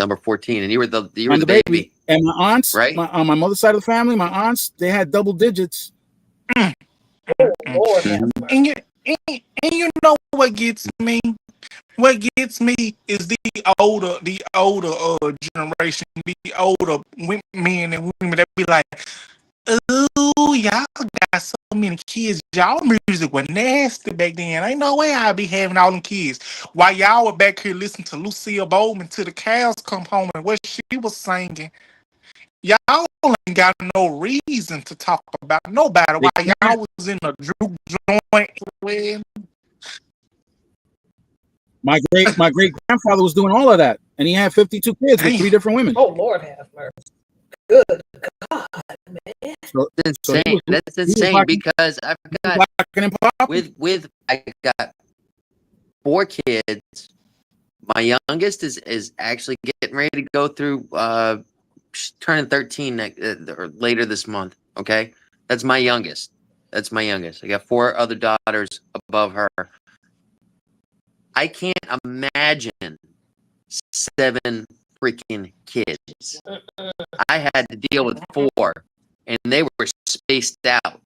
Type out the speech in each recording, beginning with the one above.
number 14, and you were the baby. And my aunts, right? On my mother's side of the family, my aunts, they had double digits. Oh, Lord have mercy. And you know what gets me? What gets me is the older generation, the older men and women that be like, "Ooh, y'all got so many kids. Y'all music was nasty back then. Ain't no way I'd be having all them kids." While y'all were back here listening to Lucille Bowman till the cows come home and what she was singing. Y'all ain't got no reason to talk about nobody while y'all was in a juke joint. My great grandfather was doing all of that, and he had 52 kids with 3 different women. Oh, Lord have mercy. Good God, man. That's insane. That's insane because I've got I got 4 kids. My youngest is actually getting ready to go through turning 13 or later this month. Okay, that's my youngest. I got 4 other daughters above her. I can't imagine 7 freaking kids. I had to deal with 4, and they were spaced out.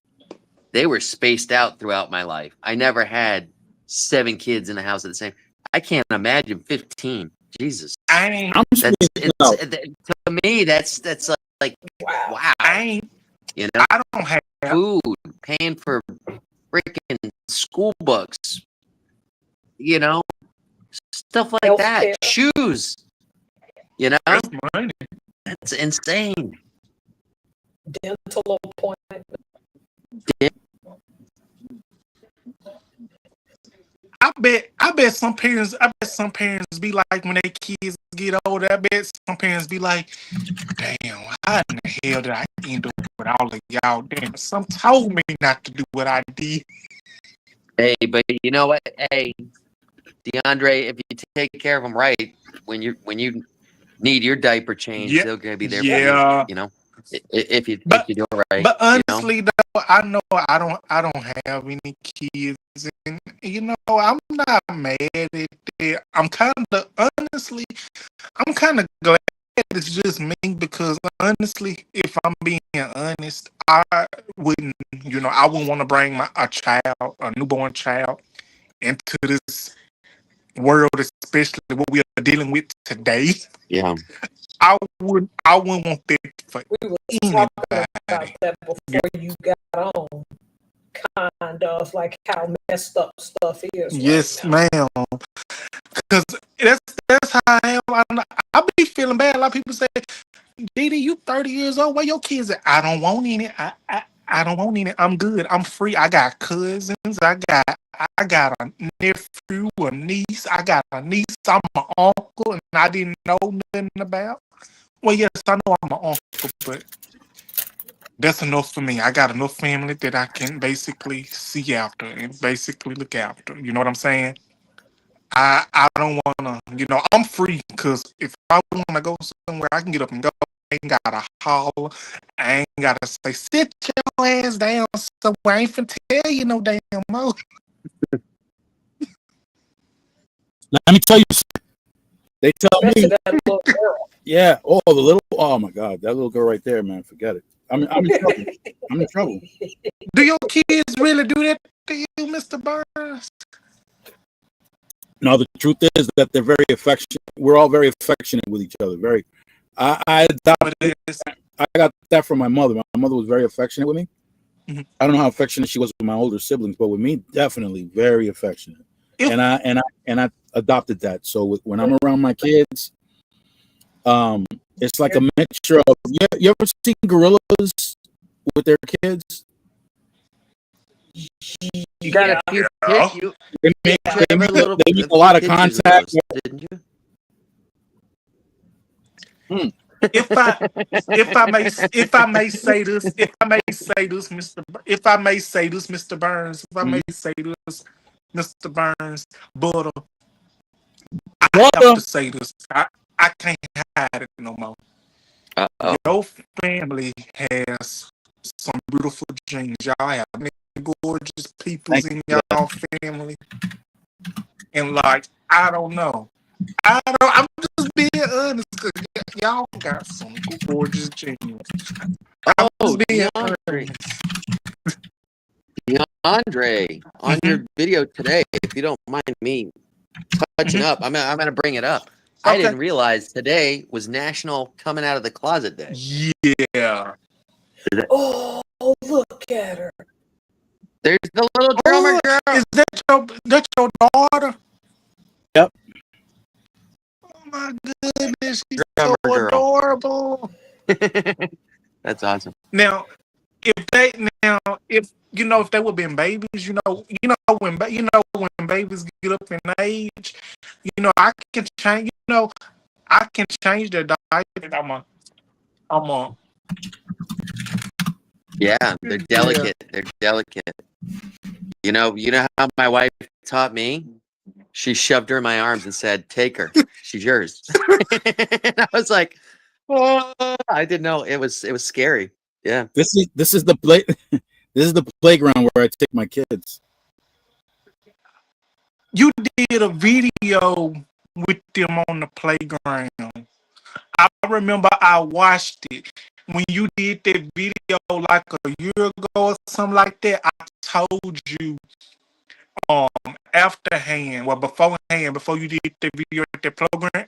They were spaced out throughout my life. I never had 7 kids in the house at the same. I can't imagine 15. Jesus, to me that's like wow. You know, I don't have food, paying for freaking school books. You know, stuff like that. Shoes. You know, that's insane. Dental appointment. I bet some parents be like when their kids get older. I bet some parents be like, "Damn, how in the hell did I end up with all of y'all? Damn, some told me not to do what I did." Hey, but you know what? Hey, DeAndre, if you take care of them right, when you need your diaper change, they're gonna be there for you. You know, if you do it right. But honestly, though, I know I don't have any kids, and you know I'm not mad at it. I'm kind of glad it's just me because honestly, if I'm being honest, I wouldn't want to bring a newborn child into this world, especially what we are dealing with today. Yeah. I wouldn't want that for We were anybody. talking about that before you got on. Kind of like how messed up stuff is. Yes, right now. ma'am. Because that's how I am. I be feeling bad. A lot of people say, "Didi, you 30 years old. Where your kids at?" I don't want any. I don't want any. I'm good. I'm free. I got cousins. I got a nephew, a niece. I got a niece. I'm an uncle, and I didn't know nothing about. Well, yes, I know I'm an uncle, but that's enough for me. I got enough family that I can basically see after and basically look after. You know what I'm saying? I don't want to, I'm free because if I want to go somewhere, I can get up and go. I ain't got to holler. I ain't got to say, "Sit your ass down somewhere." I ain't finna tell you no damn more. Let me tell you something. They tell me. Yeah. Oh my God. That little girl right there, man. Forget it. I'm in trouble. I'm in trouble. Do your kids really do that to you, Mr. Burns? No, the truth is that they're very affectionate. We're all very affectionate with each other. Very. I got that from my mother. My mother was very affectionate with me. Mm-hmm. I don't know how affectionate she was with my older siblings, but with me, definitely very affectionate. And I adopted that. So when I'm around my kids, it's like a mixture of. You ever seen gorillas with their kids? You got a few kids. They make a lot of contact. Didn't you? If I may say this, Mr. Burns, but I have to say this. I can't hide it no more. Your family has some beautiful genes. Y'all have many gorgeous people in y'all family. And like, I don't know. I'm just being honest, cause y'all got some gorgeous genes. I'm Oh, just being DeAndre. honest. DeAndre, on Mhm. your video today, if you don't mind me touching Mhm. up, I'm gonna bring it up. I Okay. didn't realize today was National Coming Out of the Closet Day. Yeah. Oh, look at her. There's the little drummer Oh, girl. is that your daughter? Yep. Oh my goodness, she's so Drummer girl. adorable. That's awesome. Now, if they if they would have been babies, when babies get up in age, I can change. I can change their diet. I'm a. Yeah, they're delicate. They're delicate. You know how my wife taught me? She shoved her in my arms and said, "Take her. She's yours." And I was like, "Oh," I didn't know. It was scary. Yeah. This is the play. This is the playground where I take my kids. You did a video with them on the playground. I remember I watched it when you did that video like a year ago or something like that. I told you beforehand, before you did the video at the playground,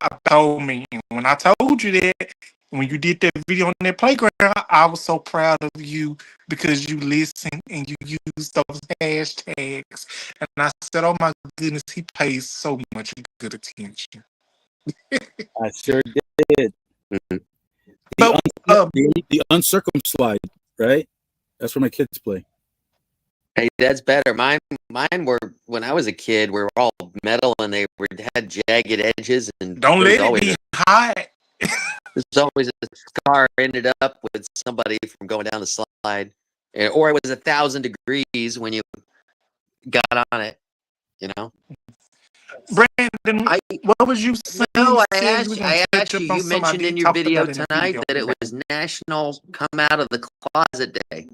I told me. And when I told you that, when you did that video on that playground, I was so proud of you because you listened and you used those hashtags. And I said, "Oh my goodness, he pays so much good attention." I sure did. Mhm. But The uncircumcised, right? That's where my kids play. Hey, that's better. Mine were when I was a kid. We were all metal, and had jagged edges, and don't there was let it always be hot. there's always a scar ended up with somebody from going down the slide, or it was 1,000 degrees when you got on it. You know. Brandon, I what was you saying? no, I Said you asked were you. gonna I touch asked you. up on You mentioned somebody in you your talked video about in the tonight video. that it was National Come Out of the Closet Day.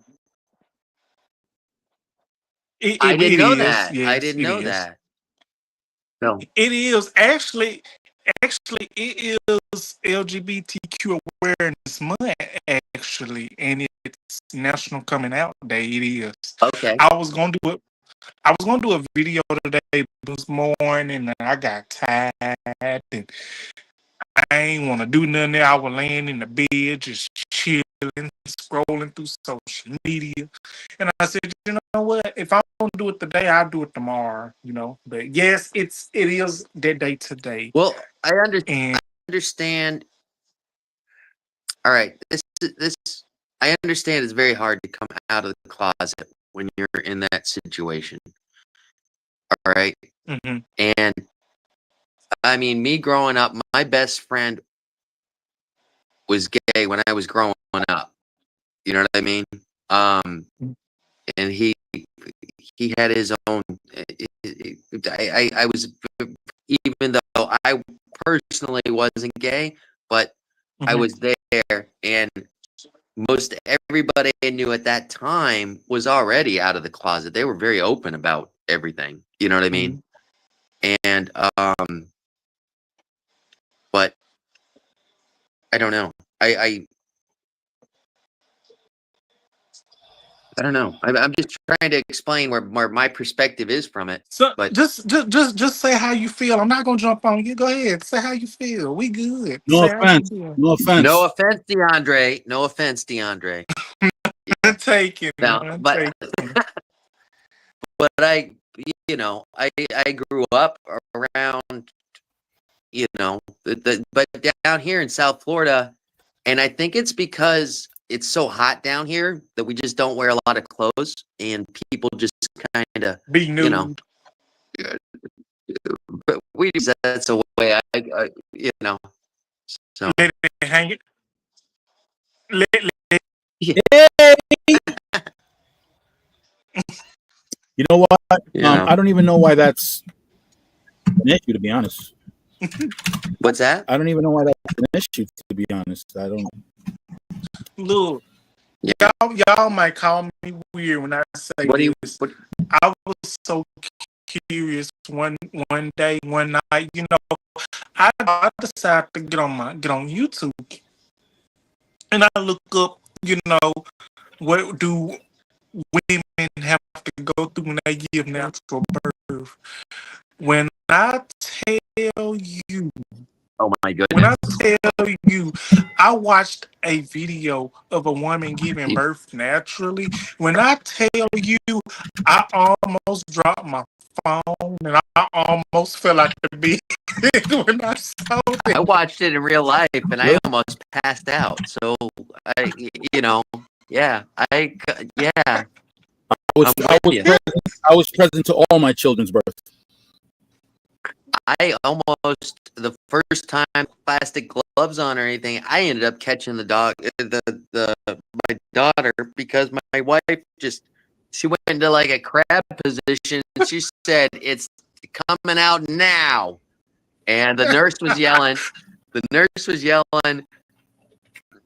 I It didn't know is. that. I Yes, didn't it know is. that. No. It is actually it is LGBTQ awareness month actually, and it's National Coming Out Day. It is. Okay. I was gonna do it. I was gonna do a video today this morning, and I got tired, and I ain't want to do nothing there. I was laying in the bed, just chilling, scrolling through social media. And I said, you know what? If I don't do it today, I'll do it tomorrow, But yes, it is that day today. Well, I And understand. All right. This I understand it's very hard to come out of the closet when you're in that situation. All right. mhm. And I mean, me growing up, my best friend was gay when I was growing up. You know what I mean? And he had his own. I was, even though I personally wasn't gay, but I Mhm. was there, and most everybody I knew at that time was already out of the closet. They were very open about everything. You know what I mean? And but I don't know. I don't know. I'm just trying to explain where my perspective is from it. So But just say how you feel. I'm not gonna jump on you. Go ahead. Say how you feel. We good. No Say how you offense. feel. No offense. no offense, DeAndre. No offense, DeAndre. I'm taking. No, I'm but taking. but I grew up around, but down here in South Florida, and I think it's because it's so hot down here that we just don't wear a lot of clothes, and people just kind of, Be nude. but that's a way so Let it hang it. Let You know what? yeah. I don't even know why that's an issue, to be honest. What's that? I don't even know why that's an issue, to be honest. I don't. look. Yeah. Y'all might call me weird when I say What do you? this. What, I was so curious one day, one night. I decided to get on YouTube, and I look up, what do women have to go through when they give natural birth. When I tell you, Oh my when I goodness. tell you, I watched a video of a woman giving birth naturally. When I tell you, I almost dropped my phone and I almost fell out the bed when I saw I it. watched it in real life and I Really? almost passed out. So yeah, yeah, I was I'm I with was you. present. I was present to all my children's birth. I almost the first time plastic gloves on or anything, I ended up catching my daughter because my wife she went into like a crab position and she said it's coming out now. And the nurse was yelling,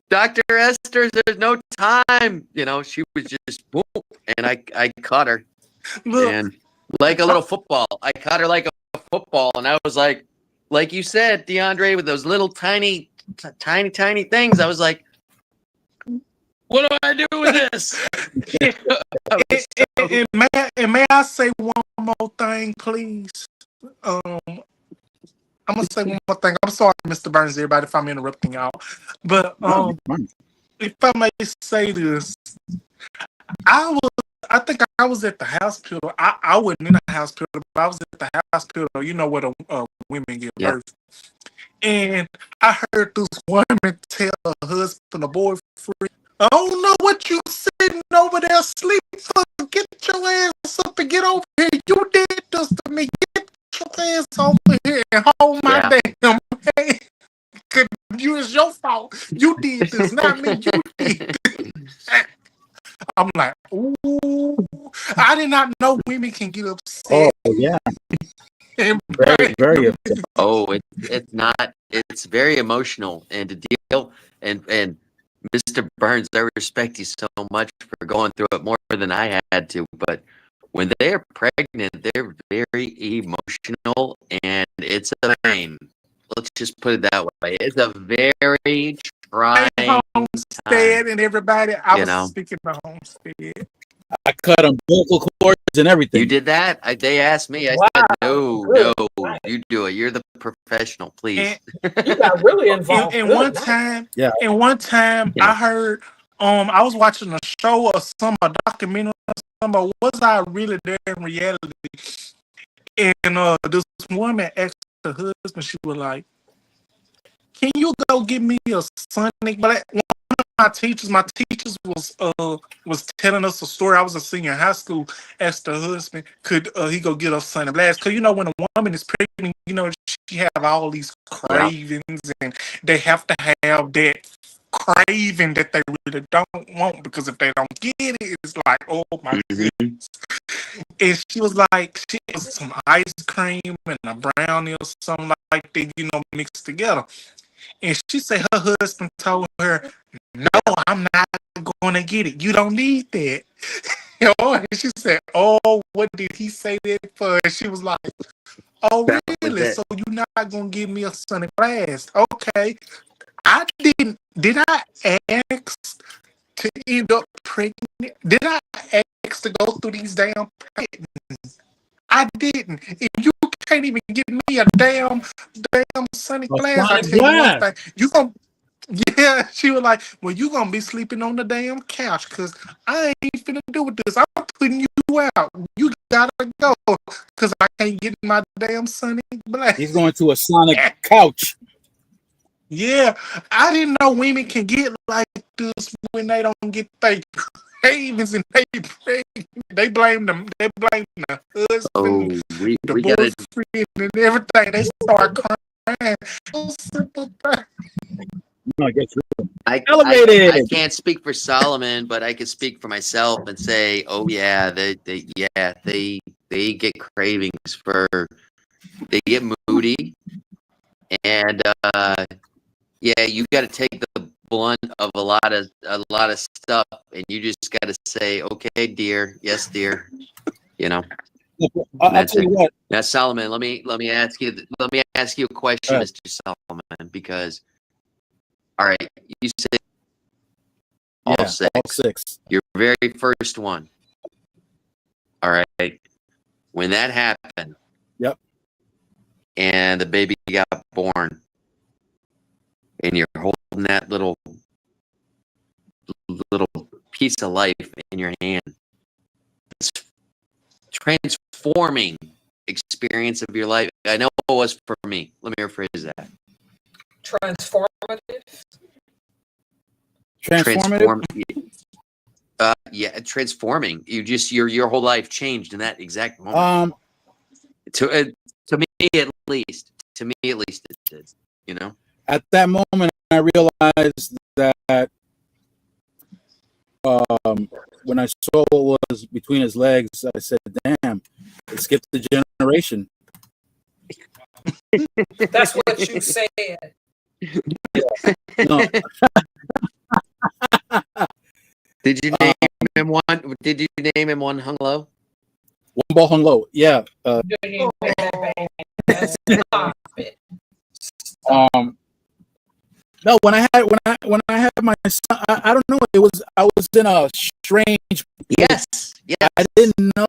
Dr. Esther, there's no time. She was just boom, and I caught her Look, and like a little football. I caught her like a football, and I was like you said, DeAndre, with those little tiny things. I was like, what do I do with this? may I say one more thing, please? I'm gonna say one more thing. I'm sorry, Mr. Burns, everybody, if I'm interrupting y'all. But No, fine. if I may say this, I think I was at the hospital. I wasn't in the hospital, but I was at the hospital. You know where the women give Yeah. birth. And I heard this woman tell her husband, a boyfriend, I don't know what you sitting over there asleep for. Get your ass up and get over here. You did this to me. Get your ass over here and hold my damn hand. Cause it's your fault. You did this, not me. You did this. I'm like, ooh. I did not know women can get upset. Oh yeah, And very very upset. Oh, it's not. It's very emotional, and to deal and Mr. Burns, I respect you so much for going through it more than I had to. But when they're pregnant, they're very emotional, and it's a pain. Let's just put it that way. It's a very trying time. Homestead and everybody, I You was know. speaking to Homestead. I cut umbilical cords and everything. You did that? They asked me. I Wow, said, no, good. no, you do it. You're the professional, please. You got really involved. And Good one night. time, Yeah. I heard, I was watching a show or a documentary or something about was I really there in reality? And this woman asked her husband, she was like, can you go get me a Sonic Black? One of my teachers was telling us a story. I was a senior in high school. Asked her husband, could he go get us Sonic Blast? Because when a woman is pregnant, she have all these cravings, and they have to have that craving that they really don't want, because if they don't get it, it's like, oh my goodness. And she was like, she was some ice cream and a brownie or something like that, mixed together. And she said her husband told her, no, I'm not going to get it. You don't need that. And she said, oh, what did he say that for? And she was like, oh, That was really? it. So you're not going to give me a Sonic Blast? Okay. I didn't. Did I ask to end up pregnant? Did I ask to go through these damn pregnancies? I didn't. If you can't even give me a damn Sonic Blast, I Sonic tell you one Blast. thing. You gonna, yeah, she was like, well, you gonna be sleeping on the damn couch, because I ain't finna do with this. I'm putting you out. You gotta go, because I can't get my damn Sonic Blast. He's going to a Sonic couch. Yeah, I didn't know women can get like this when they don't get their cravings and they blame them. They blame the husband, Oh, we the gotta. boyfriend, and everything. They start crying. So simple thing. No, I guess I elevated. can't speak for Solomon, but I can speak for myself and say, oh yeah, they get cravings for. They get moody, and yeah, you got to take the blunt of a lot of stuff, and you just got to say, okay, dear, yes, dear, I'll That's tell it. you what. Now, Solomon, let me ask you a question, Go ahead. Mr. Solomon, because all right, you said all Yeah, six. all 6. Your very first one. All right. When that happened. Yep. And the baby got born, and you're holding that little piece of life in your hand. It's transforming experience of your life. I know it was for me. Let me rephrase that. Transformative. Transformative. Yeah, transforming. Your whole life changed in that exact moment. To me at least. To me at least it did. You know. At that moment, I realized that when I saw what was between his legs, I said, "Damn, it skipped the generation." That's what you said. No. Did you name him one? Did you name him one hung low? One ball hung low. Yeah. No, when I had my son, I don't know. I was in a strange. Yes. I didn't know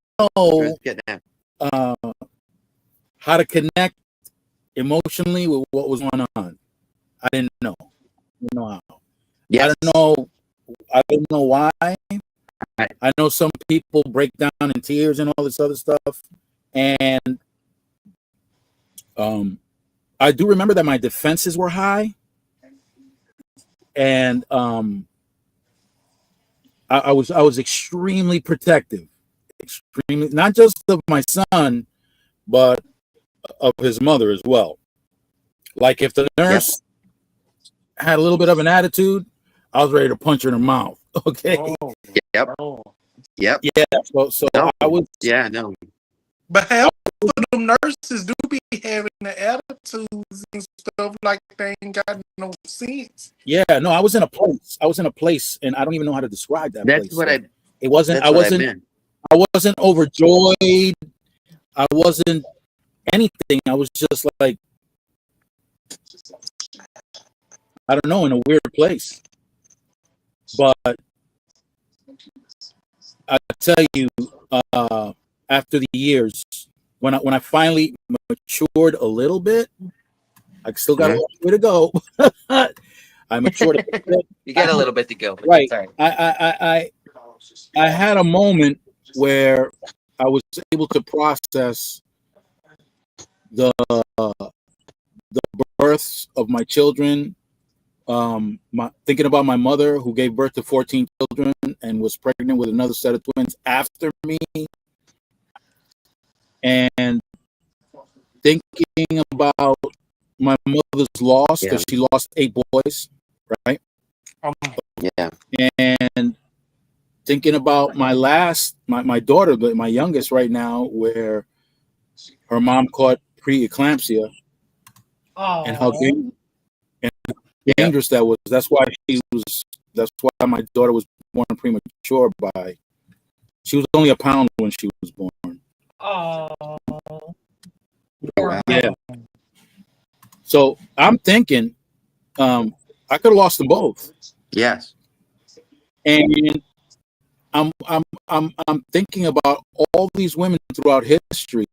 how to connect emotionally with what was going on. I didn't know. I didn't know how. Yes. I don't know why. I know some people break down in tears and all this other stuff, and I do remember that my defenses were high, and I was extremely protective, extremely, not just of my son, but of his mother as well. Like if the nurse had a little bit of an attitude, I was ready to punch her in the mouth. Okay. Oh, yep. Yep. Yeah. So no. I was. Yeah. No. But half of them nurses do be having the attitudes and stuff like they ain't got no sense. Yeah. No, I was in a place, and I don't even know how to describe that place. That's what I. It wasn't. I wasn't overjoyed. I wasn't anything. I was just like, I don't know, in a weird place. But I tell you, after the years, when I finally matured a little bit, I still got a long way to go. I matured a little bit. You got a little bit to go. Right. Sorry. I had a moment where I was able to process the births of my children. Thinking about my mother, who gave birth to 14 children and was pregnant with another set of twins after me, and thinking about my mother's loss, because she lost 8 boys, right? Yeah. And thinking about my daughter, my youngest right now, where her mom caught preeclampsia, and how dangerous that was. That's why my daughter was born premature. She was only a pound when she was born. Oh. Yeah. So I'm thinking, I could have lost them both. Yes. And I'm thinking about all these women throughout history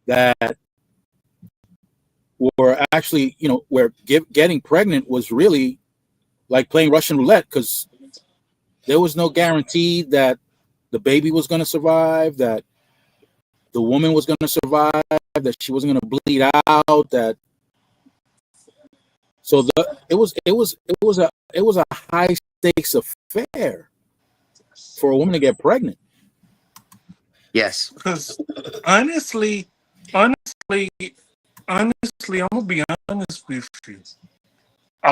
that were actually, where getting pregnant was really like playing Russian roulette, because there was no guarantee that the baby was going to survive, that the woman was going to survive, that she wasn't going to bleed out. It was a high stakes affair for a woman to get pregnant. Yes. Because honestly, I'm gonna be honest with you. A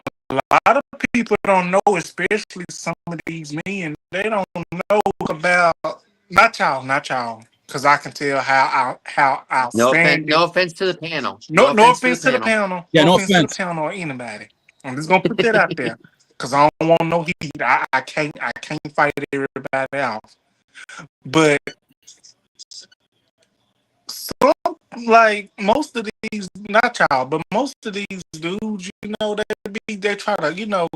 lot of people don't know, especially some of these men, they don't know about not y'all, because I can tell how outstanding. No offense to the panel. No offense to the panel. Yeah, no offense to the panel or anybody. I'm just gonna put that out there, because I don't want no heat. I can't fight everybody out. But like most of these, not y'all, but most of these dudes, they try to,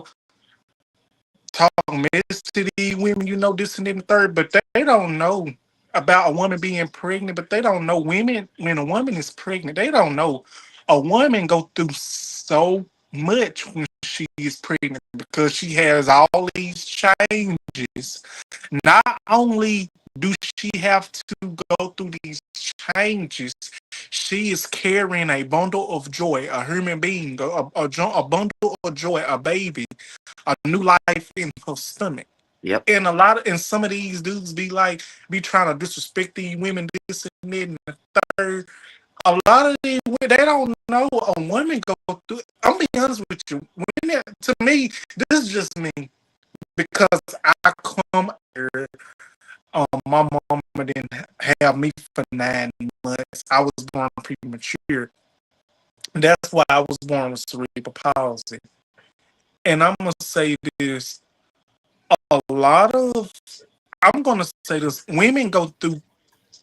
talk mess to these women, this and then the third, but they don't know about a woman being pregnant, but they don't know women, when a woman is pregnant, they don't know a woman go through so much when she is pregnant because she has all these changes. Not only do she have to go through these changes, she is carrying a bundle of joy, a human being, a bundle of joy, a baby, a new life in her stomach. Yep. And some of these dudes be trying to disrespect these women, this and that and the third. A lot of these women, they don't know a woman go through. I'm being honest with you. To me, this is just me because I come here. My mama didn't have me for 9 months. I was born premature. That's why I was born with cerebral palsy. And I'm gonna say this: I'm gonna say this. Women go through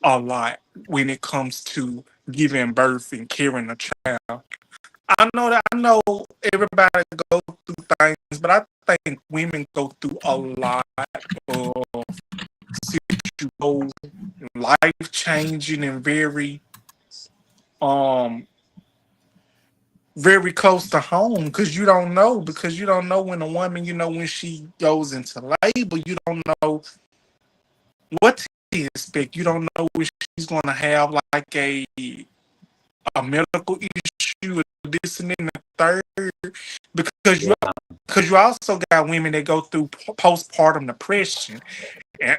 a lot when it comes to giving birth and carrying a child. I know everybody go through things, but I think women go through a lot of situations, life changing and very close to home because you don't know when a woman, when she goes into labor, you don't know what to expect. You don't know if she's going to have like a medical issue or this and then the third because you also got women that go through postpartum depression.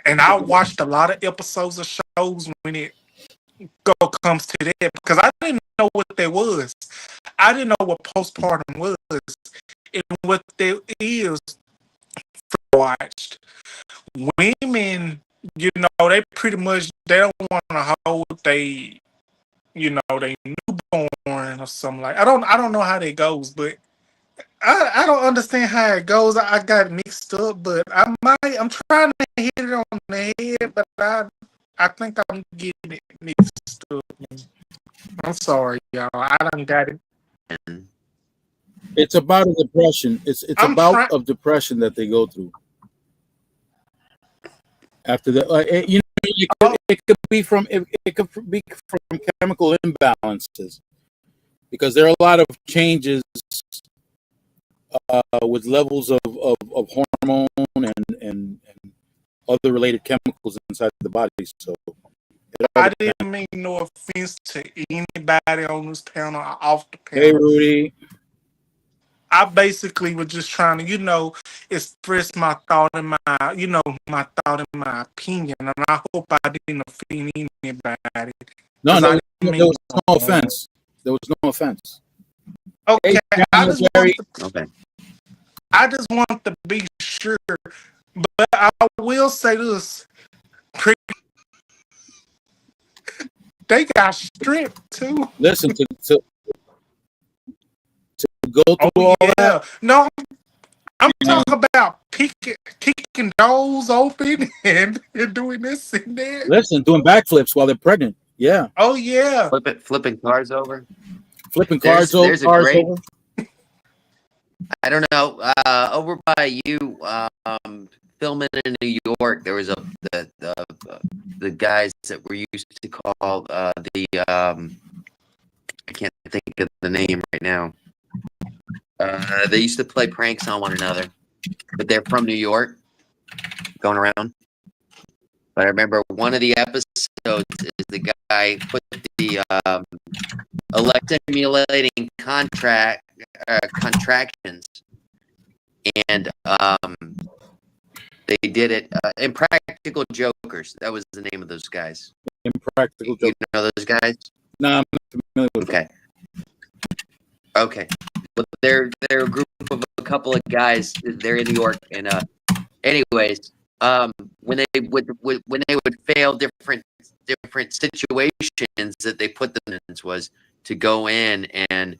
And I watched a lot of episodes of shows when it comes to that because I didn't know what that was. I didn't know what postpartum was and what that is. Watched women, they pretty much they don't want to hold they newborn or something like. I don't know how that goes, but I don't understand how it goes. I got mixed up, but I'm trying to hit it on the head, but I think I'm getting it mixed up. I'm sorry, y'all. I done got it. It's about a depression. It's about a depression that they go through. After that, it could be from chemical imbalances because there are a lot of changes with levels of hormone and other related chemicals inside the body. So I didn't mean no offense to anybody on this panel or off the panel. Hey, Rudy. I basically was just trying to, express my thought and my opinion, and I hope I didn't offend anybody. No, there was no offense. There was no offense. Okay, hey, I just want to be sure, but I will say this: they got stripped too. Listen to go through all that. No, I'm talking about kicking doors open and doing this and that. Listen, doing backflips while they're pregnant. Yeah. Oh yeah. Flipping cars over. Flipping cars over. I don't know. Over by you, filming in New York, there was the guys that were used to call I can't think of the name right now. They used to play pranks on one another, but they're from New York, going around. But I remember one of the episodes is the guy put the electromulating contractions, and they did it. Impractical Jokers. That was the name of those guys. Impractical Jokers. You know those guys? No, I'm not familiar with them. Okay. But they're a group of a couple of guys. They're in New York, and anyways, when they would fail different situations that they put them in was to go in, and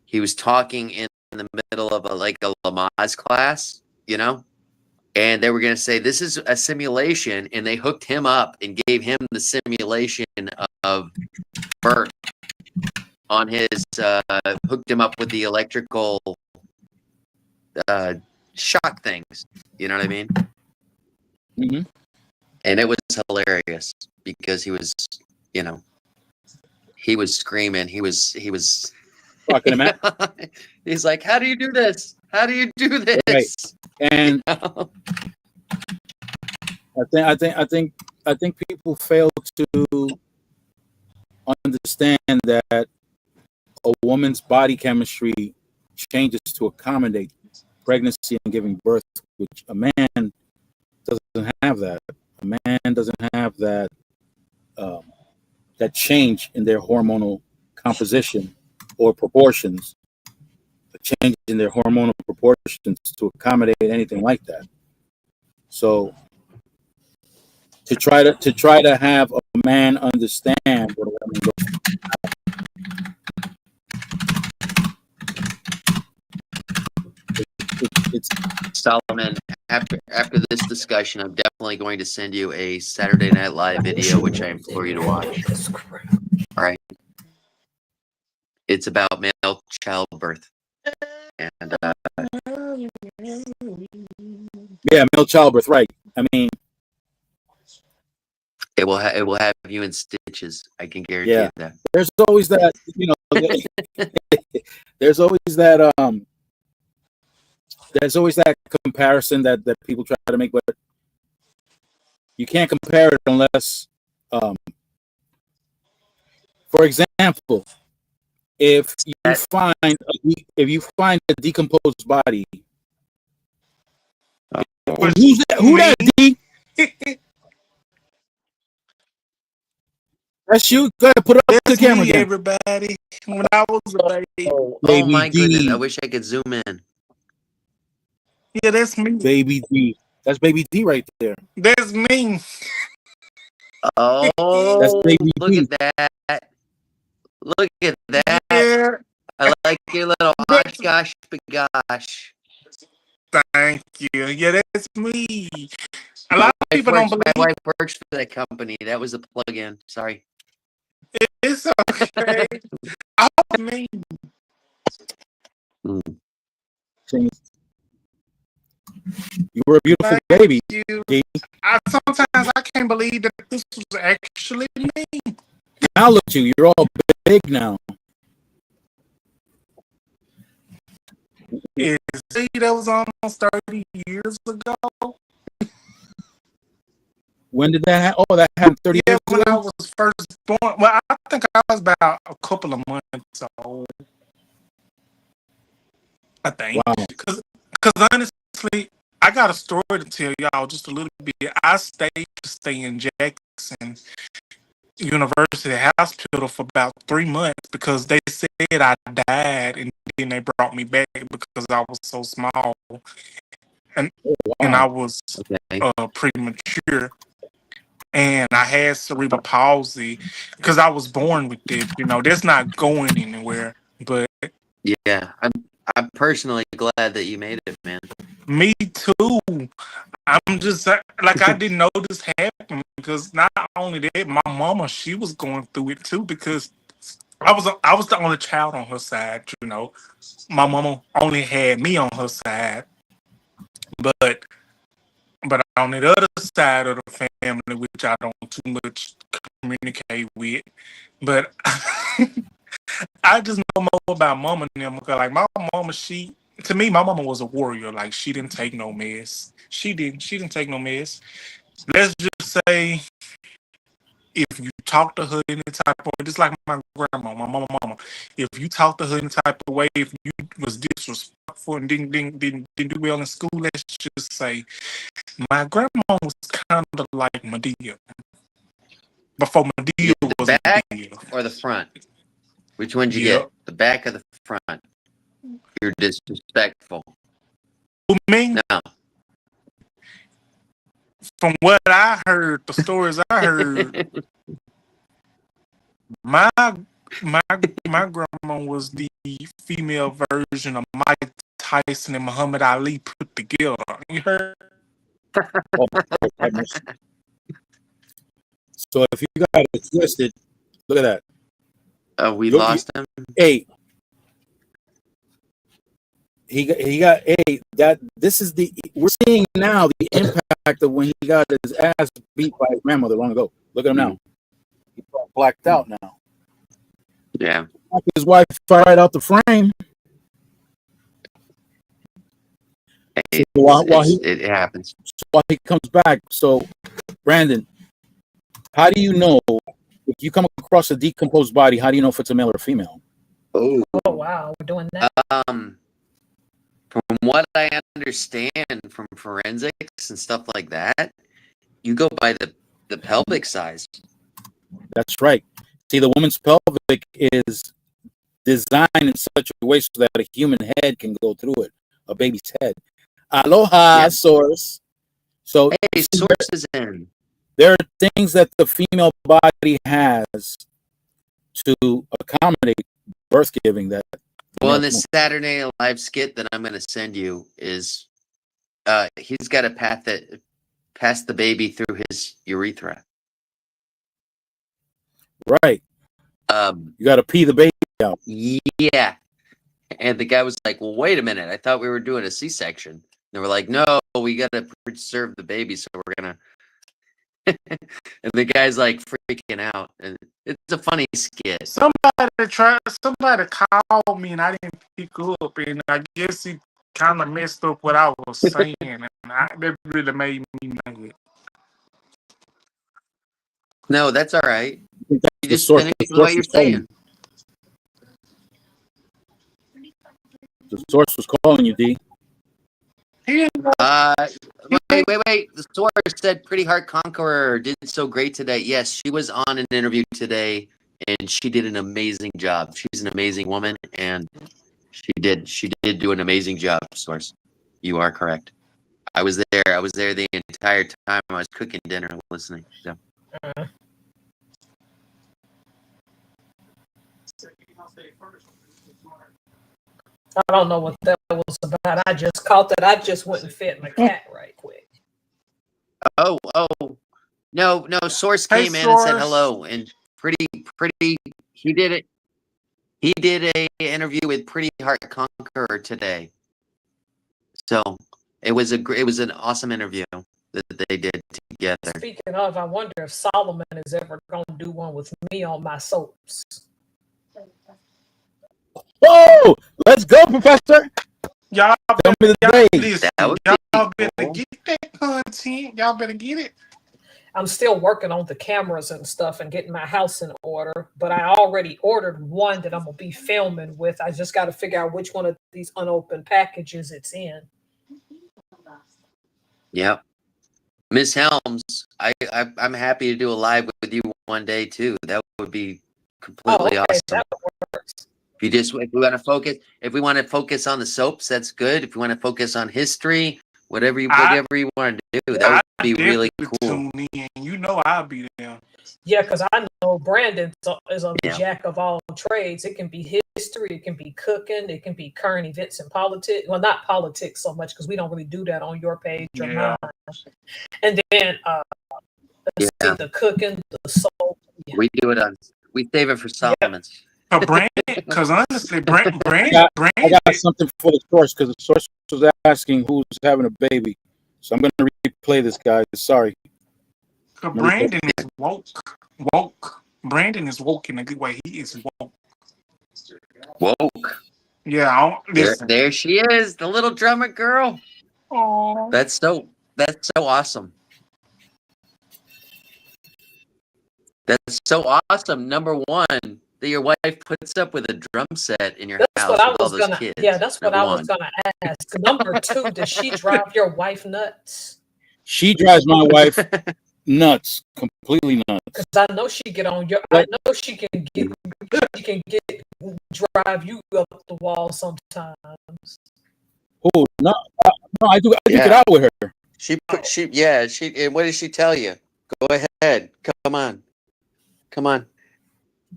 he was talking in the middle of a Lamaze class, and they were going to say this is a simulation, and they hooked him up and gave him the simulation of birth on his, hooked him up with the electrical shock things. You know what I mean? Mm-hmm. And it was hilarious because he was, he was screaming. He was Fucking him out. He's like, how do you do this? How do you do this? Right. And I think people fail to understand that a woman's body chemistry changes to accommodate pregnancy and giving birth, which a man doesn't have that. A man doesn't have that that change in their hormonal composition or proportions, a change in their hormonal proportions to accommodate anything like that. So to try to have a man understand what a woman goes through, it's Solomon, after this discussion, I'm definitely going to send you a Saturday Night Live video, which I implore you to watch. All right. It's about male childbirth. And yeah, male childbirth, right. I mean, it will have you in stitches. I can guarantee yeah. that. There's always that, there's always that comparison that people try to make, but you can't compare it unless, for example, if you find a decomposed body, who's that? Who that? D? That's you. Go ahead, put it up to the camera again. Everybody, when I was a baby. Oh my goodness! I wish I could zoom in. Yeah, that's me. Baby D. That's Baby D right there. That's me. Oh, that's Baby look D. at that! Look at that! Yeah. I like your little gosh, gosh. Thank you. Yeah, that's me. A lot of people don't believe. My wife works for that company. That was a plug-in. Sorry. It's okay. Oh, me. You were a beautiful baby. Sometimes I can't believe that this was actually me. Now look at you. You're all big now. See, that was almost 30 years ago. When did that happen? Oh, that happened 30 years ago? When I was first born. Well, I think I was about a couple of months old. I think. Wow. Because honestly, I got a story to tell y'all just a little bit. I stayed to stay in Jackson University Hospital for about 3 months because they said I died, and then they brought me back because I was so small, and I was premature, and I had cerebral palsy because I was born with it. That's not going anywhere. But yeah, I'm personally glad that you made it, man. Me too. I'm just like, I didn't know this happened because not only that, my mama, she was going through it too because I was the only child on her side. My mama only had me on her side, but on the other side of the family, which I don't too much communicate with, but I just know more about mama than them. Like my mama, to me, my mama was a warrior. Like she didn't take no mess. She didn't take no mess. Let's just say if you talk to her any type of way, just like my grandma, my mama, if you talk to her any type of way, if you was disrespectful and didn't do well in school, let's just say my grandma was kind of like Medea. Before Medea was the back Medea. Or the front? Which one did you get? The back or the front? You're disrespectful. Who, me? No. From what I heard, the stories I heard, my grandma was the female version of Mike Tyson and Muhammad Ali put together. You heard? So if you got it twisted, Look at that. Oh, we You- lost him. 8. He got 8. We're seeing now the impact of when he got his ass beat by his grandmother long ago. Look at him now. He's all blacked out now. Yeah. His wife right out the frame. It happens. While he comes back. So, Brandon, how do you know if you come across a decomposed body? How do you know if it's a male or a female? Oh. Wow, we're doing that. From what I understand from forensics and stuff like that, you go by the pelvic size. That's right. See, the woman's pelvic is designed in such a way so that a human head can go through it, a baby's head. Aloha, source. So, hey, source is in. There are things that the female body has to accommodate birth giving that. Well, in this Saturday Night Live skit that I'm going to send you is, he's got to pass the baby through his urethra. Right. You got to pee the baby out. Yeah. And the guy was like, well, wait a minute. I thought we were doing a C-section. They were like, no, we got to preserve the baby, so we're going to. And the guy's like freaking out. And it's a funny skit. Somebody called me and I didn't pick up, and I guess he kind of messed up what I was saying, and that really made me mad. No, that's all right. You just source- finish the what source you're is calling saying. The source was calling you, D. Wait. The source said Pretty Heart Conqueror did so great today. Yes, she was on an interview today, and she did an amazing job. She's an amazing woman, and she did do an amazing job, source. You are correct. I was there. I was there the entire time. I was cooking dinner and listening. So. I don't know what that was about. I just caught that. I just went and fed my cat right quick. Oh, no. Source Hey, came in and said Source. hello, and pretty. He did it. He did a interview with Pretty Heart Conqueror today. So it was an awesome interview that they did together. Speaking of, I wonder if Solomon is ever going to do one with me on my soaps. Whoa! Let's go, Professor. Y'all Tell me the better, day. listen, That would y'all be better cool. get that content. Y'all better get it. I'm still working on the cameras and stuff and getting my house in order, but I already ordered one that I'm going to be filming with. I just got to figure out which one of these unopened packages it's in. Yep. Miss Helms, I'm happy to do a live with you one day too. That would be completely awesome. That works. If we want to focus on the soaps, that's good. If you want to focus on history, whatever you want to do, that would be really cool. Tune in. You know I'll be there. Yeah, because I know Brandon is a Yeah. jack of all trades. It can be history, it can be cooking, it can be current events and politics. Well, not politics so much because we don't really do that on your page or Yeah. mine. And then let's see, the cooking, the soul. Yeah. We save it for Solomon's. Because honestly, Brandon. I got something for the source because the source was asking who's having a baby. So I'm going to replay this, guys. Sorry. Brandon is woke. Brandon is woke in a good way. He is woke. Woke. Yeah, There she is, the little drummer girl. Oh, That's so awesome. That's so awesome. Number one, that your wife puts up with a drum set in your That's house what I with all was those gonna. kids. Yeah, that's what Number I was one. gonna ask. Number two, does she drive your wife nuts? She drives my wife nuts, completely nuts. Because I know she get on your. I know she can drive you up the wall sometimes. Oh no, I do get out with her. And what did she tell you? Go ahead. Come on.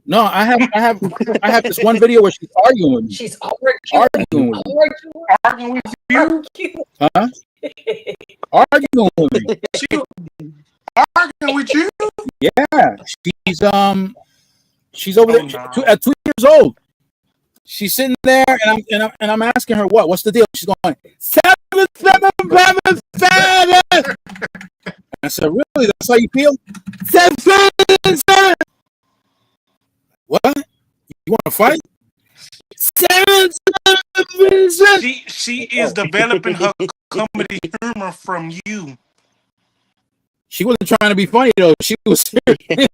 No, I have this one video where she's arguing with me. She's arguing with you. Huh? Arguing with me. She arguing with you? Yeah, she's She's over Oh, there no. at 2 years old. She's sitting there, and I'm asking her what's the deal. She's going 7. I said, really? That's how you feel? 7. What? You want to fight? 7. She is developing her comedy humor from you. She wasn't trying to be funny though. She was serious.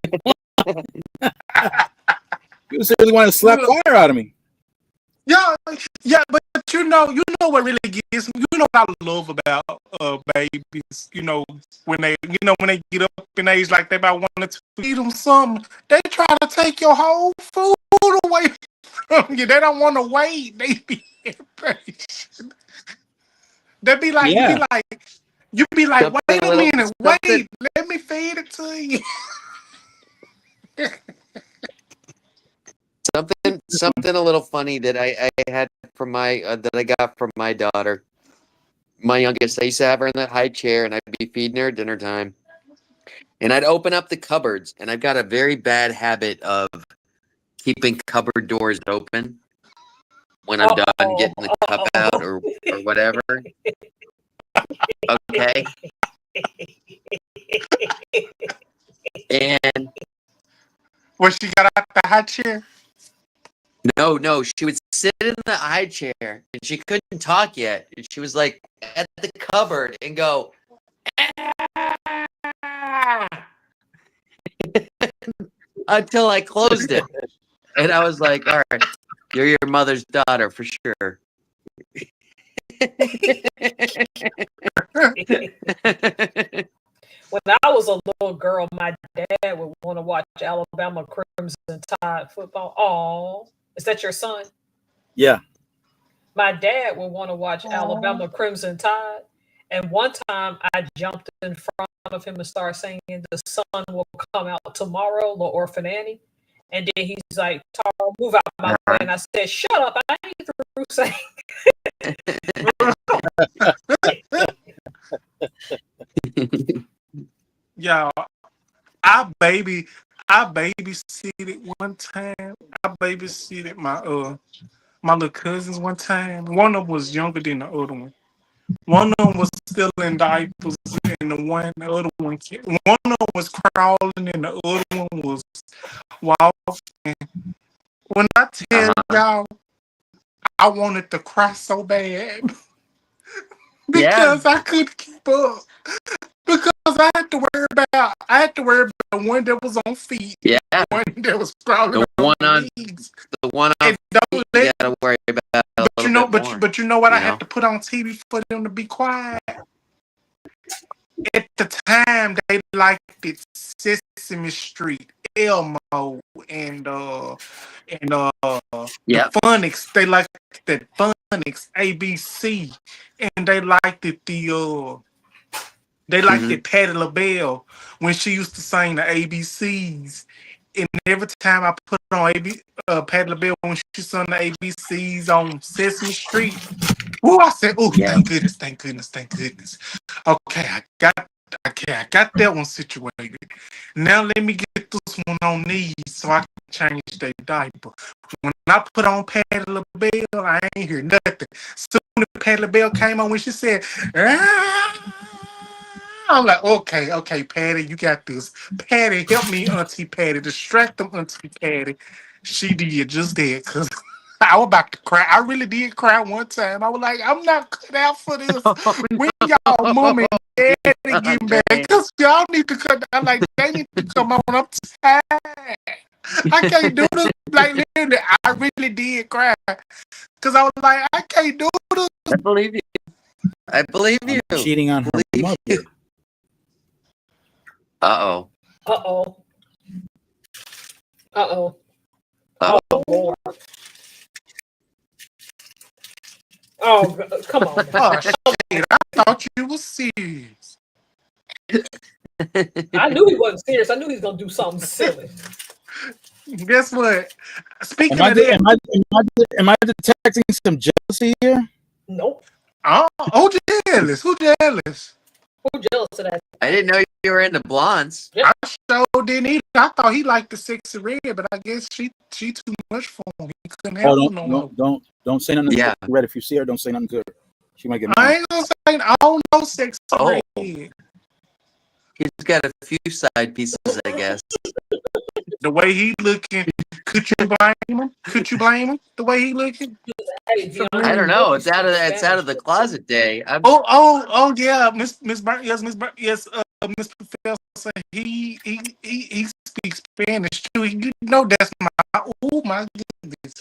She was seriously wanting to slap fire out of me. Yeah, but you know what really gets me. You know what I love about babies. When they get up in age like they about wanting to feed them something, they try to take your whole food away from you. They don't want to wait. They be impatient. They be like, Yeah. you be like, wait a minute, something- wait, let me feed it to you. Something a little funny that I had from my that I got from my daughter, my youngest. I used to have her in that high chair, and I'd be feeding her at dinner time, and I'd open up the cupboards, and I've got a very bad habit of keeping cupboard doors open when I'm done getting the cup out or whatever. Okay, and When she got out the high chair. no, she would sit in the high chair and she couldn't talk yet. And she was like at the cupboard and go, "Ah," until I closed it. And I was like, all right, you're your mother's daughter for sure. When I was a little girl, my dad would want to watch Alabama Crimson Tide football. Oh, is that your son? Yeah. My dad would want to watch Alabama Crimson Tide. And one time I jumped in front of him and started saying, the sun will come out tomorrow, Little Orphan Annie. And then he's like, Taro, move out my way. And I said, shut up, I ain't through saying. Y'all, I babysitted one time. I babysitted my little cousins one time. One of them was younger than the other one. One of them was still in diapers, and the other one, one of them was crawling, and the other one was walking. When I tell y'all, I wanted to cry so bad because I couldn't keep up. Because I had to worry about the one that was on feet, Yeah, the one that was crawling the one on legs. the one on And feet, you gotta worry about a but little bit more. but you know what? I know? had to put on TV for them to be quiet. At the time, they liked it Sesame Street, Elmo, and the Phonics. They liked that Phonics, ABC, and they liked it They liked it Patti LaBelle when she used to sing the ABCs. And every time I put on Patti LaBelle when she sung the ABCs on Sesame Street, I said, "Oh, thank goodness, thank goodness, thank goodness." Okay, I got that one situated. Now let me get this one on these so I can change their diaper. When I put on Patti LaBelle, I ain't hear nothing. Soon as Patti LaBelle came on when she said, "Ah," I'm like, okay, Patty, you got this. Patty, help me, Auntie Patty. Distract them, Auntie Patty. She did just that, because I was about to cry. I really did cry one time. I was like, I'm not cut out for this. When y'all mom and daddy get back, because y'all need to cut down. Like, they need to come on. I'm tired. I can't do this. Like, literally, I really did cry. Because I was like, I can't do this. I believe you. I believe you. Cheating on her mother. Uh-oh. Uh-oh. Uh-oh. Uh-oh. Oh, Lord. Oh, come on. Oh, shit. I thought you were serious. I knew he wasn't serious. I knew he was going to do something silly. Guess what? Speaking Am of that, am I detecting some jealousy here? Nope. who jealous? Who jealous? Who jealous of that? I didn't know you were into blondes. Yeah. I sure didn't either. I thought he liked the sexy red, but I guess she too much for him. He couldn't Oh, handle no more. don't say nothing. Yeah. Red. If you see her, don't say nothing to her. She might get I mad. ain't gonna say I don't know sexy Oh. red. He's got a few side pieces, I guess. The way he looking, could you blame him? Could you blame him? The way he looking? Hey, I don't know. It's out of the closet day. Oh yeah, Miss Burns, yes, Miss Professor. He speaks Spanish too. You know that's my goodness.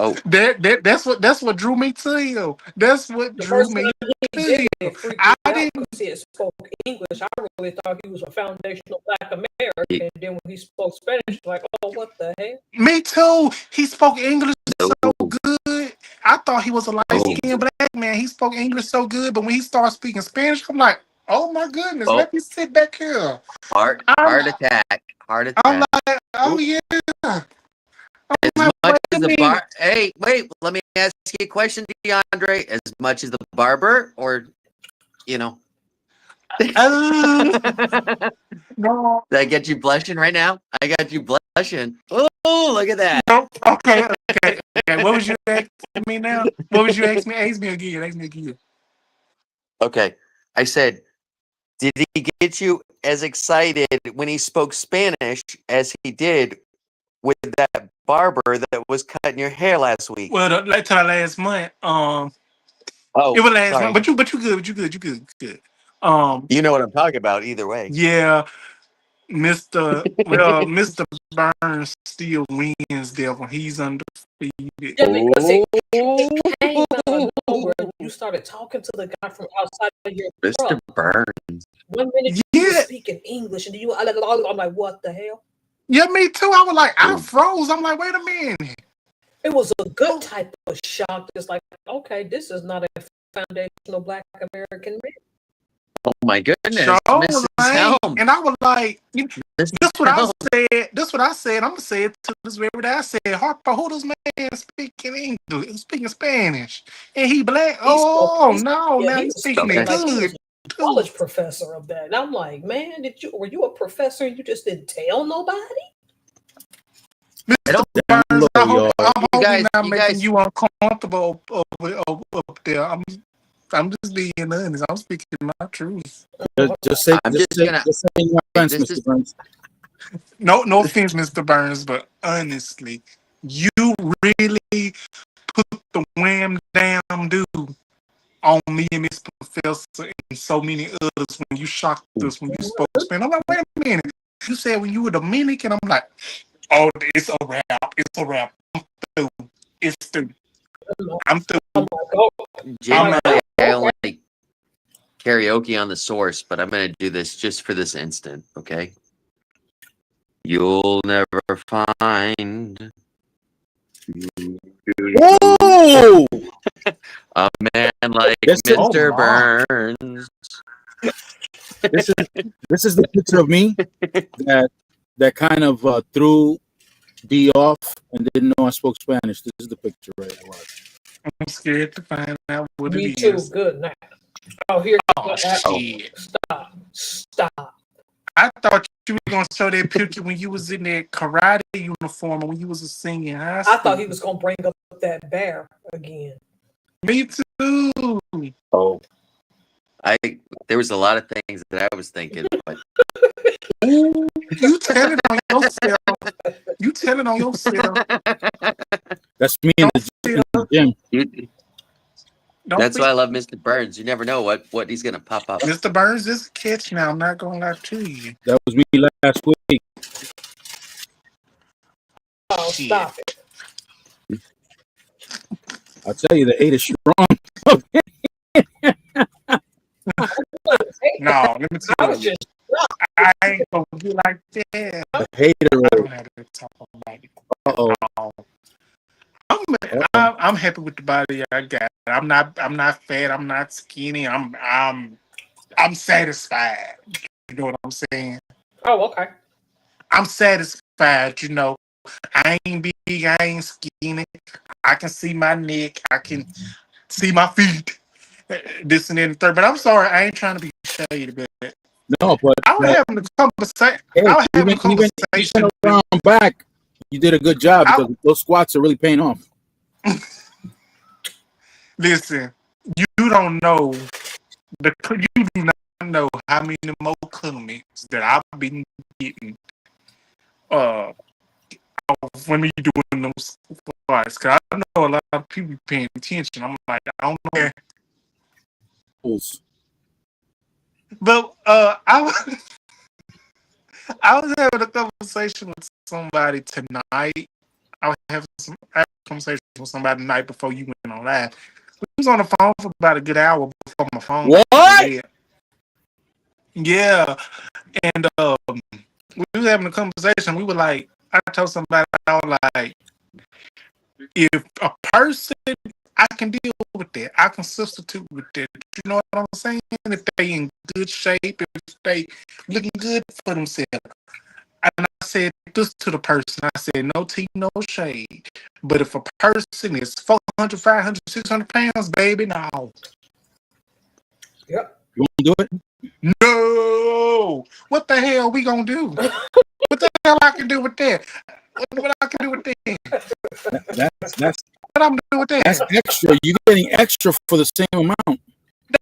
Oh, That's what drew me to him. That's what The drew first me time to he him. did freak I me out didn't. because he spoke English. I really thought he was a foundational Black American. And then when he spoke Spanish, like, oh, what the hell? Me too. He spoke English so no. good. I thought he was a light Oh. skinned black man. He spoke English so good, but when he started speaking Spanish, I'm like, oh my goodness, Oh. let me sit back here. Heart attack. I'm like, oh yeah. As like, much wait as a the minute. bar. Hey, wait. Let me ask you a question, DeAndre. As much as the barber, or you know, No. did I get you blushing right now? I got you blushing. Oh, look at that. No. Okay. What was you asking me now? What was you asking me? Ask me again. Okay. I said, did he get you as excited when he spoke Spanish as he did with that barber that was cutting your hair last week? Well, till last month. Oh, It was last sorry. month, but you good. You know what I'm talking about either way. Yeah, Mr. Burns still wins there when he's undefeated. Yeah, because it came out of nowhere. You started talking to the guy from outside of your Mr. truck. Burns. 1 minute you were Yeah. speaking English, and then you, I'm like, what the hell? Yeah, me too. I was like, I froze. I'm like, wait a minute. It was a good type of shock. It's like, okay, this is not a foundational Black American man. Oh my goodness, Sure, Mrs. Helm. and I was like, Mrs. this what Helm. I said. I'm gonna say it to this very day. I said, Harper, who this man speaking English, speaking Spanish, and he black. Now he's speaking okay. it like he good. was a college professor of that. And I'm like, man, were you a professor and you just didn't tell nobody? I don't- Burns, I hope You guys- we're not you making guys- you uncomfortable up there. I'm just being honest. I'm speaking my truth. Just say I'm your offense, this Mr. is- Burns. No offense, Mr. Burns, but honestly, you really put the wham damn do on me and Miss Professor and so many others when you shocked us when you spoke Spanish. I'm like, wait a minute. You said when you were Dominican, I'm like, oh, it's a wrap. I'm through. It's through. I'm through. I'm like, oh, Generally, I only like karaoke on the source, but I'm going to do this just for this instant, okay? You'll never find Whoa! a man like This is- Mr. Oh, my. Burns. This is the picture of me that kind of threw D off and didn't know I spoke Spanish. This is the picture right now. I'm scared to find out what me it too. is. Good now. Oh, here. Oh, shit. Stop. I thought you were going to show that picture when you was in that karate uniform and when you was a senior in high school. I thought he was gonna bring up that bear again. Me too. Oh. There was a lot of things that I was thinking, but Ooh, you telling on yourself. That's me in the gym. that's why I love Mr. Burns. You never know what he's gonna pop up. Mr. Burns is a catch now. I'm not going to lie to you. That was me last week. Oh, stop it. I'll tell you, the hate is strong. No, let me I tell was you. just I ain't going to be like that. The hater. I don't have to talk about it. Uh-oh. I'm happy with the body I got. I'm not fat. I'm not skinny. I'm satisfied. You know what I'm saying? oh, okay. I'm satisfied. You know, I ain't big. I ain't skinny. I can see my neck. I can see my feet. this and then the third. But I'm sorry, I ain't trying to be shady, but No, but I was having a conversation. hey, I was having a even conversation. around back, you did a good job because those squats are really paying off. Listen, you don't know you do not know how many more comments that I've been getting when we doing those squats. Cause I know a lot of people paying attention. I'm like, I don't know. But I was having a conversation with somebody tonight. I was having a conversation with somebody the night before you went on live. We was on the phone for about a good hour before my phone. What? Yeah, and we was having a conversation. We were like, I told somebody, I was like, if a person, I can deal with that. I can substitute with that. You know what I'm saying? If they in good shape, if they looking good for themselves. And I said this to the person. I said, no tea, no shade. But if a person is 400, 500, 600 pounds, baby, no. Yep. You want to do it? No. What the hell are we going to do? What the hell I can do with that? What I can do with that? That's what I'm doing with that? That's extra. You're getting extra for the same amount.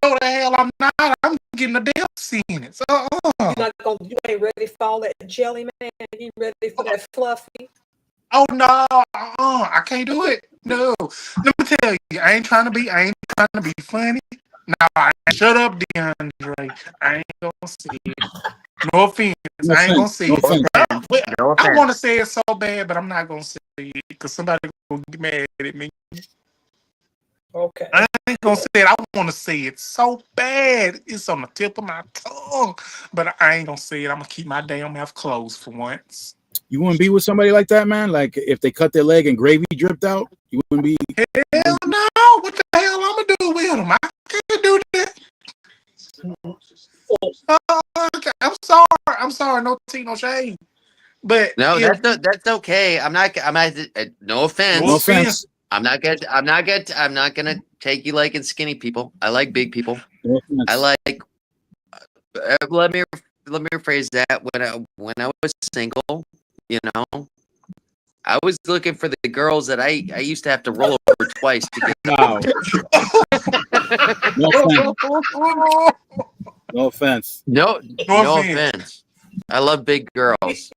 No, the hell I'm not. I'm getting a DLC in it. So, you ain't ready for all that jelly, man. You ready for that fluffy? Oh no, I can't do it. No, let me tell you, I ain't trying to be funny. No, shut up, DeAndre. I ain't gonna say it. No offense. I ain't gonna say it. I want to say it so bad, but I'm not gonna say it because somebody gonna get mad at me. Okay. I ain't gonna say it. I want to say it so bad. It's on the tip of my tongue, but I ain't gonna say it. I'm gonna keep my damn mouth closed for once. You wouldn't be with somebody like that, man? Like if they cut their leg and gravy dripped out, you wouldn't be. Hell no! What the hell I'm gonna do with him? I can't do that. Okay. I'm sorry. No tea, no shade. But no, that's okay. I'm not. No offense. No offense. I'm not gonna take you liking skinny people. I like big people. No I like. Let me rephrase that. When I was single, you know, I was looking for the girls that I used to have to roll over twice to get. Wow. No offense. No offense. I love big girls.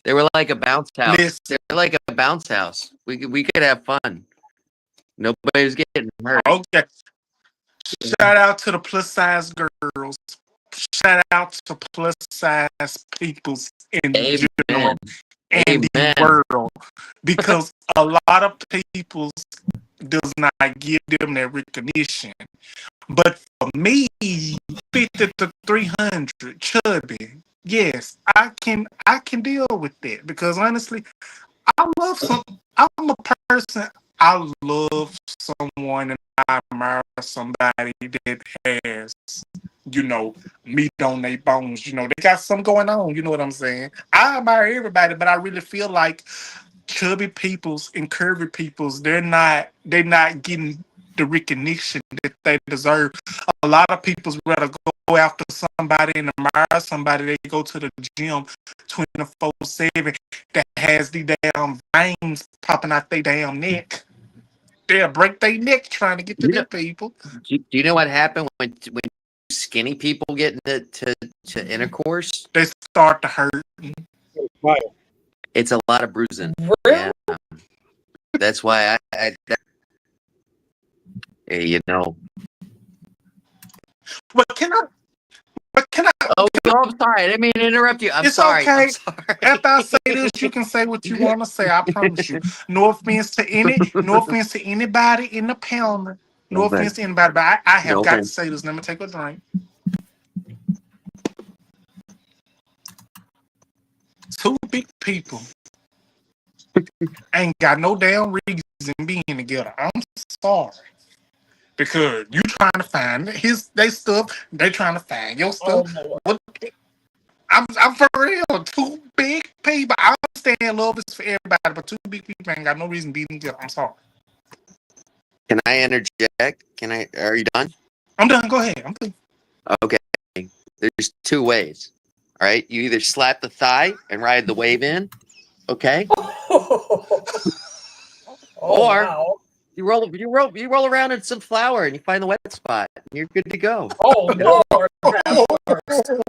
They were like a bounce house. They're like a bounce house. We could have fun. Nobody was getting hurt. Okay. Shout out to the plus size girls. Shout out to plus size peoples in general and the world, because a lot of peoples does not give them that recognition. But for me, 50 to 300 chubby, yes, I can deal with that, because honestly, I'm a person. I love someone and I admire somebody that has, meat on their bones. They got something going on. You know what I'm saying? I admire everybody, but I really feel like chubby peoples and curvy peoples, they're not getting the recognition that they deserve. A lot of people's rather go after somebody and admire somebody. They go to the gym 24/7 that has the damn veins popping out their damn neck. They'll break their neck trying to get to them people. Do you know what happened when skinny people get into intercourse? They start to hurt. It's a lot of bruising. Really? Yeah. That's why you know. What can I? Oh, I'm sorry. I didn't mean to interrupt you. It's sorry. okay. I'm sorry. After I say this, you can say what you want to say. I promise you. No offense to anybody in the panel. No offense to anybody, but I have got to say this. Let me take a drink. Two big people ain't got no damn reason being together. I'm sorry. Because you trying to find they stuff, they trying to find your stuff. Oh, I'm for real. Two big people. I understand love is for everybody, but two big people ain't got no reason being together. I'm sorry. Can I interject? Are you done? I'm done. Go ahead. I'm done. Okay. There's two ways. All right. You either slap the thigh and ride the wave in, okay? Oh, Or wow. you roll around in some flour and you find the wet spot and you're good to go. Oh, Lord. have mercy.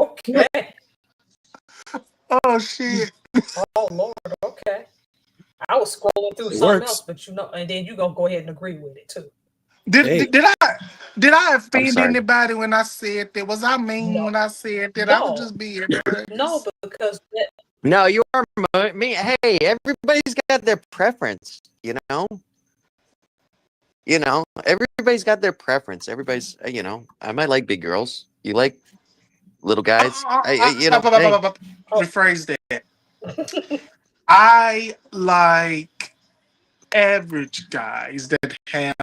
Okay. Oh shit. Oh, Lord. Okay. I was scrolling through It something works. else, but and then you gonna go ahead and agree with it too. Hey. Did I offend sorry. anybody when I said that? Was I mean No. when I said that? I was No. just being No, because No, you are me. Hey, everybody's got their preference, everybody's got their preference. Everybody's, I might like big girls. You like little guys. Hey. rephrase that. I like average guys that have,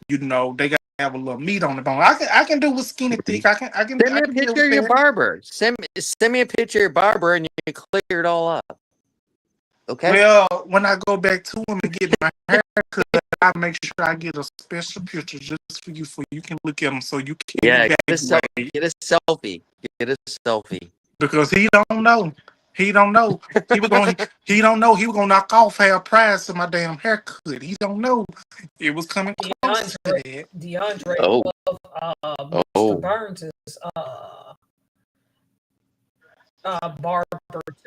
they got to have a little meat on the bone. I can do with skinny thick. I can Send me a deal picture with of your that. barber. Send me a picture of your barber, and you can clear it all up. Okay. Well, when I go back to him and get my hair cut, I make sure I get a special picture just for you can look at him so you can Get a evaluate. selfie. Get a selfie. Because he don't know. He don't know. He don't know he was gonna knock off half price of my damn haircut. He don't know. It was coming close to that. DeAndre Oh. Mr. Oh. Burns is barber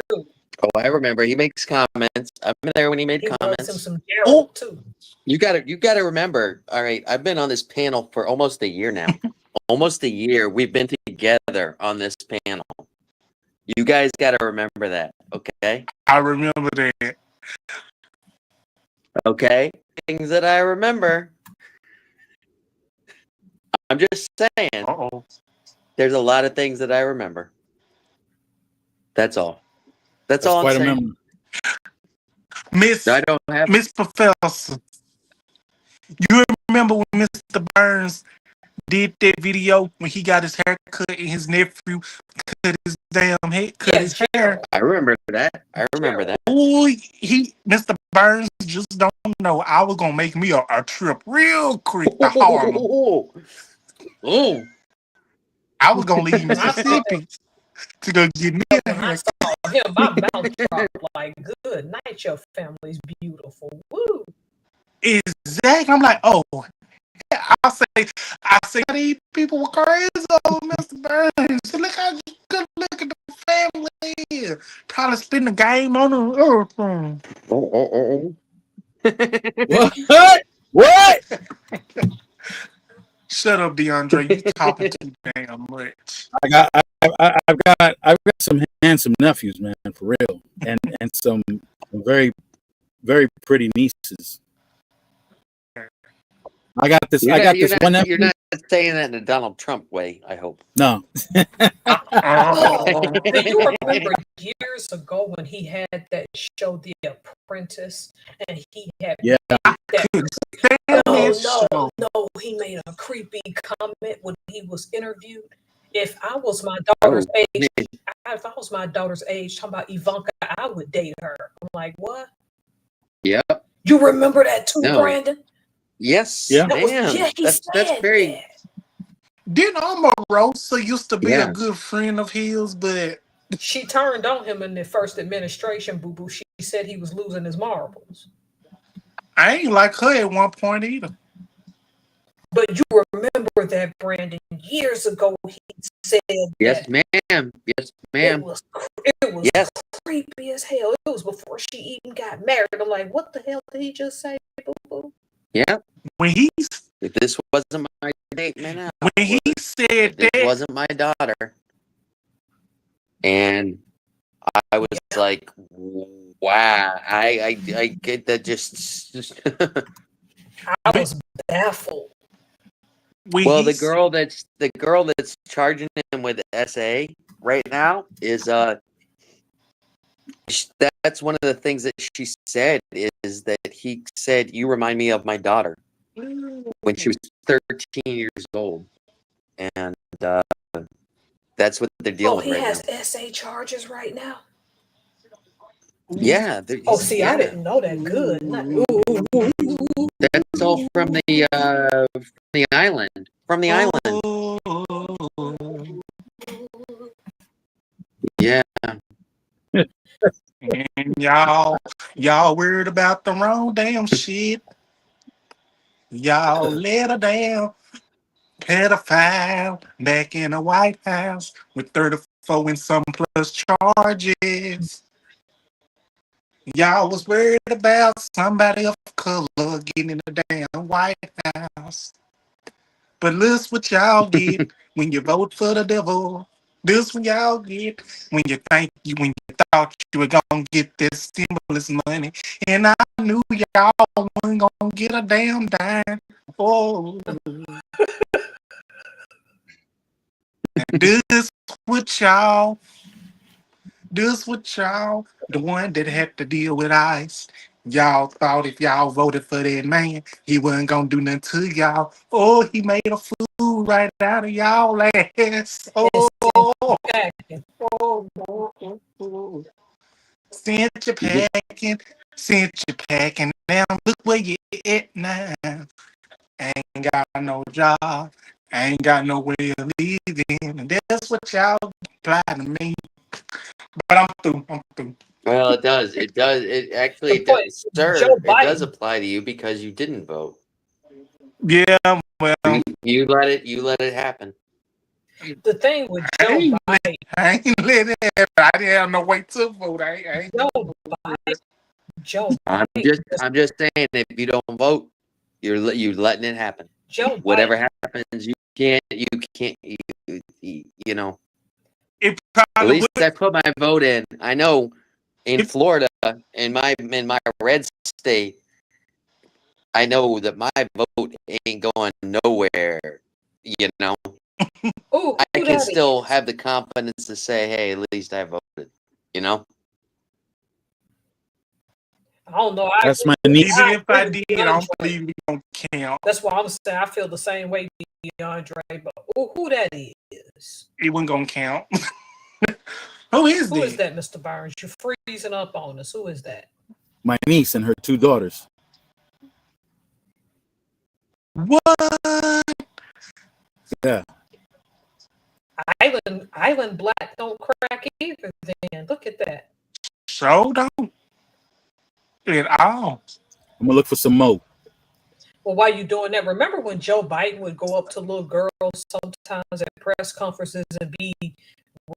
too. Oh, I remember. He makes comments. I've been there when he made He loves him comments. some Gerald too. You gotta remember. All right, I've been on this panel for almost a year now. Almost a year. We've been together on this panel. You guys gotta remember that, okay? I remember that. Okay? Things that I remember. I'm just saying. Uh-oh. There's a lot of things that I remember. That's all. That's all I'm saying. I don't have Miss Professor. You remember when Mr. Burns did that video when he got his hair cut and his nephew cut his damn head, cut his hair? I remember that. Ooh, Mr. Burns just don't know. I was gonna make me a trip real quick to Harlem. Oh. I was gonna leave Mississippi to go get me a When I haircut. saw him, my mouth dropped like, good night, your family's beautiful. Woo. Exactly. I'm like, oh, I say, these people were crazy, oh, Mr. Burns. Look how good look at the family. Probably spend the game on the What? Shut up, DeAndre. You talking too damn much. I've got some handsome nephews, man, for real, and some very, very pretty nieces. I got this one nephew. You're not saying that in a Donald Trump way, I hope. No. Do you remember years ago when he had that show, The Apprentice, and he had no, he made a creepy comment when he was interviewed. If I was my daughter's age, talking about Ivanka, I would date her. I'm like, what? Yep. You remember that too, Brandon? Yes. Yeah. That's very. That. Didn't Omarosa used to be a good friend of his, but she turned on him in the first administration, boo boo. She said he was losing his marbles. I ain't like her at one point either. But you remember that, Brandon, years ago he said yes, ma'am. Yes, ma'am. It was creepy as hell. It was before she even got married. I'm like, what the hell did he just say, boo boo? Yeah. If this wasn't my date, man. When he said that wasn't my daughter. And I was like, wow. I get that just I was baffled. Well, the girl that's charging him with SA right now is that's one of the things that she said is that he said, you remind me of my daughter when she was 13 years old. And that's what they're dealing with right now. He has SA charges right now? Yeah. I didn't know that. Good. That's all from the island. From the island. Yeah. And y'all worried about the wrong damn shit. Y'all let a damn pedophile back in the White House with 34 and some plus charges. Y'all was worried about somebody of color getting in the damn White House. But look what y'all get when you vote for the devil. This what y'all get when you thought you were gonna get this stimulus money. And I knew y'all weren't gonna get a damn dime. Oh. And this what y'all, the one that had to deal with ICE. Y'all thought if y'all voted for that man, he wasn't gonna do nothing to y'all. Oh, he made a fool right out of y'all ass. Oh, sent you packing. Now look where you at now. Ain't got no job, ain't got no way of living, and that's what y'all apply to me. But I'm through. Well, it does. It does. It actually does, sir. It does apply to you because you didn't vote. Yeah, well, you let it happen. The thing with Joe Biden, I ain't let it happen. I didn't have no way to vote. I ain't Joe I'm just saying, if you don't vote, you're letting it happen. Joe Whatever Biden. happens, you know. It At least would. I put my vote in. I know in Florida, in my red state, I know that my vote ain't going nowhere. You know, Ooh, I can still have the confidence to say, "Hey, at least I voted." You know. I don't know. That's my niece. Even if I did, I don't believe it don't count. That's why I'm saying I feel the same way, DeAndre. But who that is? It wasn't gonna count. Who is Who is that, Mr. Burns? You're freezing up on us. Who is that? My niece and her 2 daughters. What? Yeah. Island Black don't crack either. Then look at that. So don't at all. I'm gonna look for some more. Well, while you're doing that, remember when Joe Biden would go up to little girls sometimes at press conferences and be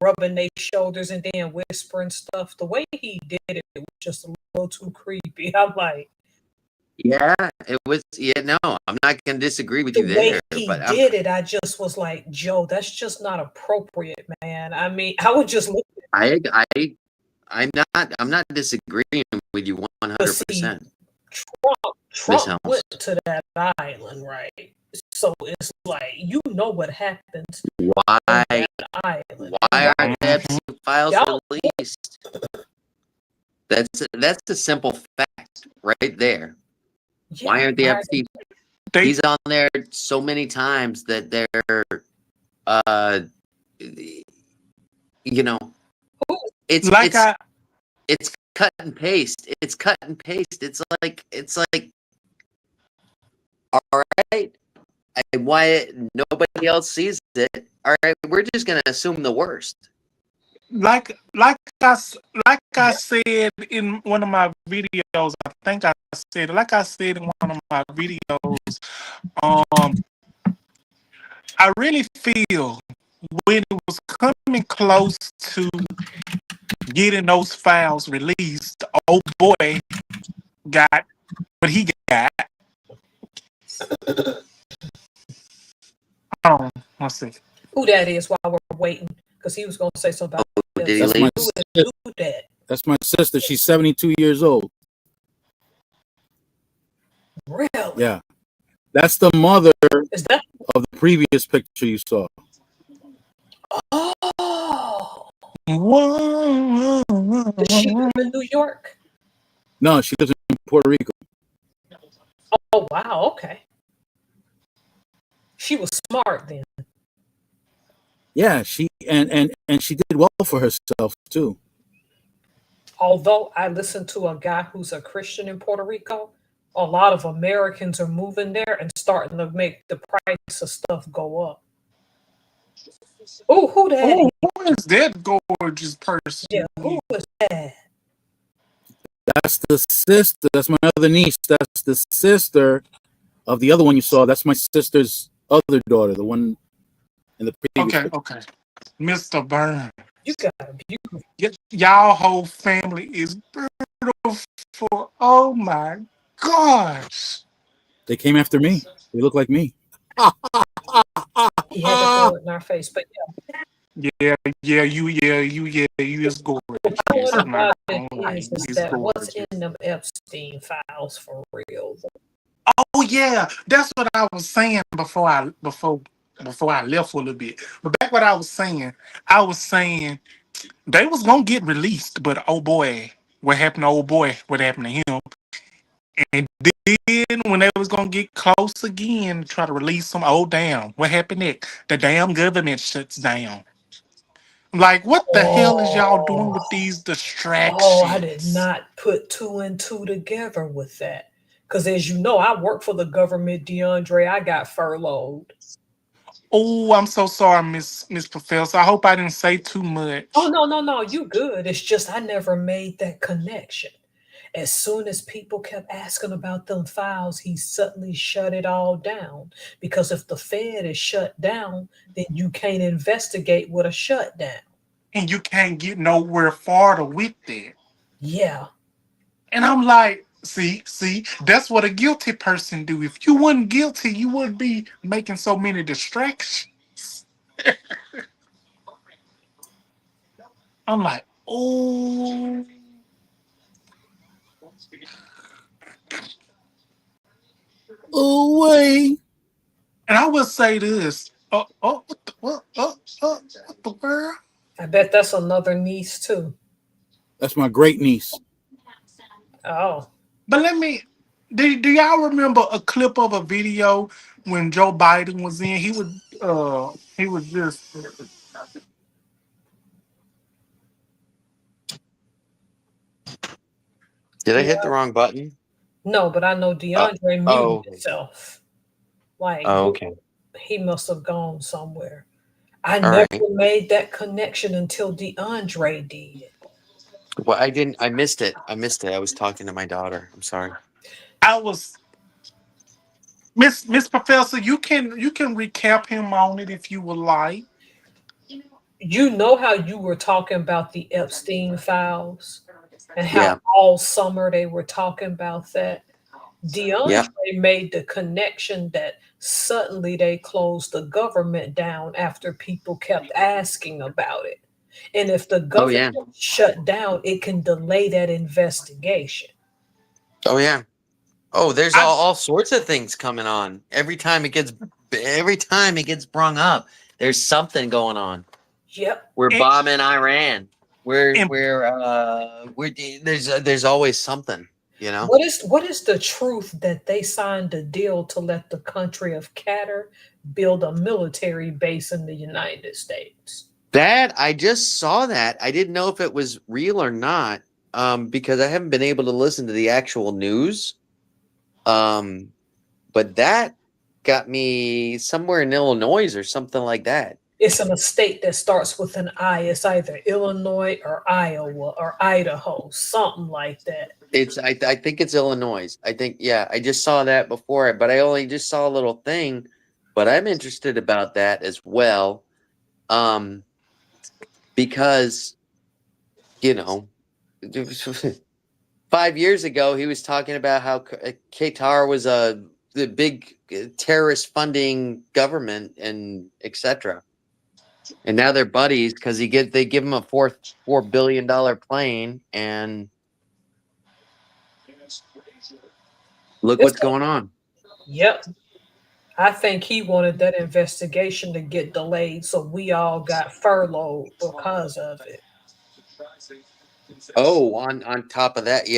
rubbing their shoulders and then whispering stuff? The way he did it was just a little too creepy. I'm like, yeah, it was. Yeah, no, I'm not gonna disagree with you the there. way he But did it, I just was like, Joe, that's just not appropriate, man. I mean, I would just look at I'm not disagreeing with you 100%. Trump went to that island, right? So it's like, you know what happens. Why? On that island. Why are the Epstein files released? That's a simple fact right there. Yeah, why aren't the Epstein? He's on there so many times that they're, you know, it's like it's cut and paste. It's cut and paste. It's like, all right. Why nobody else sees it? All right, we're just gonna assume the worst. Like I said in one of my videos, I think I said, like I said in one of my videos, I really feel when it was coming close to getting those files released, old boy got what he got. Let's see. Who that is while we're waiting, because he was going to say something about That's my sister. She's 72 years old. Really? Yeah. That's the mother of the previous picture you saw. Oh. Whoa. Does she live in New York? No, she lives in Puerto Rico. Oh, wow. Okay. She was smart then. Yeah, she and she did well for herself too. Although I listened to a guy who's a Christian in Puerto Rico, A lot of Americans are moving there and starting to make the price of stuff go up. Oh, who that is? Oh, who is that gorgeous Yeah, person? who is that? That's the sister. That's my other niece. That's the sister of the other one you saw. That's my sister's other daughter, the one in the previous Okay, picture. okay. Mr. Burns. You got a beautiful. Y'all whole family is beautiful. Oh my gosh. They came after me. They look like me. He had to throw it in our face, but You is the gorgeous. point I'm not about gonna it lie, is you is that what's gorgeous. in them Epstein files for real? Oh yeah, that's what I was saying before I left for a little bit. But back what I was saying they was gonna get released, but oh boy, what happened to old boy? What happened to him? And then when they was gonna get close again, try to release them, oh damn, what happened next? The damn government shuts down. Like, what the hell is y'all doing Oh, with these I did distractions? not put two and two together with that. Because as you know, I work for the government, DeAndre. I got furloughed. Oh, I'm so sorry, Miss Professor. I hope I didn't say too Oh, much. no, you good. It's just I never made that connection. As soon as people kept asking about them files, he suddenly shut it all down. Because if the Fed is shut down, then you can't investigate with a shutdown. And you can't get nowhere farther with that. Yeah. And I'm like, see, that's what a guilty person do. If you weren't guilty, you wouldn't be making so many distractions. I'm like, oh. Away. And I will say this. What the world? I bet that's another niece too. That's my great niece. Oh. But let me. Do y'all remember a clip of a video when Joe Biden was in? He was just. Did I hit the Yeah. wrong button? No, but I know Oh, DeAndre muted oh, himself. Like oh, okay. he must have gone somewhere. I All never right. made that connection until DeAndre did. Well, I didn't. I missed it. I missed it. I was talking to my daughter. I'm sorry. I was Miss Professor. You can recap him on it if you would like. You know how you were talking about the Epstein files and how Yeah. all summer they were talking about that. Yeah. DeAndre made the connection that suddenly they closed the government down after people kept asking about it. And if the Oh government yeah. shut down, it can delay that investigation. Oh yeah. Oh, there's I all sorts of things coming on. Every time it gets brung up, there's something going on. Yep. We're and, bombing Iran. We're and we're there's always something, you know. What is the truth that they signed a deal to let the country of Qatar build a military base in the United States? That I just saw that. I didn't know if it was real or not, because I haven't been able to listen to the actual news. Um, but that got me somewhere in Illinois or something like that. It's in a state that starts with an I. It's either Illinois or Iowa or Idaho, something like that. I think it's Illinois. I think, yeah, I just saw that before, but I only just saw a little thing. But I'm interested about that as well, because you know, 5 years ago he was talking about how Qatar was the big terrorist funding government and etc. And now they're buddies because they give him a $4 billion plane, and look It's what's going on. yep. I think he wanted that investigation to get delayed, so we all got furloughed because of it. Oh, on top of that,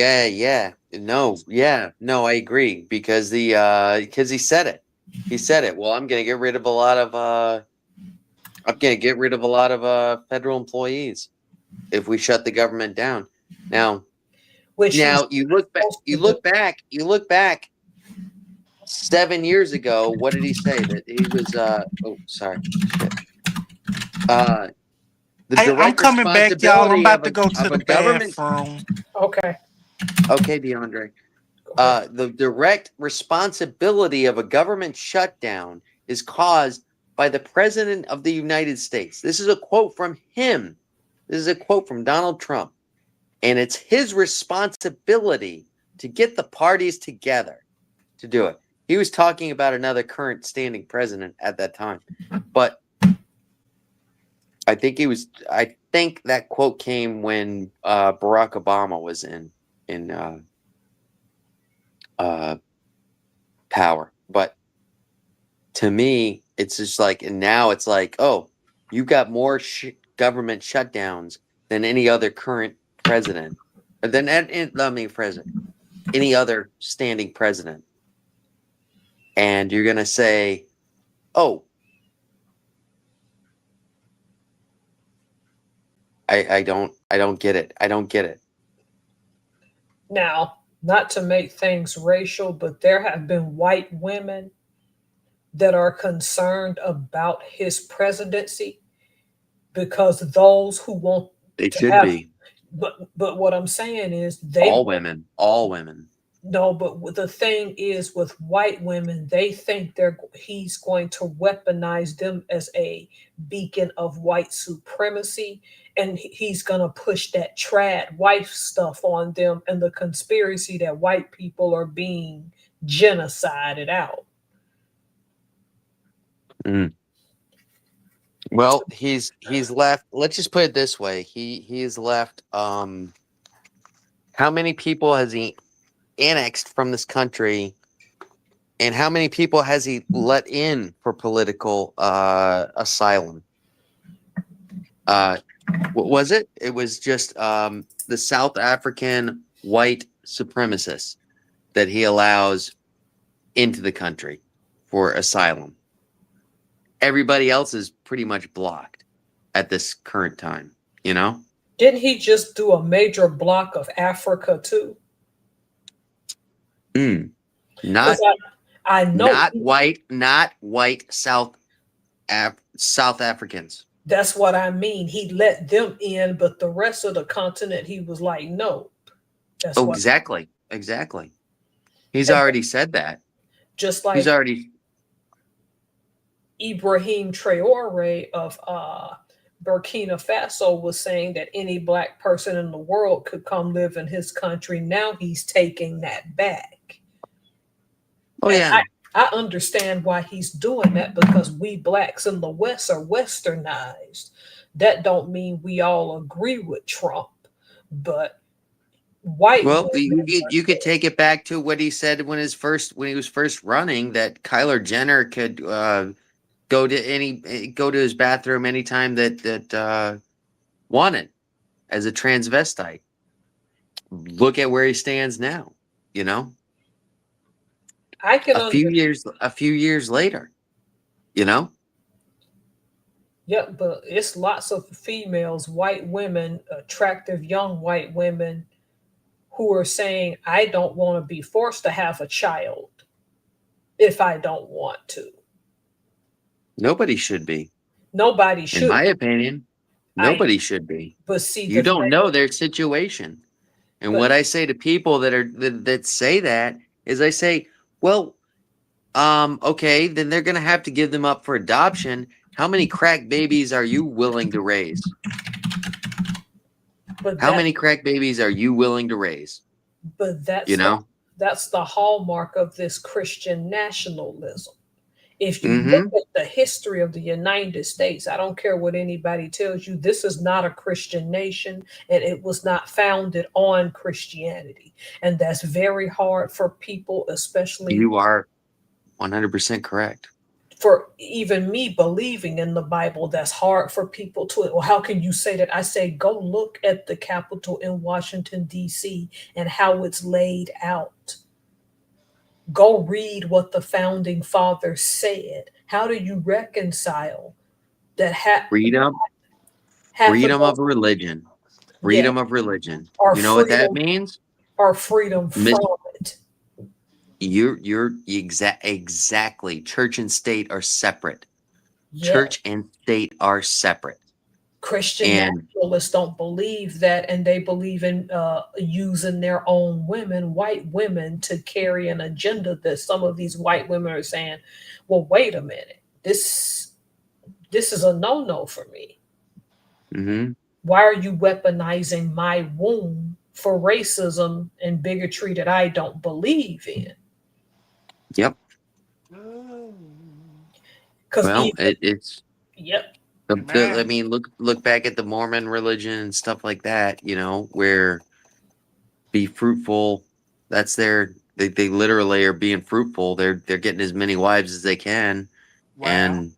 no, I agree because because he said it. He said it. Well, I'm gonna get rid of a lot of federal employees if we shut the government down. Now, which Now you look back. You look back 7 years ago. What did he say? That he was. Oh, sorry. Shit. The Hey, I'm direct coming back, y'all. I'm responsibility about of to go to a the government. bathroom. Okay. Okay, DeAndre. Go ahead. The direct responsibility of a government shutdown is caused by the President of the United States. This is a quote from him. This is a quote from Donald Trump. And it's his responsibility to get the parties together to do it. He was talking about another current standing president at that time. But I think that quote came when Barack Obama was in power. But to me, it's just like, and now it's like, oh, you got more government shutdowns than any other current president, than any other standing president. And you're gonna say, oh, I don't get it. I don't get it. Now, not to make things racial, but there have been white women that are concerned about his presidency because those who want They to should have, be but what I'm saying is all women. No, but the thing is, with white women, they think he's going to weaponize them as a beacon of white supremacy, and he's going to push that trad wife stuff on them and the conspiracy that white people are being genocided out. Mm. Well, he's left. Let's just put it this way: he's left. How many people has he annexed from this country, and how many people has he let in for political asylum? What was it? It was just the South African white supremacists that he allows into the country for asylum. Everybody else is pretty much blocked at this current time, you know? Didn't he just do a major block of Africa too? Not I know not white South Africans. that's what I mean. He let them in, but the rest of the continent, he was like, no. That's Oh, exactly. He's already said that. Just like He's already Ibrahim Traore of Burkina Faso was saying that any black person in the world could come live in his country. Now he's taking that back. Oh, and yeah. I understand why he's doing that, because we blacks in the West are westernized. That don't mean we all agree with Trump, but white Well, women you could take it back to what he said when he was first running, that Kyler Jenner could go to his bathroom anytime that wanted as a transvestite. Look at where he stands now, you know? I can a few years later, you know? Yeah, but it's lots of females, white women, attractive young white women who are saying, I don't want to be forced to have a child if I don't want to. Nobody should be. Nobody should. In my opinion, nobody should be. But see, you don't know their situation. And what I say to people that say that is, I say, well, okay, then they're going to have to give them up for adoption. How many crack babies are you willing to raise? How many crack babies are you willing to raise? But that's the hallmark of this Christian nationalism. If you look at the history of the United States, I don't care what anybody tells you, this is not a Christian nation, and it was not founded on Christianity. And that's very hard for people, especially. You are 100% correct. For even me believing in the Bible, that's hard for people to. Well, how can you say that? I say, go look at the Capitol in Washington, D.C. and how it's laid out. Go read what the founding fathers said. How do you reconcile that? Freedom of religion. Freedom of religion. You know what that means? or freedom Miss- from it. You're exactly. Church and state are separate. Yeah. Church and state are separate. Christian And naturalists don't believe that, and they believe in using their own women, white women, to carry an agenda that some of these white women are saying, well, wait a minute, this is a no-no for me. mhm. Why are you weaponizing my womb for racism and bigotry that I don't believe in? Yep. Because Well, it's yep. I mean, look back at the Mormon religion and stuff like that. Where be fruitful. That's they literally are being fruitful. They're getting as many wives as they can, Wow. and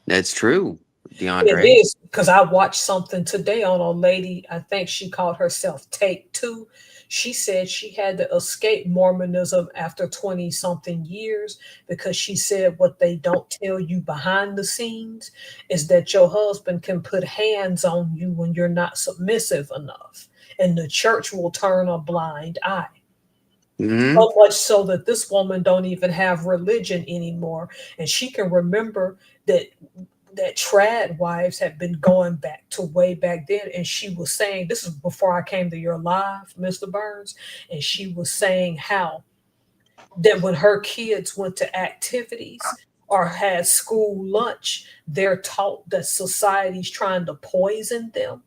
that's true, It DeAndre. is, because I watched something today on a lady, I think she called herself Take Two. She said she had to escape Mormonism after 20 something years because she said what they don't tell you behind the scenes is that your husband can put hands on you when you're not submissive enough, and the church will turn a blind eye. Hmm. So much so that this woman don't even have religion anymore, and she can remember that trad wives had been going back to way back then. And she was saying, this is before I came to your live, Mr. Burns. And she was saying how that when her kids went to activities or had school lunch, they're taught that society's trying to poison them.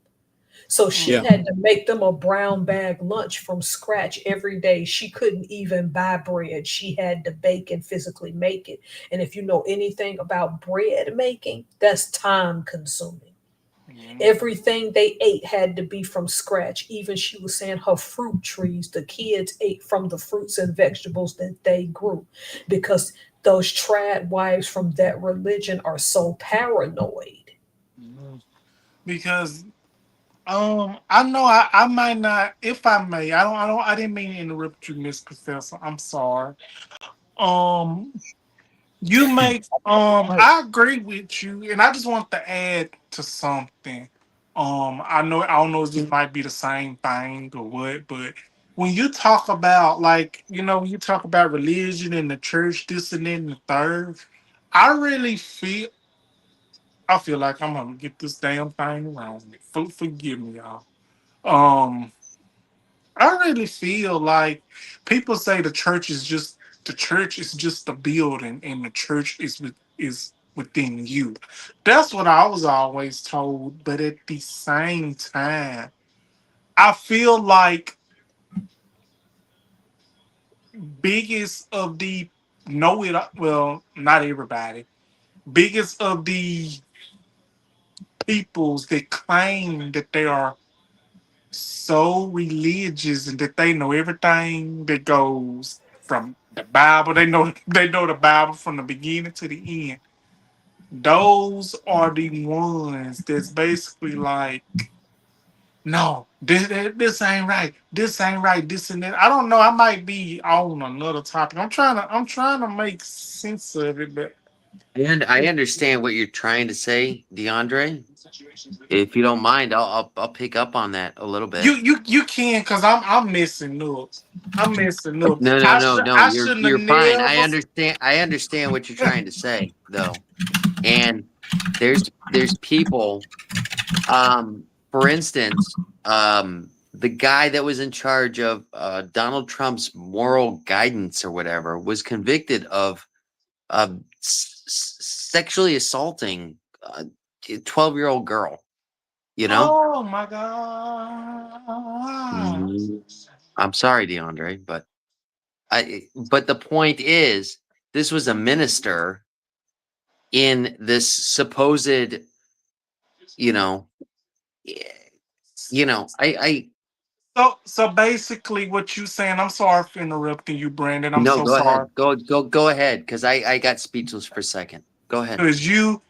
So she Yeah. had to make them a brown bag lunch from scratch every day. She couldn't even buy bread. She had to bake and physically make it. And if you know anything about bread making, that's time consuming. Everything they ate had to be from scratch. Even she was saying her fruit trees, the kids ate from the fruits and vegetables that they grew because those trad wives from that religion are so paranoid. Because I know I might not, if I may, I didn't mean to interrupt you, Miss Professor. I'm sorry. Um you make I agree with you, and I just want to add to something. I don't know if this might be the same thing or what, but when you talk about, like, when you talk about religion and the church, this and that and the third, I really I feel like I'm gonna get this damn thing wrong. Forgive me, y'all. Um, I really feel like people say the church is just a building, and the church is within you. That's what I was always told. But at the same time, I feel like biggest of the know it, well, not everybody. Biggest of the peoples that claim that they are so religious and that they know everything that goes from the Bible. They know the Bible from the beginning to the end. Those are the ones that's basically like, no, this ain't right. This ain't right. This and that. I don't know. I might be on another topic. I'm trying to make sense of it, but And I understand what you're trying to say, DeAndre. If you don't mind, I'll pick up on that a little bit. you can, because I'm messing up. I'm messing up. No, no, no, no. I You're shouldn't have you're fine. never. I understand what you're trying to say, though. And there's people. For instance, the guy that was in charge of Donald Trump's moral guidance or whatever was convicted of sexually assaulting a 12-year-old girl. You know. Oh my god. Mhm. I'm sorry, DeAndre, but the point is, this was a minister in this supposed, you know, eh, I So basically, what you saying? I'm sorry for interrupting you, Brandon. I'm no, so go sorry. ahead, go ahead, because I got speechless for a second. Go ahead. Cause you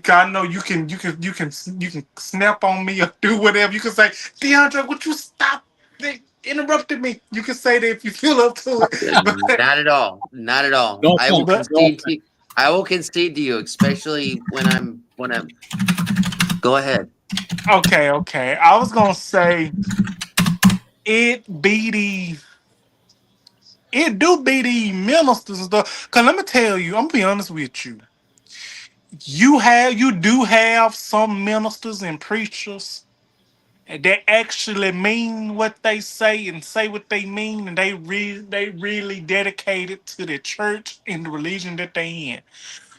I know you can snap on me or do whatever. You can say, DeAndre, would you stop? They interrupted me. You can say that if you feel up to it. But Not at all, not at all. Don't I will think. but concede to you. I will concede to you, especially when I'm. Go ahead. okay. I was gonna say it be the it do be the ministers and stuff. Cause let me tell you, I'm gonna be honest with you. You do have some ministers and preachers that actually mean what they say and say what they mean, and they really dedicated to the church and the religion that they in.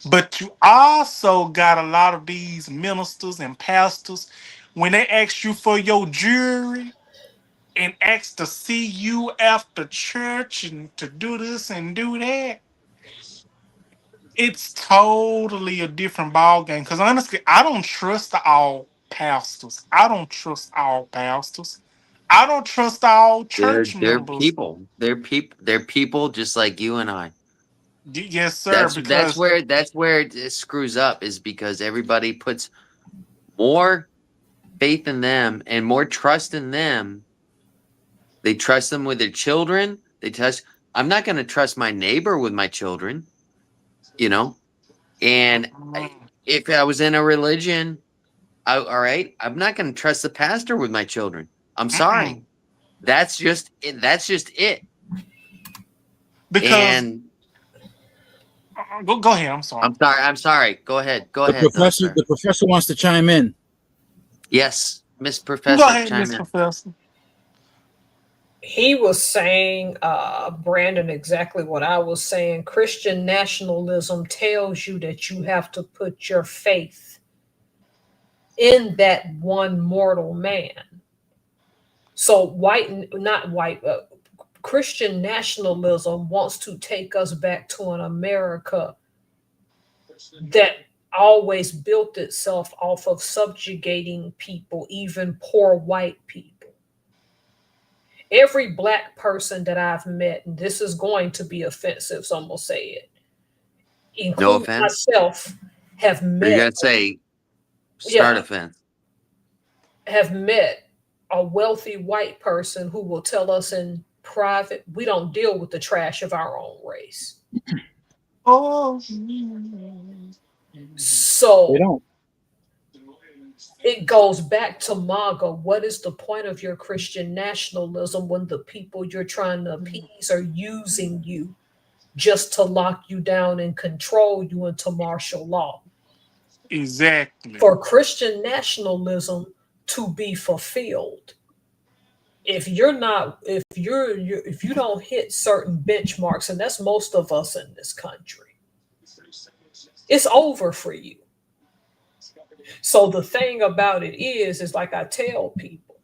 But you also got a lot of these ministers and pastors when they ask you for your jury and ask to see you after church and to do this and do that. It's totally a different ball game. Because honestly, I don't trust all pastors. I don't trust all pastors. I don't trust all church They're members. people. They're people just like you and I. Yes, sir. Because That's where it screws up, is because everybody puts more faith in them and more trust in them. They trust them with their children. They trust. I'm not going to trust my neighbor with my children, you know. And if I was in a religion, all right, I'm not going to trust the pastor with my children. I'm sorry. That's just it. That's just it. because And go ahead. I'm sorry. I'm sorry. Go ahead. Go The ahead, though, professor, sir. the professor wants to chime in. Yes, Miss Go Professor, ahead, chime Miss in. Professor. He was saying, Brandon, exactly what I was saying. Christian nationalism tells you that you have to put your faith in that one mortal man. So Christian nationalism wants to take us back to an America that always built itself off of subjugating people, even poor white people. Every black person that I've met, and this is going to be offensive, so I'm gonna say it, No including offense. myself, have Or you met, got to say start yeah, offense. have met a wealthy white person who will tell us in private, we don't deal with the trash of our own race. Oh, They So don't. it goes back to MAGA. What is the point of your Christian nationalism when the people you're trying to appease are using you just to lock you down and control you into martial law? exactly. For Christian nationalism to be fulfilled, if you don't hit certain benchmarks, and that's most of us in this country, it's over for you. So the thing about it is like I tell people,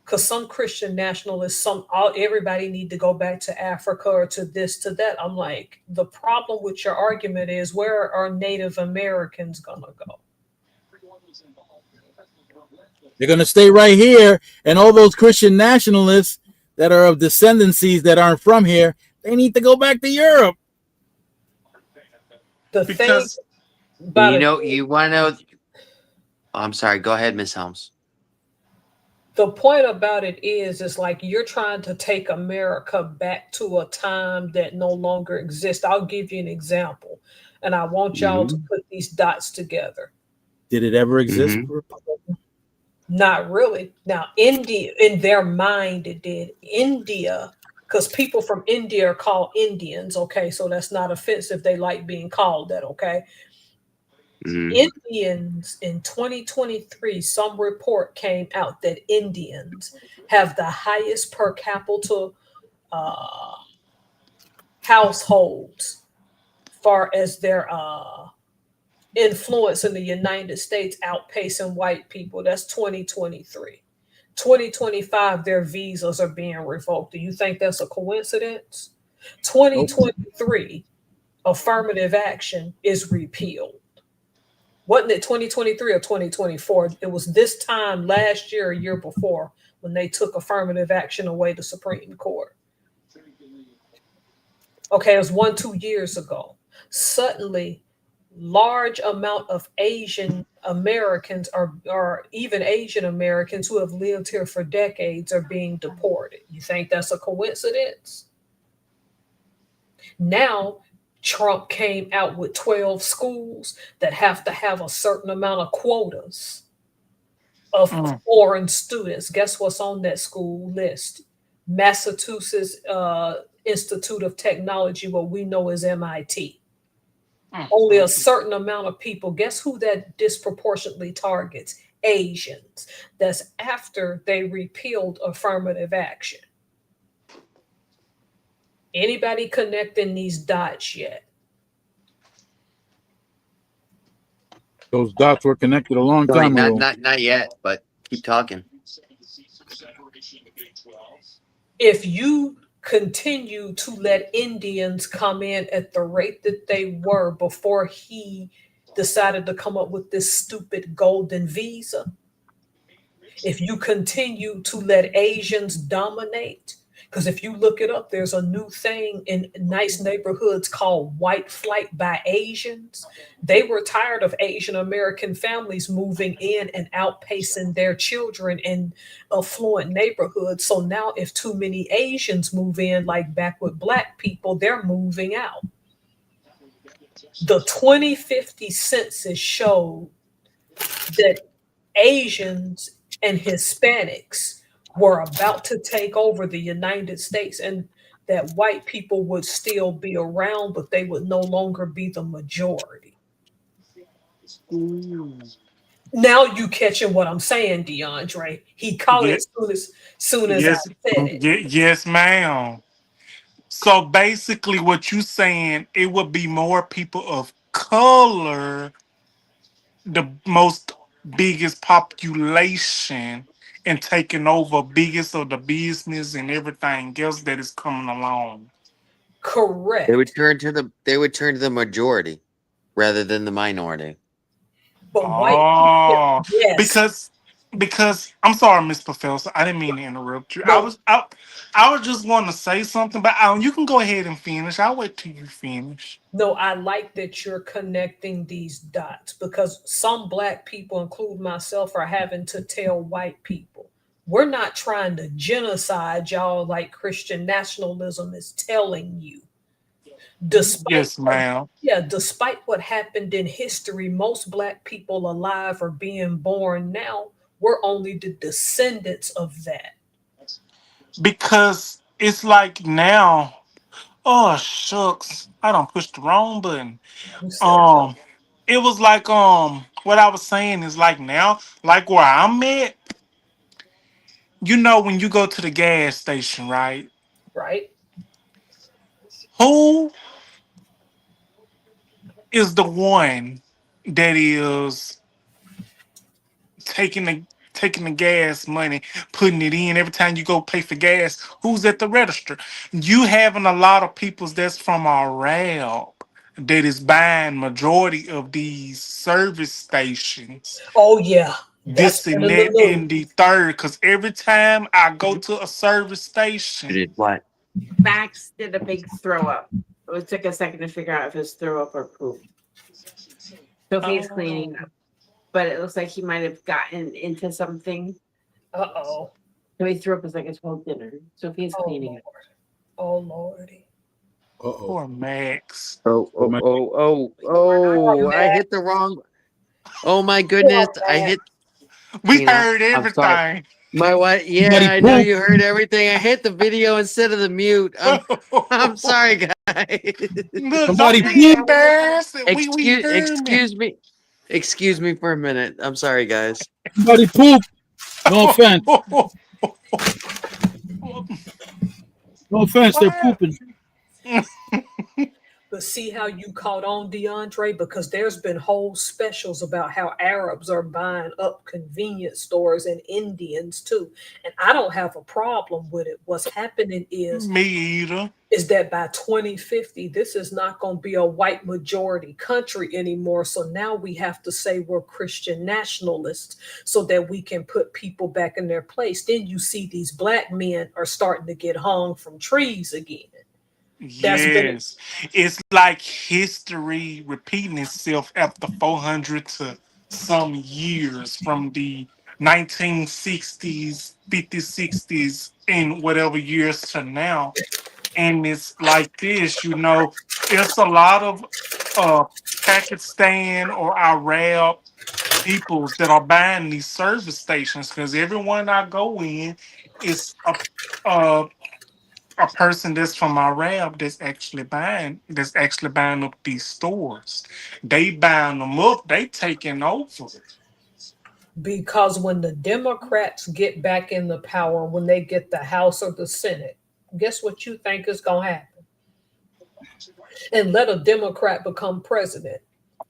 because some Christian nationalists, everybody need to go back to Africa or to this, to that. I'm like, the problem with your argument is, where are Native Americans gonna go? They're going to stay right here. And all those Christian nationalists that are of descendancies that aren't from here, they need to go back to Europe. The thing Because about You want to know? Oh, I'm sorry. Go ahead, Miss Helms. the point about it is like you're trying to take America back to a time that no longer exists. I'll give you an example, and I want y'all to put these dots together. Did it ever exist? Not really. Now, India, in their mind, it did. India, because people from India are called Indians, okay? So that's not offensive. They like being called that, okay? Indians in 2023, some report came out that Indians have the highest per capita households far as their influence in the United States outpacing white people. That's 2023. 2025, their visas are being revoked. Do you think that's a coincidence? 2023, affirmative action is repealed. Wasn't it 2023 or 2024? It was this time last year or year before when they took affirmative action away the Supreme Court. Okay, it was 1-2 years ago. Suddenly, large amount of Asian Americans or even Asian Americans who have lived here for decades are being deported. You think that's a coincidence? Now, Trump came out with 12 schools that have to have a certain amount of quotas of foreign students. Guess what's on that school list? Massachusetts Institute of Technology, what we know as MIT. Mm, Only a mm, certain amount of people. Guess who that disproportionately targets? Asians. That's after they repealed affirmative action. Anybody connecting these dots yet? Those dots were connected a long Tony, time ago. not yet, but keep talking. If you continue to let Indians come in at the rate that they were before he decided to come up with this stupid golden visa, if you continue to let Asians dominate, because if you look it up, there's a new thing in nice neighborhoods called white flight by Asians. They were tired of Asian American families moving in and outpacing their children in affluent neighborhoods. So now, if too many Asians move in, like back with Black people, they're moving out. The 2050 census showed that Asians and Hispanics were about to take over the United States, and that white people would still be around, but they would no longer be the majority. Now you catching what I'm saying, DeAndre. He caught yeah, it soon as I yes, said it. yes, ma'am. So basically, what you saying, it would be more people of color, the most biggest population, and taking over biggest of the business and everything else that is coming along. Correct. They would turn to the majority rather than the minority. But white people, Oh, yes. because I'm sorry, Miss Professor, I didn't mean to interrupt you. No, I was just wanting to say something, but you can go ahead and finish. I'll wait till you finish. no, I like that you're connecting these dots because some black people, include myself, are having to tell white people, we're not trying to genocide y'all like Christian nationalism is telling you. Despite Yes, what, ma'am. yeah, despite what happened in history, most black people alive are being born now. We're only the descendants of that. Because it's like now. Oh shucks, I don't push the wrong button. Who said Um, it was like what I was saying is like now, like where I'm at. You know, when you go to the gas station, right? right? Who is the one that is taking the taking the gas money, putting it in every time you go pay for gas? Who's at the register? You having a lot of peoples that's from Arab that is buying majority of these service stations. Oh yeah, that's This been and in the that and news. the third, because every time I go to a service It station, is what? Max did a big throw up. It took a second to figure out if it's throw up or poop. Sophia's oh, cleaning up, but it looks like he might have gotten into something. Uh-oh. So he threw up as like his whole dinner. Sophia's Oh cleaning Lord. it. Oh Lordy. Uh-oh. poor Max. Oh, Oh, oh, my- oh, oh, Poor oh, I Matt. hit the wrong. Oh my goodness, Poor I Matt. hit We Tina. heard I'm sorry. everything. My what? Somebody Yeah, I know poop. you heard everything. I hit the video instead of the mute. I'm sorry, guys. Look, Somebody don't be poop. embarrassed. We excuse heard me. excuse me. Excuse me for a minute. I'm sorry, guys. Somebody poop. No offense. No offense. They're Wow. pooping. But see how you caught on, DeAndre? Because there's been whole specials about how Arabs are buying up convenience stores and Indians too. And I don't have a problem with it. What's happening Me either. is that by 2050, this is not going to be a white majority country anymore. So now we have to say we're Christian nationalists so that we can put people back in their place. Then you see these black men are starting to get hung from trees again. That's been Yes. It's like history repeating itself after 400 to some years from the 1960s, 50s, 60s, and whatever years to now. And it's like this, it's a lot of uh Pakistan or Arab peoples that are buying these service stations because everyone I go in is a person that's from Arab that's actually buying up these stores. They buying them up. They taking over. Because when the Democrats get back in the power, when they get the House or the Senate, guess what you think is going to happen? And let a Democrat become president.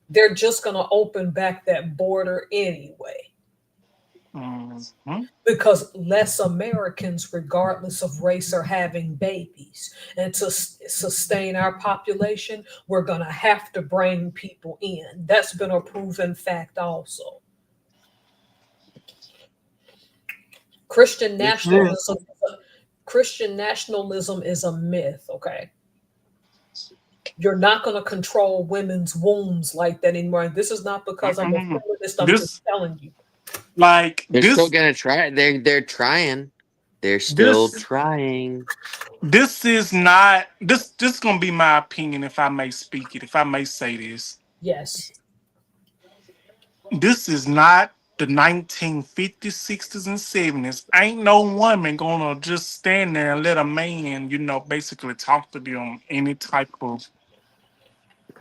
They're just going to open back that border anyway. Mm-hmm. Because less Americans, regardless of race, are having babies. And to sustain our population, we're going to have to bring people in. That's been a proven fact also. Christian nationalism is a myth, okay? You're not going to control women's wombs like that anymore. This is not because I'm a feminist. I'm just telling you. Like they're still gonna try. They're trying. They're still trying. This is not this. This is gonna be my opinion, if I may speak it. If I may say this, Yes. This is not the 1950s, 60s, and 70s. Ain't no woman gonna just stand there and let a man, basically talk to them any type of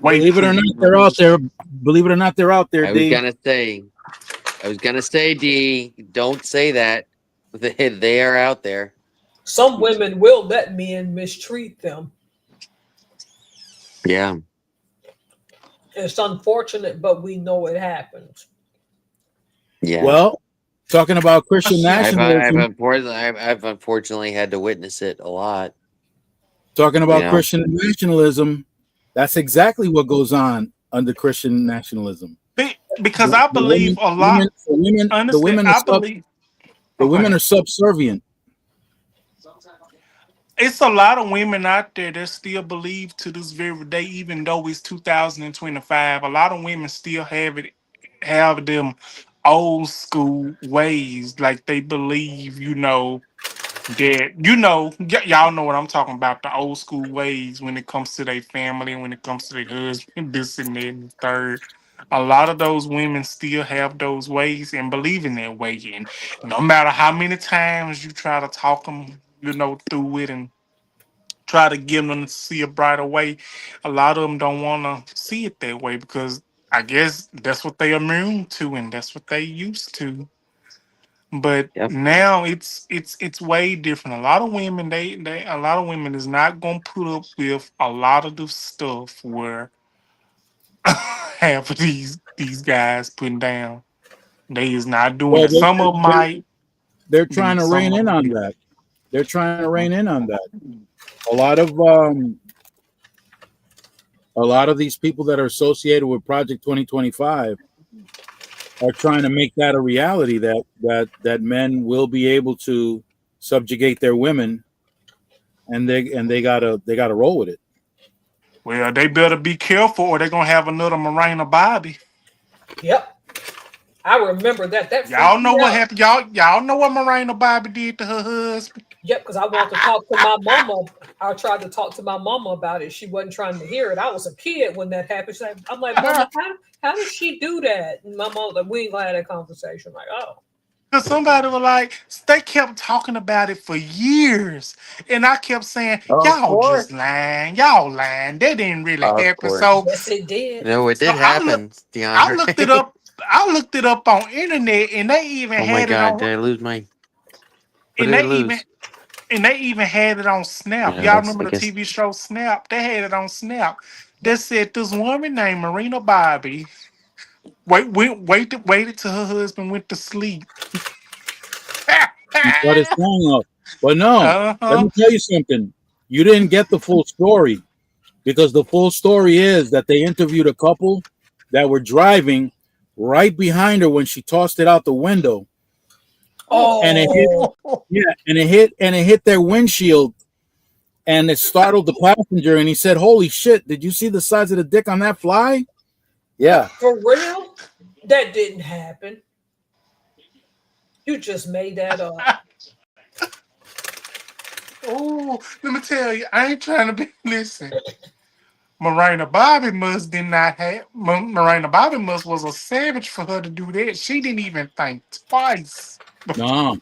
way. Believe it or not, they're out there. Believe it or not, they're out there. I was gonna say, D, don't say that. They are out there. Some women will let men mistreat them. Yeah. It's unfortunate, but we know it happens. Yeah. Well, talking about Christian nationalism, I've unfortunately had to witness it a lot. Talking about Christian nationalism, that's exactly what goes on under Christian nationalism. Because I believe a lot. The women are subservient. It's a lot of women out there that still believe to this very day, even though it's 2025. A lot of women still have them old school ways, like they believe, that y'all know what I'm talking about, the old school ways when it comes to their family, when it comes to their husband, this and that and third. A lot of those women still have those ways and believe in that way. And no matter how many times you try to talk them, through it and try to get them to see a brighter way, a lot of them don't want to see it that way because I guess that's what they immune to and that's what they used to. But now it's way different. A lot of women a lot of women is not gonna put up with a lot of the stuff where half of these guys putting down. They is not doing it. Some of them might. They're trying to rein in on that. They're trying to rein in on that. A lot of these people that are associated with Project 2025 are trying to make that a reality, that men will be able to subjugate their women, and they gotta roll with it. Well, they better be careful, or they're gonna have another Marina Bobby. Yep, I remember that. Y'all know what happened. Y'all know what Marina Bobby did to her husband. Yep, because I wanted to talk to my mama. I tried to talk to my mama about it. She wasn't trying to hear it. I was a kid when that happened. I'm like, Mama, how did she do that? And my mom, like, we ain't gonna have that conversation. I'm like, oh. Because somebody was like, they kept talking about it for years. And I kept saying, y'all just lying. Y'all lying. That didn't really happen. So yes, it did. No, it did happen. I looked it up. I looked it up on internet, and they even had it on. Did I lose my? And they even had it on Snap. Y'all remember the TV show Snap? They had it on Snap. They said this woman named Marina Bobby waited till her husband went to sleep. But it's wrong. But no, let me tell you something. You didn't get the full story, because the full story is that they interviewed a couple that were driving right behind her when she tossed it out the window. Oh, and it hit their windshield, and it startled the passenger. And he said, "Holy shit! Did you see the size of the dick on that fly?" Yeah, for real. That didn't happen. You just made that up. Oh, let me tell you, I ain't trying to be. Listen, Marina Bobby must was a savage for her to do that. She didn't even think twice. No.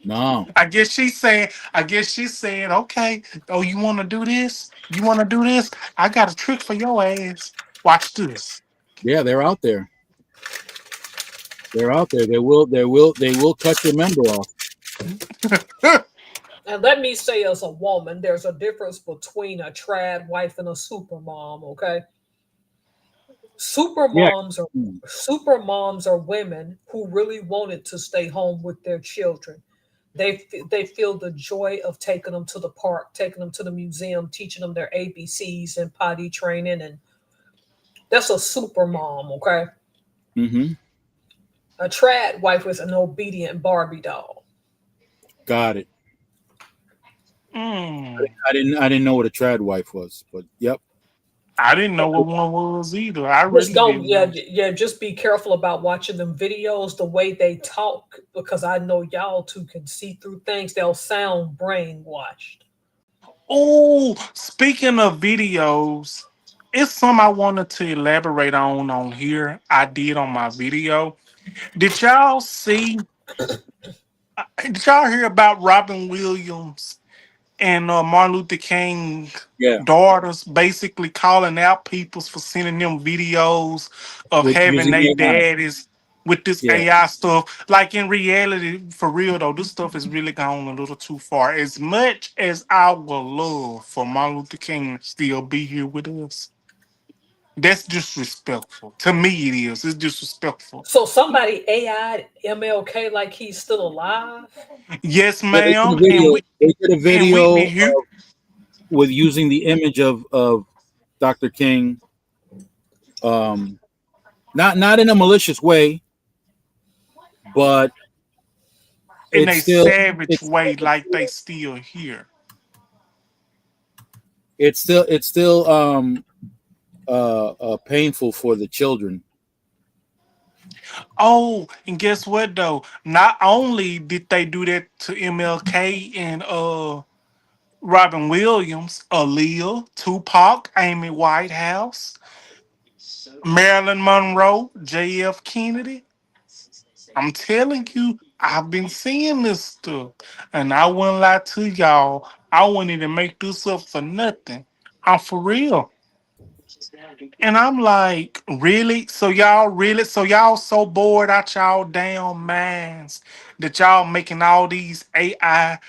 No. I guess she's saying, okay, oh, you want to do this? You want to do this? I got a trick for your ass. Watch this. Yeah, they're out there. They're out there. They will cut your member off. And let me say, as a woman, there's a difference between a trad wife and a super mom. Okay, super Yeah. moms are women who really wanted to stay home with their children. They feel the joy of taking them to the park, taking them to the museum, teaching them their ABCs and potty training, and that's a super mom. Okay, Mm-hmm. a trad wife was an obedient Barbie doll. Got it. Mm. I didn't know what a trad wife was, but yep. I didn't know what one was either. I Just really don't, didn't yeah, know. yeah. Just be careful about watching them videos, the way they talk, because I know y'all too can see through things. They'll sound brainwashed. Oh, speaking of videos, it's some I wanted to elaborate on here. I did on my video. Did y'all see? Did y'all hear about Robin Williams and Martin Luther King Yeah. daughters basically calling out peoples for sending them videos of With having using their AI. daddies with this Yeah. AI stuff? Like in reality, for real though, this stuff is really gone a little too far. As much as I would love for Martin Luther King to still be here with us, that's disrespectful. To me, it is. It's disrespectful. So somebody AI'd MLK like he's still alive. Yes, Yeah, they did a ma'am. video. They did a And video Whitney Houston. with using the image of Dr. King. Not in a malicious way, but In it's a still savage it's way, like they still here. it's still painful for the children. Oh, and guess what though? Not only did they do that to MLK and Robin Williams, Aaliyah, Tupac, Amy Whitehouse, Marilyn Monroe, JF Kennedy. I'm telling you, I've been seeing this stuff. And I wouldn't lie to y'all. I wouldn't even make this up for nothing. I'm for real. And I'm like, really? So y'all so bored out y'all damn minds that y'all making all these AI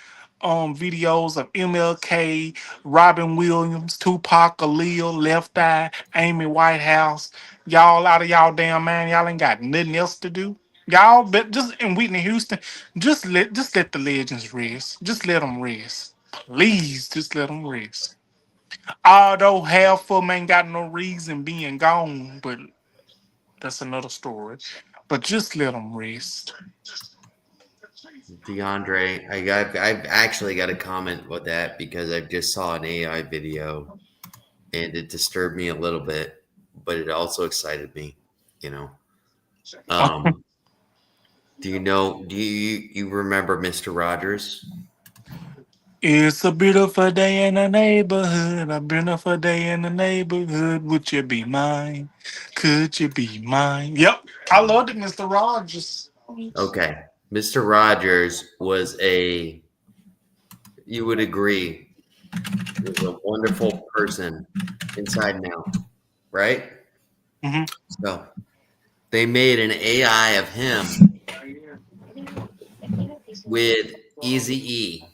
videos of MLK, Robin Williams, Tupac, Aaliyah, Left Eye, Amy Whitehouse. Y'all out of y'all damn mind. Y'all ain't got nothing else to do. Y'all but just in Whitney Houston, just let the legends rest. Just let them rest. Please just let them rest. Although half of them ain't got no reason being gone, but that's another story. But just let them rest. DeAndre, I've actually got a comment with that because I just saw an AI video and it disturbed me a little bit, but it also excited me, you know. Um, do you remember Mr. Rogers? It's a beautiful day in the neighborhood. A beautiful day in the neighborhood. Would you be mine? Could you be mine? Yep. I loved it, Mr. Rogers. Okay. Mr. Rogers you would agree, was a wonderful person inside and out, right? Hmm. So they made an AI of him with Easy E.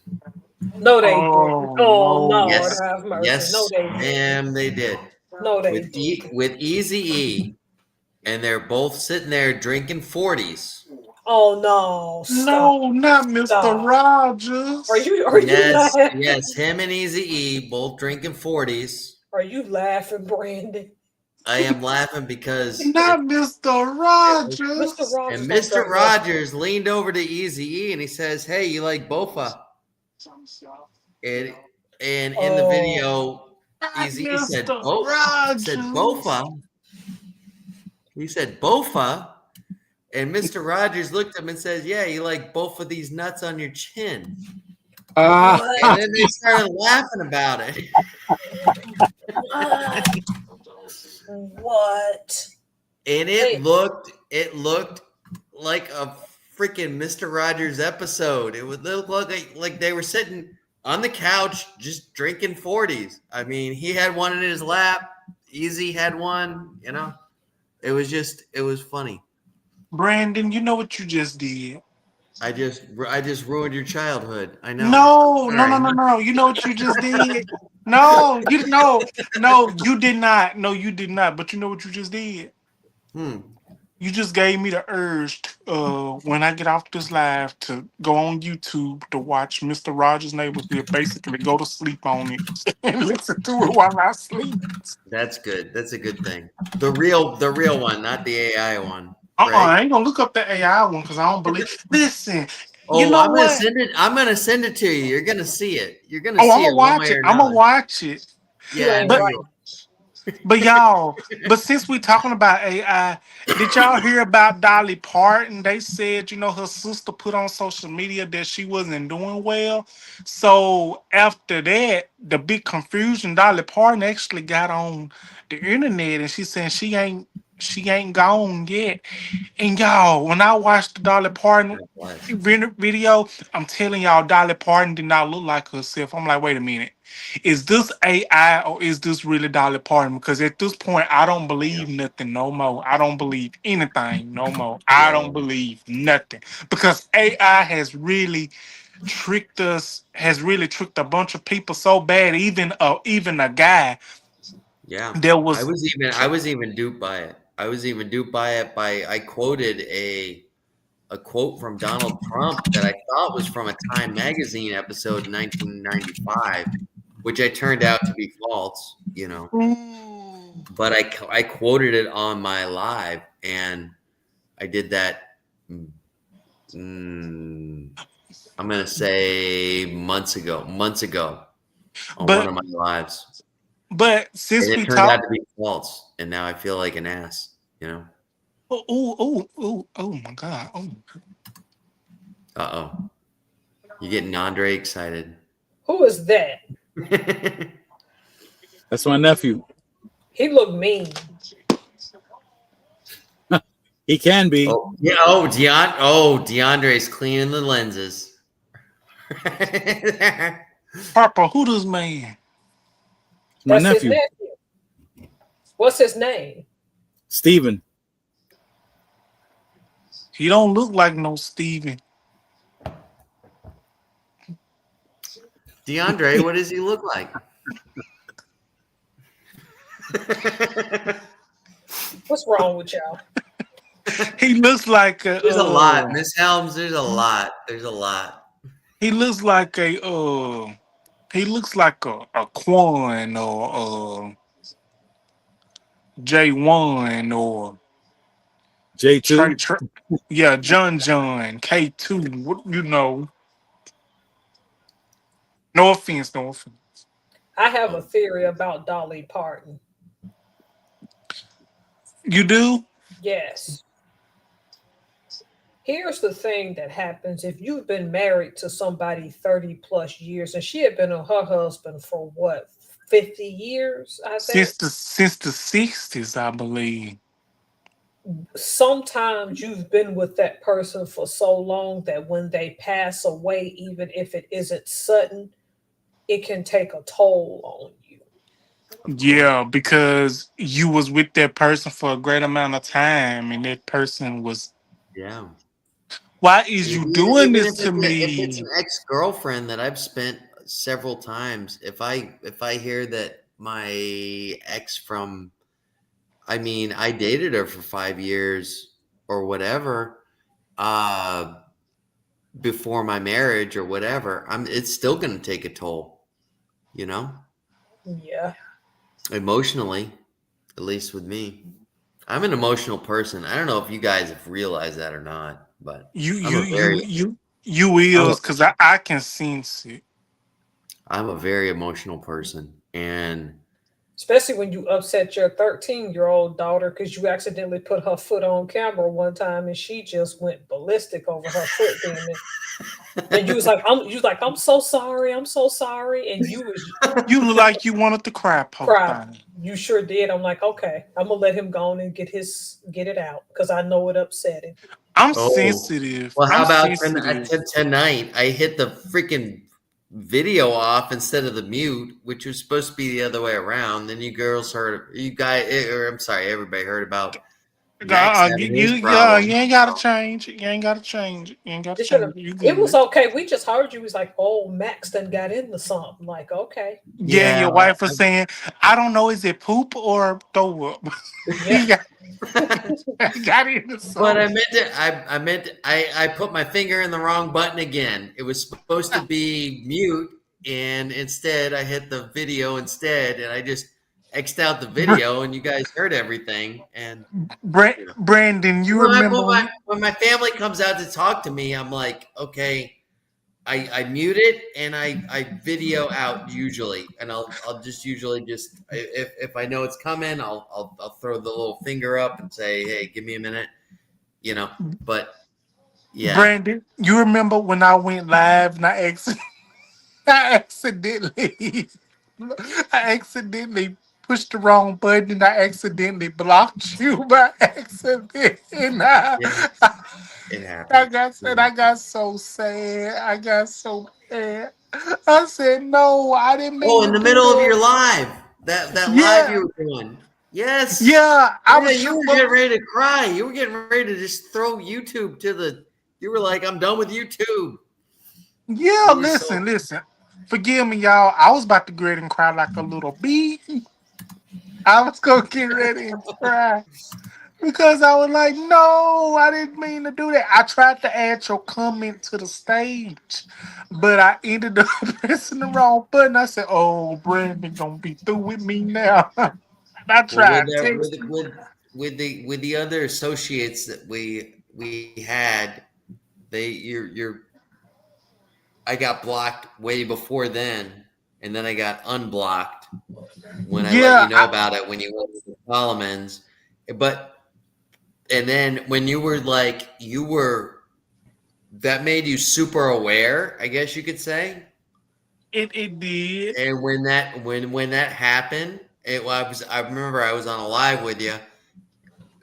No, they didn't. Oh, Oh, Lord. Lord, Yes, have mercy. No, yes, they didn't. ma'am, they did. No, they With didn't. with Easy E, and they're both sitting there drinking 40s. Oh no! Stop! No, not Mr. Stop! Are Rogers. you laughing? Yes, him and Easy E both drinking 40s. Are you laughing, Brandon? I am laughing because Not Mr. Mr. Rogers. Rogers and don't Mr. drink no. Rogers leaned over to Easy E and he says, "Hey, you like Bofa?" And in the Oh, video, Not Easy E said, Mr. "Oh," said Rogers. Bofa. He said Bofa, and Mr. Rogers looked at him and says, "Yeah, you like both of these nuts on your chin." Ah, And what? then they started laughing about it. What? What? And Hey, it looked like a freaking Mr. Rogers episode. It would look like they were sitting on the couch just drinking 40s. I mean, he had one in his lap. Easy had one. It was funny. Brandon, you know what you just did? I just ruined your childhood. I know. No. Sorry. You know what you just did? No, you did not. No, you did not. But you know what you just did? You just gave me the urge when I get off this live to go on YouTube to watch Mr. Rogers' Neighborhood, basically go to sleep on it and listen to it while I sleep. That's good. That's a good thing. The real one, not the AI one. Right? I ain't gonna look up the AI one because I don't believe. Listen, Oh, you know I'm what? I'm gonna send it to you. You're gonna see it. You're gonna Oh, see I'm it gonna watch it. I'm gonna watch it. Yeah, But y'all, since we talking about AI, did y'all hear about Dolly Parton? They said, her sister put on social media that she wasn't doing well. So after that, the big confusion, Dolly Parton actually got on the internet and she said she ain't gone yet. And y'all, when I watched the Dolly Parton video, I'm telling y'all, Dolly Parton did not look like herself. I'm like, wait a minute. Is this AI or is this really Dolly Parton? Because at this point, I don't believe nothing no more. I don't believe anything no more. I don't believe nothing. Because AI has really tricked us, has really tricked a bunch of people so bad, even a guy. Yeah. There was I was even duped by it. I quoted a quote from Donald Trump that I thought was from a Time magazine episode in 1995, which I turned out to be false, But I quoted it on my live, and I did that. I'm gonna say months ago on one of my lives. But since and it we turned out talked, to be false, and now I feel like an ass. oh my God! Oh, you're getting Andre excited. Who is that? That's my nephew. He looked mean. He can be. Oh, yeah. DeAndre's cleaning the lenses. Harper, who this man? My That's nephew. his nephew. What's his name? Steven. He don't look like no Steven. DeAndre, what does he look like? What's wrong with y'all? He looks like a. There's a lot, Miss Helms. There's a lot. He looks like a. He looks like a Quan or J1 or J2. Yeah, John K2. What No offense. I have a theory about Dolly Parton. You do? Yes. Here's the thing that happens if you've been married to somebody 30 plus years, and she had been with her husband for what, 50 years, I think? Since the 60s, I believe. Sometimes you've been with that person for so long that when they pass away, even if it isn't sudden, it can take a toll on you. Yeah, because you was with that person for a great amount of time, and that person was. Yeah. Why is you doing this to me? If it's an ex-girlfriend that I've spent several times, if I hear that my ex I dated her for 5 years or whatever, before my marriage or whatever, it's still going to take a toll, Yeah. Emotionally, at least with me. I'm an emotional person. I don't know if you guys have realized that or not, but you is because I can sense it. I'm a very emotional person, and especially when you upset your 13-year-old daughter because you accidentally put her foot on camera one time and she just went ballistic over her foot being and you was like, I'm so sorry, and you look like you wanted to cry. You sure did. I'm like, okay, I'm gonna let him go on and get it out because I know it upset him. I'm Oh. sensitive. Well, how I'm about sensitive. tonight? I hit the freaking video off instead of the mute, which was supposed to be the other way around. Then you girls heard, you guys, or I'm sorry, everybody heard about Max having his problem. You ain't gotta change. You ain't gotta change. You ain't gotta It should change. have. You It was good. okay. We just heard you. Was like, oh, Max done got into something. Like, okay, Yeah, Yeah. your wife was saying, I don't know, is it poop or throw up? yeah. He got, got into But I something. meant to, I put my finger in the wrong button again. It was supposed to be mute, and instead I hit the video instead, and I just X'd out the video, and you guys heard everything. And you know, Brandon, you remember when? when my family comes out to talk to me, I'm like, okay, I mute it and I video out usually, and I'll just usually just if I know it's coming, I'll throw the little finger up and say, hey, give me a minute, you know. But yeah, Brandon, you remember when I went live and I accidentally, I accidentally pushed the wrong button and I accidentally blocked you by accident. And yeah, it I happens. got so sad. I got so mad. I said, no, I didn't mean Oh, to in the do middle of that. your live, that live Yeah, you were doing, yes, yeah. I yeah, was you were getting ready to cry. You were getting ready to just throw YouTube to the. You were like, I'm done with YouTube. yeah, You were so. listen. Forgive me, y'all. I was about to get ready and cry like a little bee. I was gonna get ready and cry. Because I was like, no, I didn't mean to do that. I tried to add your comment to the stage, but I ended up pressing the wrong button. I said, oh, Brandon gonna be through with me now. And I Well, with tried to that, text him. with the other associates that we had, they you're I got blocked way before then, and then I got unblocked when I let you Yeah, know about it when you went to the Solomons. But and then when you were like you were that made you super aware, I guess you could say. it did. And when that happened, I remember I was on a live with you,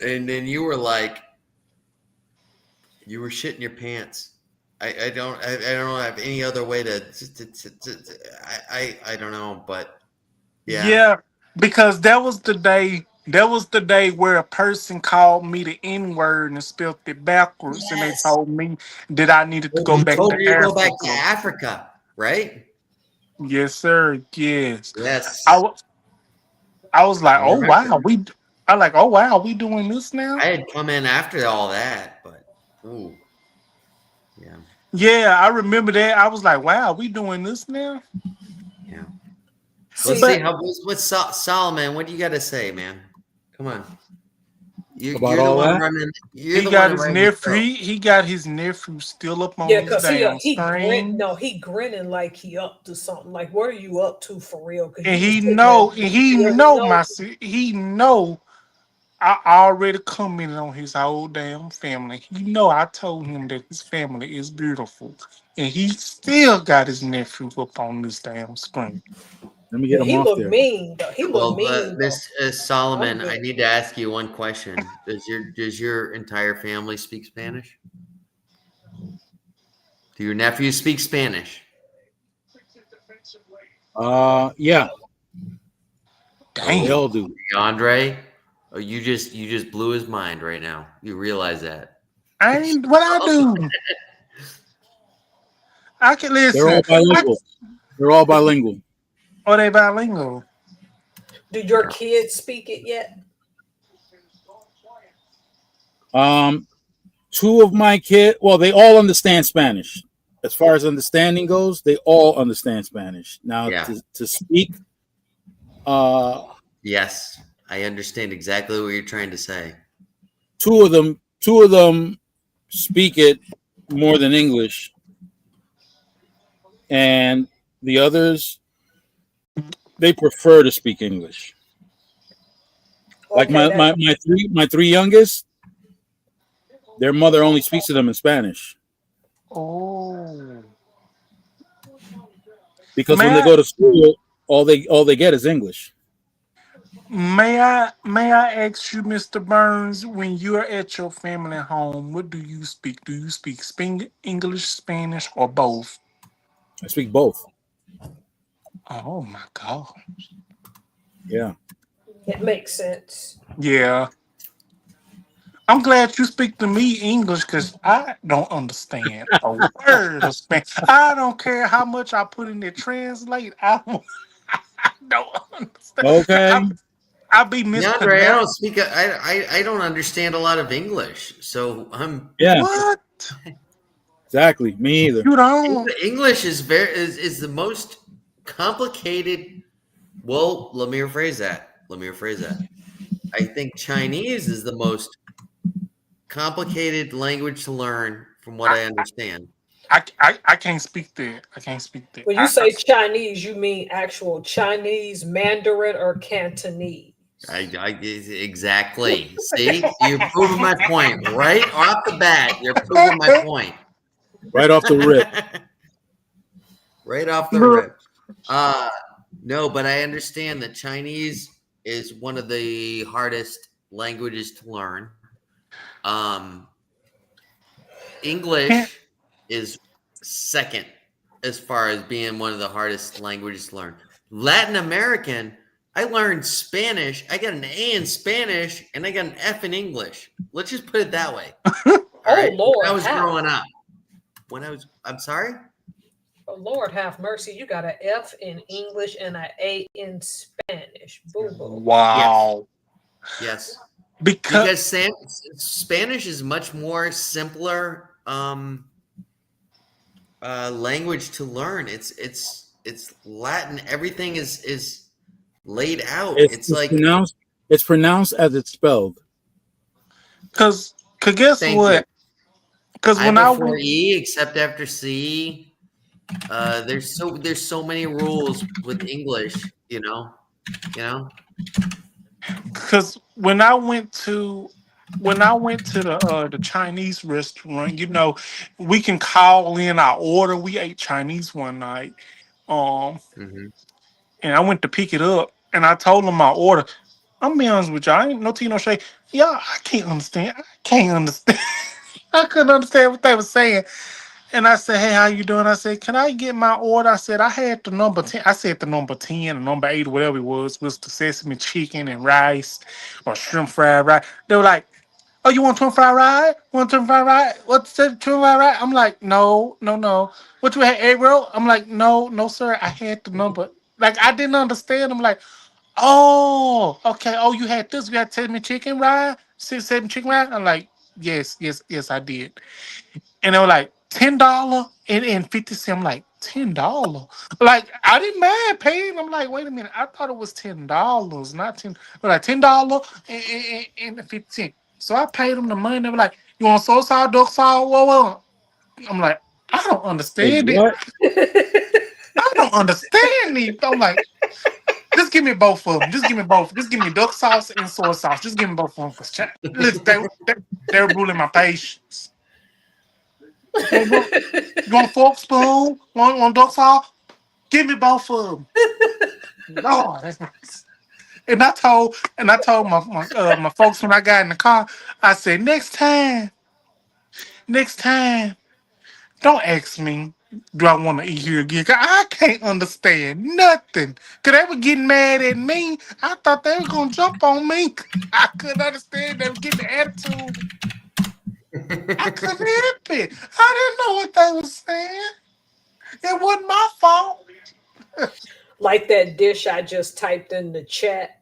and then you were like you were shitting your pants. I don't have any other way I don't know, but yeah. Yeah, because that was the day. That was the day where a person called me the N word and spelled it backwards, and they Yes. told me that I needed to Well, go they back told to you to go back to Africa. Africa, right? Yes, sir. Yes. I, Yes. wa- I was like, I oh remember. wow, I like, oh wow, we doing this now? I had come in after all that, but ooh, yeah, Yeah, I remember that. I was like, wow, we doing this now? yeah. Let's See, see But how what's Solomon? What do you got to say, man? Come on, About you're the all one that. running. You're he the one got his running the nephew. show. He got his nephew still up on yeah, his cause damn he grin. screen. No, he grinning like he up to something. Like, what are you up to for real? Cause And you was sitting there. Yeah, he know. he know I already commented on his whole damn family. He know I told him that his family is beautiful. And he still got his nephew up on this damn screen. Let me get Yeah, him he off look there. mean though. He look Well, mean though. Miss I'm Solomon, I good. need to ask you one question. Does your entire family speak Spanish? Do your nephews speak Spanish? Yeah, they Damn. Oh, all do. Andre, oh, you just blew his mind right now. You realize that? I ain't what I do. I can They're listen. all bilingual. They're all bilingual. Or they bilingual. Do your Yeah. kids speak it yet? Um, Two of my kids, well, they all understand Spanish. As far as understanding goes, they all understand Spanish. Now, Yeah. to speak, uh, Yes, I understand exactly what you're trying to say. two of them speak it more than English, and the others they prefer to speak English. Like Okay, that my three youngest, their mother only speaks to them in Spanish Oh. because when they Man, go to school, all they get is English. May I ask you, Mr. Burns, when you're at your family home, what do you speak? Do you speak English, Spanish, or both? I speak both. Oh my God. Yeah. It makes sense. Yeah. I'm glad you speak to me English because I don't understand a word of Spanish. I don't care how much I put in to translate. I don't understand. Okay. I be DeAndre, I mispronouncing. don't speak. I don't understand a lot of English, so I'm. Yeah. What? Exactly. Me either. You don't? English is the most complicated. Well, let me rephrase that. I think Chinese is the most complicated language to learn, from what I understand. I can't speak that. I can't speak that. When you say Chinese, you mean actual Chinese, Mandarin, or Cantonese? Exactly. See, you're proving my point right off the bat. You're proving my point. Right off the rip. Right off the Look, rip. No, but I understand that Chinese is one of the hardest languages to learn. Um, can't, English is second as far as being one of the hardest languages to learn. Latin American, I learned Spanish. I got an A in Spanish and I got an F in English. Let's just put it that way. All right. Lord, When I was how? growing up. I'm sorry? Oh Lord, have mercy! You got an F in English and an A in Spanish. Boo boo. wow. Yes. Because Because Spanish is much more simpler language to learn. It's Latin. Everything is laid out. It's, It's it's like pronounced. It's pronounced as it's spelled. cause, cause guess thank you. what? Cause I when I before went E except after C. There's so many rules with English, you know. Because when I went to the Chinese restaurant, we can call in our order. We ate Chinese one night, um, Hmm. and I went to pick it up, and I told them my order. I'm be honest with you, I ain't no tea no shade. Yeah, I can't understand. I can't understand. I couldn't understand what they were saying. And I said, "Hey, how you doing?" I said, "Can I get my order?" I said, "I had the number 10." I said the number 10 or number 8 or whatever it was the sesame chicken and rice or shrimp fried rice. They were like, "Oh, you want shrimp fried rice? Want shrimp fried rice? What's the shrimp fried rice?" I'm like, "No, no, no." What you had, egg roll? I'm like, "No, no, sir. I had the number." Like I didn't understand. I'm like, "Oh, okay. Oh, you had this. You had sesame chicken rice, sesame chicken rice." I'm like, "Yes, yes, yes, I did." And they were like $10 and 50 cents. I'm like, $10. Like I didn't mind paying. I'm like, wait a minute, I thought it was $10, not 10. But like $10 and 50 cents. So I paid them the money. They were like, you want soy sauce, duck sauce, whoa. I'm like, I don't Wait, understand it. what? I don't understand these. I'm like, just give me both of them. Just give me both. Just give me duck sauce and soy sauce. Just give me both of them. Cause look, they're ruling my patience. Hey, you want fork spoon? Want duck sauce? Give me both of them. Lord, that's nice. And I told my folks when I got in the car, I said, next time, don't ask me, do I want to eat here again? 'Cause I can't understand nothing. Cause they were getting mad at me. I thought they were gonna jump on me. I couldn't understand. They were getting the attitude. I couldn't help it. I didn't know what they were saying. It wasn't my fault. Like that dish I just typed in the chat.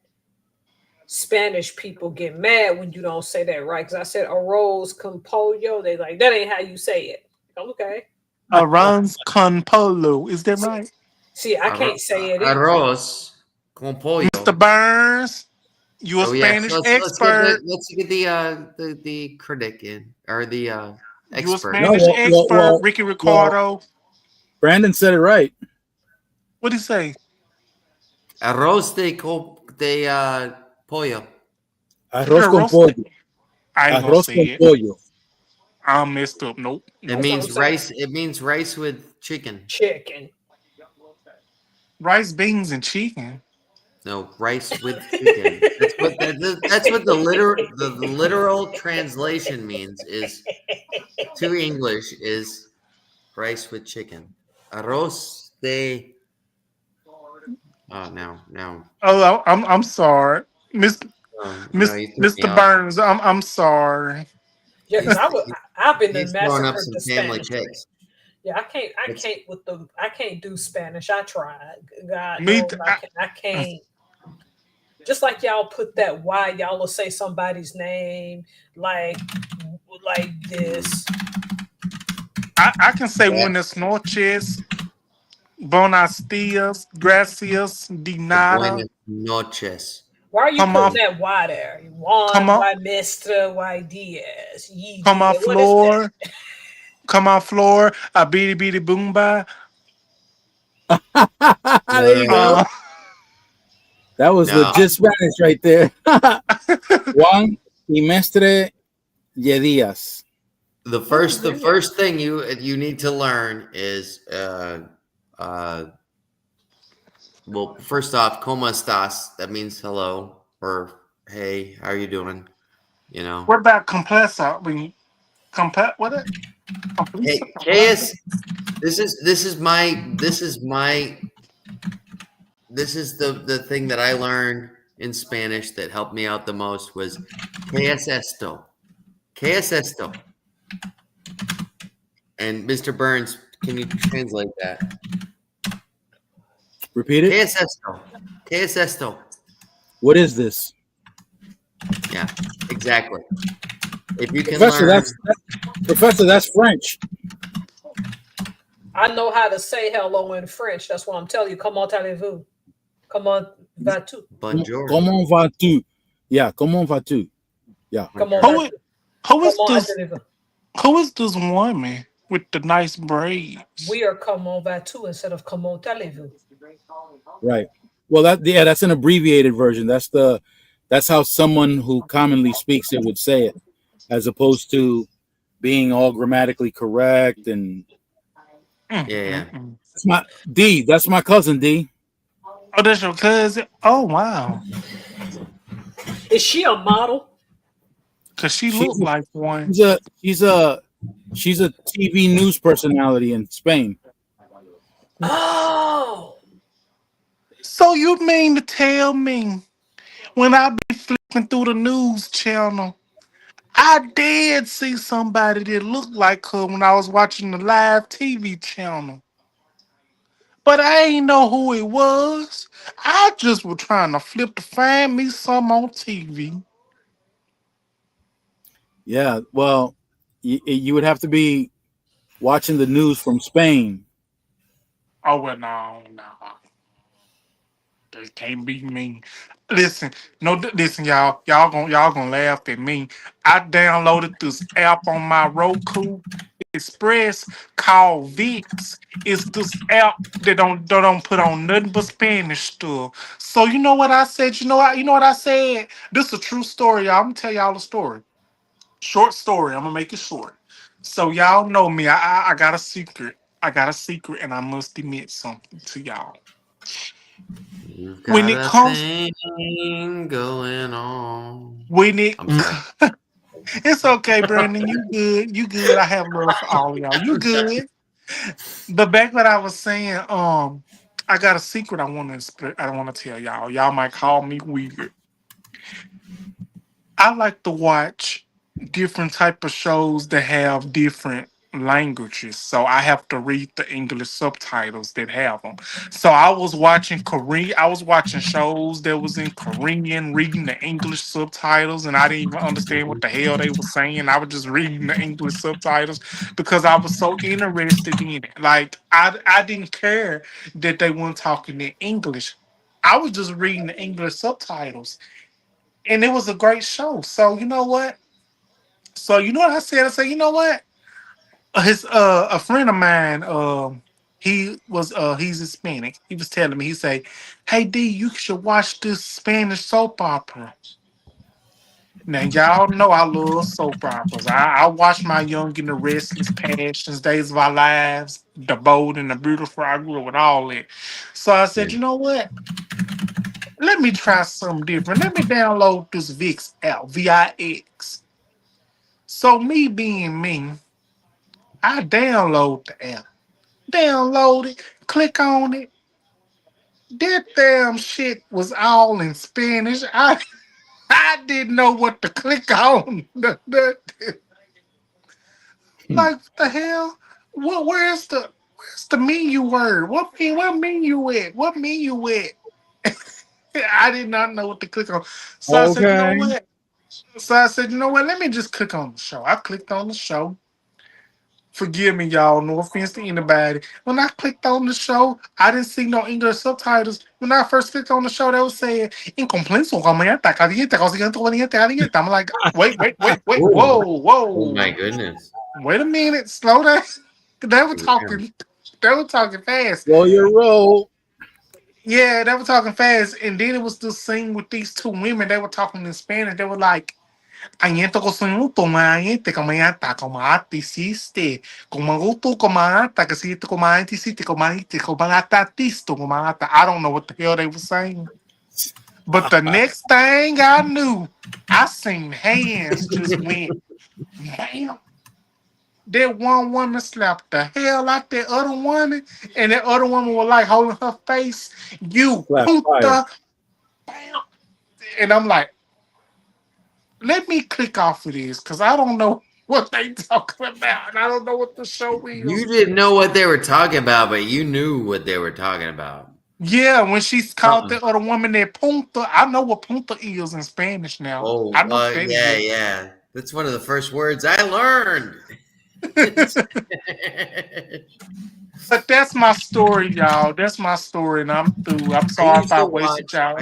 Spanish people get mad when you don't say that right. Because I said arroz con pollo. They like, that ain't how you say it. Okay. Arranz con polo. Is that right? See, I can't say it either. Arroz con pollo. Mr. Burns, you a Oh yes, Spanish expert. let's get the critic in, or the You a expert. No, Spanish expert, well, Ricky well, Ricardo. Brandon said it right. What'd he say? Arroz de pollo. Arroz con Roast. pollo. I ain't gonna Arroz say con it. pollo. I'm messed up. Nope. It That's Nope. what I'm means saying. rice. It means rice with chicken. Chicken. Rice, beans, and chicken. No, rice with chicken. That's what the literal translation means is to English is rice with chicken. Arroz de now. Oh, I'm sorry, No, you threw me Mr. off. Burns. I'm sorry. Yeah, because He's I've been he's throwing up massacred some the family Spanish. pics. Yeah, It's I can't do Spanish. I tried. God Me, knows I can't. Just like y'all put that Y, y'all will say somebody's name like this. I can say yeah, buenas noches, buenos dias, gracias, de nada. buenas noches. Why are you Come putting off, that Y there? come Juan, on, Y Mister, Y Diaz, Ye come on Diaz. What is that? floor, come on floor. A beady beady boomba. There you go. Uh, That was No, legit Spanish right there. Juan y Mestre Yedias. the first thing you need to learn is well, first off, ¿cómo estás? That means hello or hey, how are you doing? You know. what about compressor? When compare what it? Compressor, Hey, compressor. KS, this is the thing that I learned in Spanish that helped me out the most was ¿Qué es esto? ¿Qué es esto? And Mr. Burns, can you translate that? Repeat ¿Qué it. es esto? ¿Qué es esto? What is this? Yeah, exactly. If you can Professor, learn, Professor, that's French. I know how to say hello in French. That's what I'm telling you. Comment allez-vous? Comment vas-tu? bonjour. Comment vas-tu? Yeah, comment vas-tu? Yeah. Comment Who vas-tu? is who is Comment this? allez-vous? Who is this woman with the nice braids? We are comment vas-tu instead of comment allez-vous. Right. Well, that's an abbreviated version. That's how someone who commonly speaks it would say it, as opposed to being all grammatically correct. And Yeah. that's my D. That's my cousin D. Oh, that's your cousin. Oh wow, Is she a model? cause she She's looked a, like one. she's a she's a she's a TV news personality in Spain. Oh, So you mean to tell me when I be flipping through the news channel, I did see somebody that looked like her when I was watching the live TV channel, but I ain't know who it was. I just was trying to flip to find me some on TV. Yeah. Well, you would have to be watching the news from Spain. Oh well, no. They can't be me. Listen, no, listen, y'all. Y'all gonna laugh at me. I downloaded this app on my Roku Express called VIX. It's this app that don't put on nothing but Spanish stuff. So you know what I said? You know what I said? This is a true story, y'all. I'm gonna tell y'all a story. Short story. I'm gonna make it short. So y'all know me. I got a secret. I got a secret, and I must admit something to y'all. You've When got it a comes thing going on. when it I'm sorry. it's okay, Brandon. You good. You good. I have love for all of y'all. You good. But back what I was saying, I got a secret I want to tell y'all. Y'all might call me weird. I like to watch different type of shows that have different languages. So I have to read the English subtitles that have them. So I was watching Korean. I was watching shows that was in Korean, reading the English subtitles, and I didn't even understand what the hell they were saying. I was just reading the English subtitles because I was so interested in it. Like I didn't care that they weren't talking in English. I was just reading the English subtitles, and it was a great show. So you know what? So you know what I said? I said, you know what? His a friend of mine, he's Hispanic. He was telling me, he say, "Hey D, you should watch this Spanish soap opera." Now y'all know I love soap operas. I watched My Young and the Restless, Passions, Days of Our Lives, The Bold and the Beautiful. I grew up with all that. So I Yeah. said, you know what? let me try something different. Let me download this VIX app, VIX. So me being me, I download the app. Download it, click on it. That damn shit was all in Spanish. I didn't know what to click on. Like the hell? Where's the menu word? What menu at? What menu at? I did not know what to click on. So I said, you know Okay. what? So I said, you know what? Let me just click on the show. I clicked on the show. Forgive me, y'all. No offense to anybody. When I clicked on the show, I didn't see no English subtitles. When I first clicked on the show, they were saying, "Incomprehensible, caliente, caliente." I'm like, wait. Oh, oh my Whoa. goodness. Wait a minute. Slow down. They were Yeah. talking. They were talking fast. Roll your roll. Yeah, they were talking fast. And then it was this scene with these two women. They were talking in Spanish. They were like, Añeto ko sa yung tumayan, te kamayata, kumati siste, kumaguto kumata, kasi ito kumaiti siste, kumati, kumata tisto, kumata. I don't know what the hell they were saying. But the next thing I knew, I seen hands just went, bam. That one woman slapped the hell out that other woman, and that other woman was like holding her face, you Flat fire. punta, bam. And I'm like, let me click off of this because I don't know what they talking about, and I don't know what the show You is. didn't know what they were talking about, but you knew what they were talking about. Yeah, when she called Uh-uh. the other woman that punta, I know what punta is in Spanish now. Oh, I know what that yeah. That's one of the first words I learned. is. But that's my story, y'all. That's my story, and I'm through. I'm I sorry used if I to wasted watch. y'all.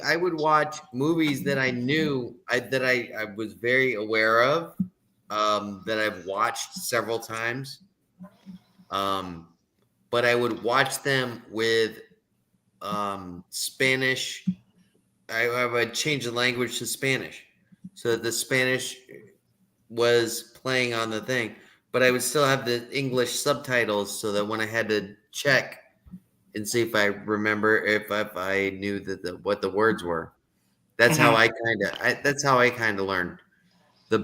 I would watch movies that I knew I was very aware of, that I've watched several times. But I would watch them with Spanish. I would change the language to Spanish, so that the Spanish was playing on the thing, but I would still have the English subtitles, so that when I had to check and see if I remember if I knew that what the words were. That's how I kind of learned. The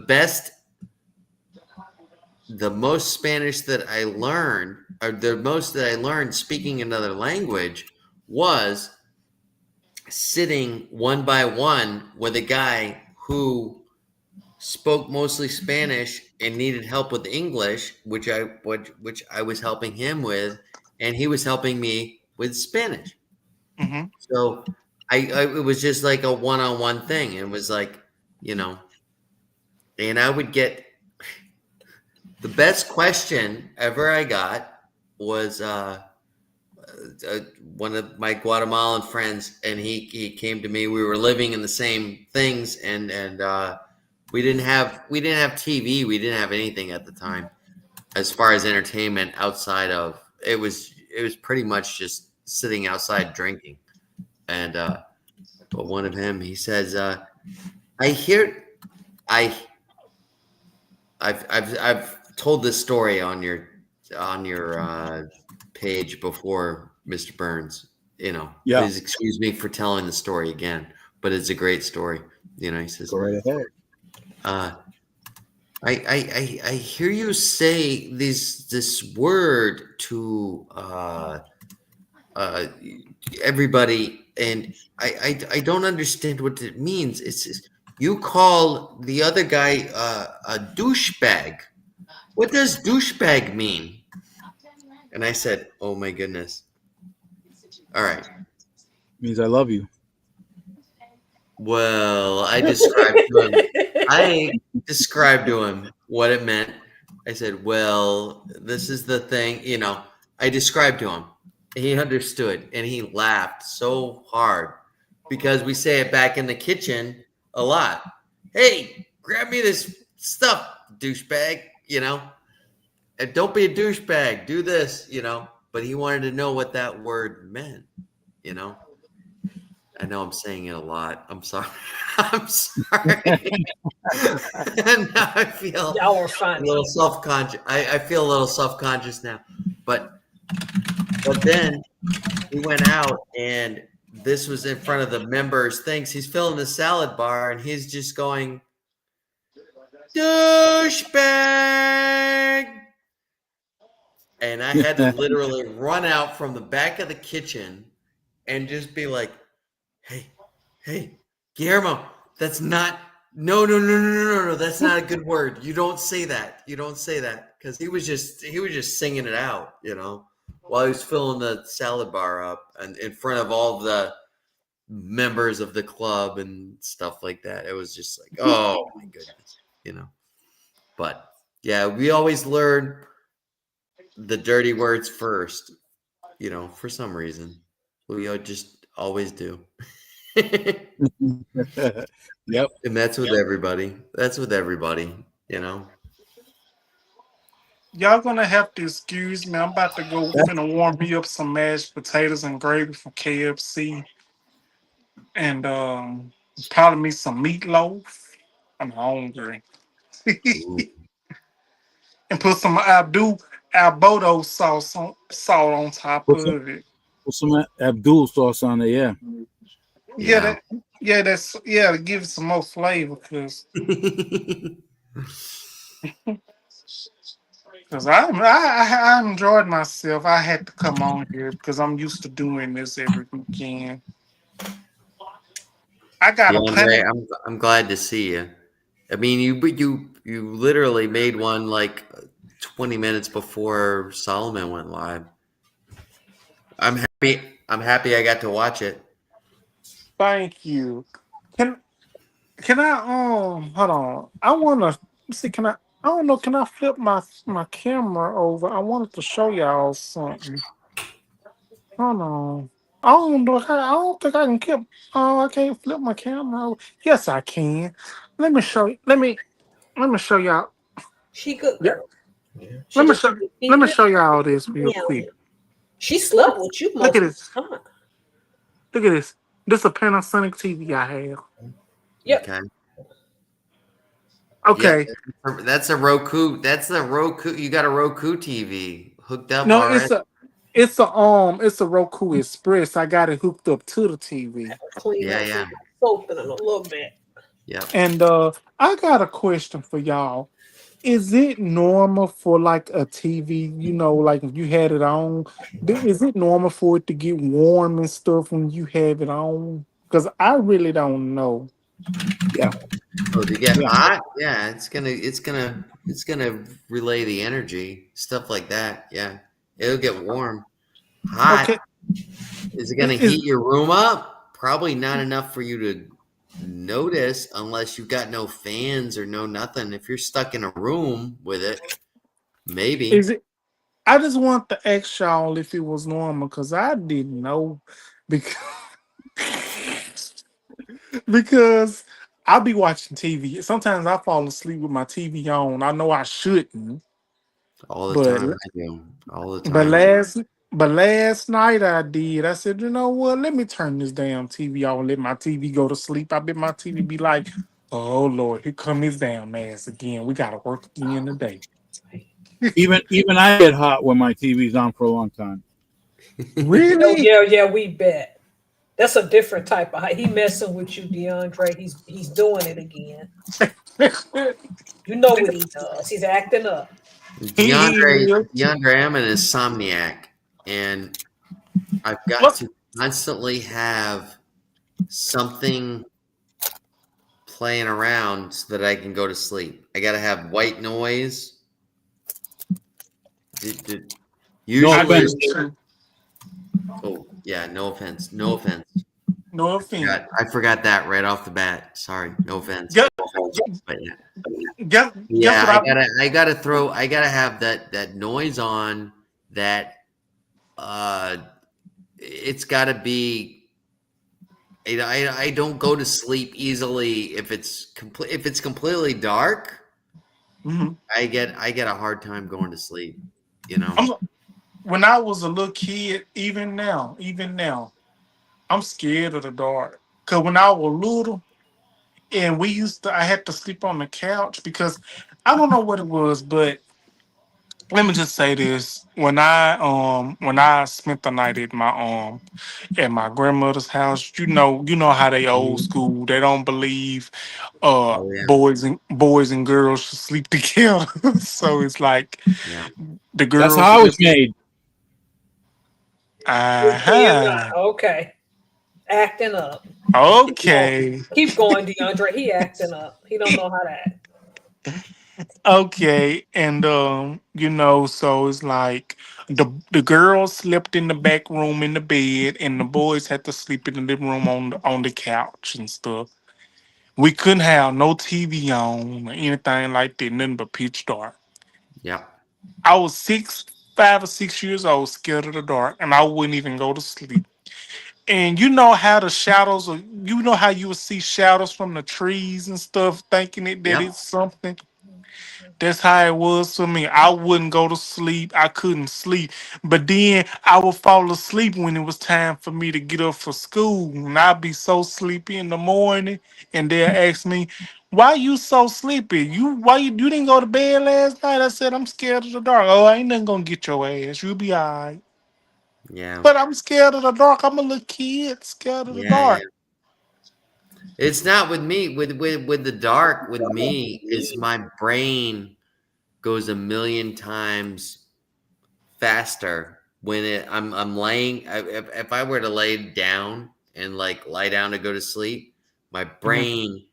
most Spanish that I learned, or the most that I learned speaking another language, was sitting one by one with a guy who spoke mostly Spanish and needed help with English, which I was helping him with, and he was helping me with Spanish. Mm-hmm. So it was just like a one-on-one thing. It was like, and I would get the best question ever I got was one of my Guatemalan friends, and he came to me. We were living in the same things, and we didn't have TV. We didn't have anything at the time as far as entertainment outside of it was pretty much just sitting outside drinking. And but one of him, he says, I've told this story on your page before, Mr. Burns. Yeah. Please excuse me for telling the story again, but it's a great story. He says, Go right ahead. I hear you say this word to everybody, and I don't understand what it means. It's you call the other guy a douchebag. What does douchebag mean? And I said, oh my goodness. All right. Means I love you. Well, I described to him what it meant. I said, well, this is the thing, I described to him. He understood, and he laughed so hard because we say it back in the kitchen a lot. Hey, grab me this stuff, douchebag, and don't be a douchebag, do this, but he wanted to know what that word meant, I know I'm saying it a lot. I'm sorry. I'm sorry. And now I feel Y'all are a funny. little self-conscious. I feel a little self-conscious now. But then we went out, and this was in front of the members things. He's filling the salad bar and he's just going, douchebag. And I had to literally run out from the back of the kitchen and just be like, hey, Guillermo, that's not, no, that's not a good word. You don't say that. Because he was just singing it out, while he was filling the salad bar up and in front of all the members of the club and stuff like that. It was just like, oh my goodness, But yeah, we always learn the dirty words first, for some reason. We just always do. Yep. And that's with everybody. Y'all gonna have to excuse me. I'm about to go finna warm me up some mashed potatoes and gravy from KFC. And probably me some meatloaf. I'm hungry. And put some Albodo sauce on top Put of it. some Abdul sauce on there, Yeah, to give it some more flavor, because I enjoyed myself. I had to come on here because I'm used to doing this every weekend. I got a DeAndre, I'm glad to see you. I mean, you literally made one like 20 minutes before Solomon went live. I'm happy I got to watch it. Thank you. Can I hold on? I wanna see, I don't know, can I flip my camera over? I wanted to show y'all something. Hold on. I don't know. I don't think I can keep. Oh, I can't flip my camera over. Yes, I can. Let me show you. Let me show y'all. She good Yeah. girl. She Let me just show. Let me show y'all this real quick. She slept with you most Look at of this. the time. Look at this. This is a Panasonic TV I have. Yep. Okay. Yeah, that's a Roku. That's the Roku. You got a Roku TV hooked up No, already? it's a Roku Express. I got it hooked up to the TV. Clean up Yeah. soap in it a little bit. Yeah. And I got a question for y'all. Is it normal for like a TV, like if you had it on, is it normal for it to get warm and stuff when you have it on? Because I really don't know. Yeah. Oh, to get hot? Yeah, it's gonna relay the energy, stuff like that. Yeah, it'll get warm. Hot. Okay. Is it gonna heat your room up? Probably not enough for you to notice unless you've got no fans or no nothing. If you're stuck in a room with it, maybe. Is it? I just want to ask y'all if it was normal because I didn't know, because because I'll be watching TV. Sometimes I fall asleep with my TV on. I know I shouldn't. All the But time I do. All the But time. last night I did. I said, you know what? Let me turn this damn TV on. Let my TV go to sleep. I bet my TV be like, oh Lord, here come his damn ass again. We gotta work again today. Even I get hot when my TV's on for a long time. Really? Oh, yeah, we bet. That's a different type of. He messing with you, DeAndre. He's doing it again. You know what he does. He's acting up. DeAndre, I'm an insomniac, and I've got to constantly have something playing around so that I can go to sleep. I got to have white noise. Usually, oh yeah, no offense. No offense. I forgot that right off the bat. Sorry, no offense. I gotta have that noise on. That it's gotta be. I don't go to sleep easily if it's completely dark. Mm-hmm. I get a hard time going to sleep. When I was a little kid, even now, I'm scared of the dark. Cause when I was little, and I had to sleep on the couch because I don't know what it was, but let me just say this: when I spent the night at my grandmother's house, you know how they old Mhm. school. They don't believe Oh yeah, boys and girls should sleep together. So it's like yeah, the That's girls how I was slept. made. Uh-huh. Okay. Acting up. Keep going. Okay. Keep going, DeAndre. He acting up. He don't know how to act. Okay. And so it's like the girls slept in the back room in the bed and the boys had to sleep in the living room on the couch and stuff. We couldn't have no TV on or anything like that, nothing but pitch dark. yeah, I was 5 or 6 years old, scared of the dark, and I wouldn't even go to sleep. And you know how the shadows, you know how you would see shadows from the trees and stuff, thinking that yep, it's something. That's how it was for me. I wouldn't go to sleep. I couldn't sleep. But then I would fall asleep when it was time for me to get up for school. And I'd be so sleepy in the morning. And they'll ask me, why you so sleepy? You didn't go to bed last night? I said, I'm scared of the dark. Oh, I ain't nothing gonna get your ass. You'll be all right. yeah, But I'm scared of the dark. I'm a little kid scared of the yeah, yeah. dark. It's not with me. With the dark, with me, is my brain goes a million times faster when I'm laying. If I were to lay down and like lie down to go to sleep, my Mhm. brain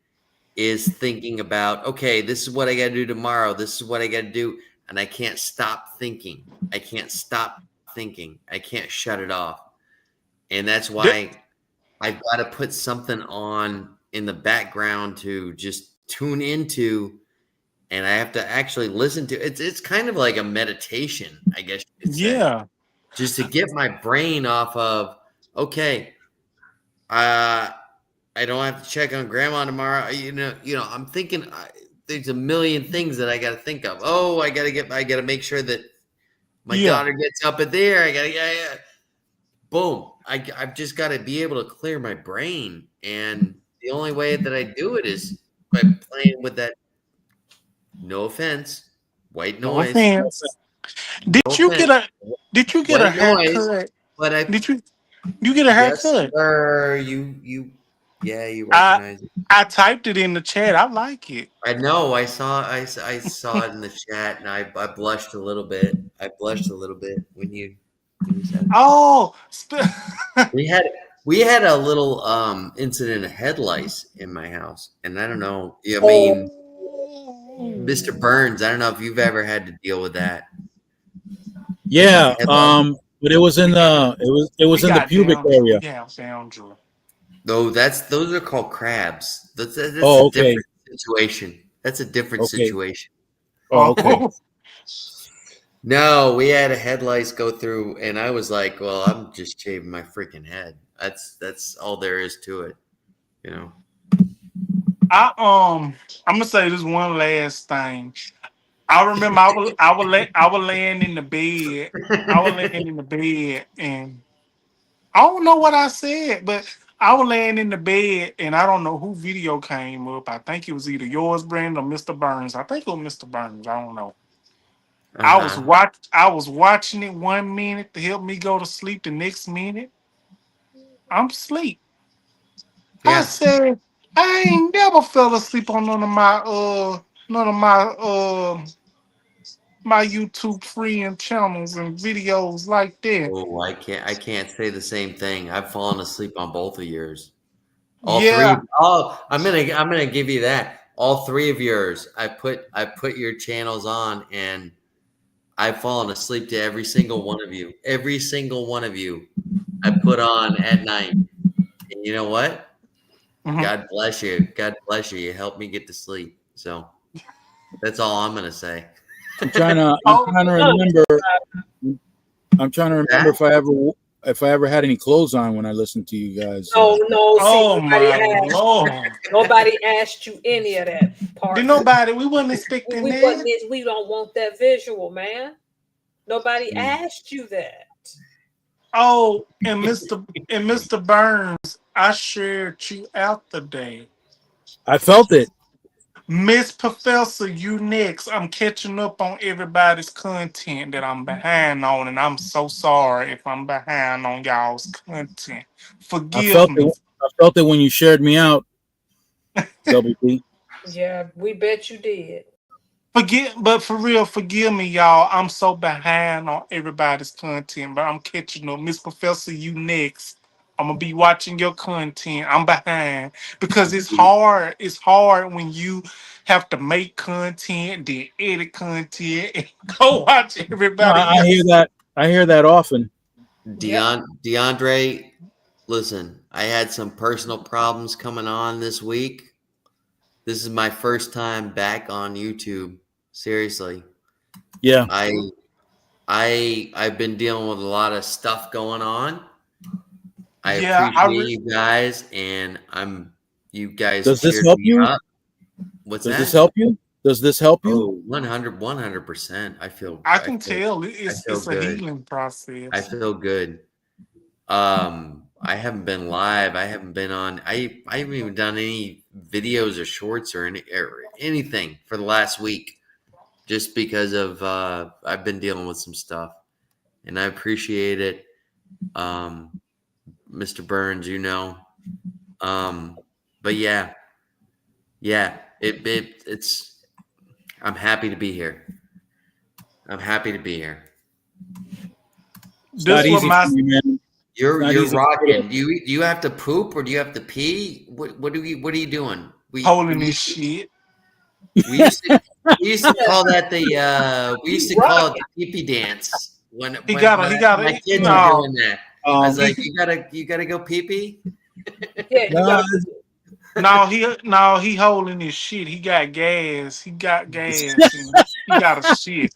is thinking about, okay, this is what I got to do tomorrow. This is what I got to do, and I can't stop thinking. I can't stop thinking. I can't shut it off, and that's Th- why I've got to put something on in the background to just tune into, and I have to actually listen to. It's kind of like a meditation, I guess you could say, yeah. just to get my brain off of, okay, uh, I don't have to check on grandma tomorrow. I'm thinking there's a million things that I got to think of. Oh, I got to make sure that my Yeah. daughter gets up at there. I got to, yeah. Boom. I've just got to be able to clear my brain. And the only way that I do it is by playing with that, no offense, white No noise. offense. No Did you get offense. a did you get a White noise. haircut? But I, Did you get a yes, haircut? sir. Yeah, you I recognize it. I typed it in the chat. I like it. I know. I saw it in the chat, and I blushed a little bit. I blushed a little bit when you said it. Oh, We had we had a little incident of head lice in my house, and I don't know. I mean, Mr. oh. Burns, I don't know if you've ever had to deal with that. Yeah. Head lice. But it was in the We in the got pubic down. We area. got boundary. Though those are called crabs. That's a Oh, okay. different situation. That's a different Okay. situation. Oh, okay. Oh, No, we had a head lice go through, and I was like, "Well, I'm just shaving my freaking head. That's all there is to it, you know." I I'm gonna say this one last thing. I remember I was laying in the bed. I was laying in the bed and I don't know what I said, but I was laying in the bed and I don't know who video came up. I think it was either yours, Brandon, or Mr. Burns. I think it was Mr. Burns. I don't know. Uh huh. I was watching it 1 minute to help me go to sleep. The next minute, I'm asleep. I Yeah. said, I ain't never fell asleep on none of my YouTube friend channels and videos like that. Oh, I can't say the same thing. I've fallen asleep on both of yours. All three. Yeah. Oh, I'm gonna give you that. All three of yours. I put your channels on, and I've fallen asleep to every single one of you. Every single one of you I put on at night. And you know what? Mhm. God bless you. God bless you. You helped me get to sleep. So that's all I'm gonna say. I'm Oh, trying to None of remember. I'm trying to What's remember that? if I ever had any clothes on when I listened to you guys. no, see, oh my Lord. nobody asked you any of that Did part. nobody, we wasn't expecting We wasn't. that. We don't want that visual, man. Nobody Mm. asked you that. Oh, and Mr. Burns, I shared you out today. I felt it. Miss Professor, you next. I'm catching up on everybody's content that I'm behind on, and I'm so sorry if I'm behind on y'all's content. I Forgive felt me. it. I felt it when you shared me out. Double D. Yeah, we bet you did. But for real, forgive me, y'all. I'm so behind on everybody's content, but I'm catching up. Miss Professor, you next. I'm gonna be watching your content. I'm behind because it's hard. It's hard when you have to make content, then edit content, and go watch No, everybody I hear else. that. I hear that often. Yep. DeAndre, listen, I had some personal problems coming on this week. This is my first time back on YouTube. Seriously. Yeah. I've been dealing with a lot of stuff going on. I Yeah, appreciate you guys, and you guys Does this cheered help me you? up. What's Does this that? help you? Does this help you? Oh, 100%. I can tell I feel it's a good. healing I process. feel good. I haven't been live. I haven't been on. I haven't even done any videos or shorts or anything for the last week, just because of I've been dealing with some stuff, and I appreciate it, Mr. Burns. But yeah, it's. I'm happy to be here. I'm happy to be here. It's not This was easy for my me, man. You're Not you're easy. rocking. Do you have to poop or do you have to pee? What are you doing? holding this shit. We used to we used to call that we used You to call it rocking. the pee pee dance when He got my a kids were no. doing that. I was Um, like, you gotta go pee pee. Yeah, you nah, gotta. He holding his shit. He got gas. He got gas. And he got a shit.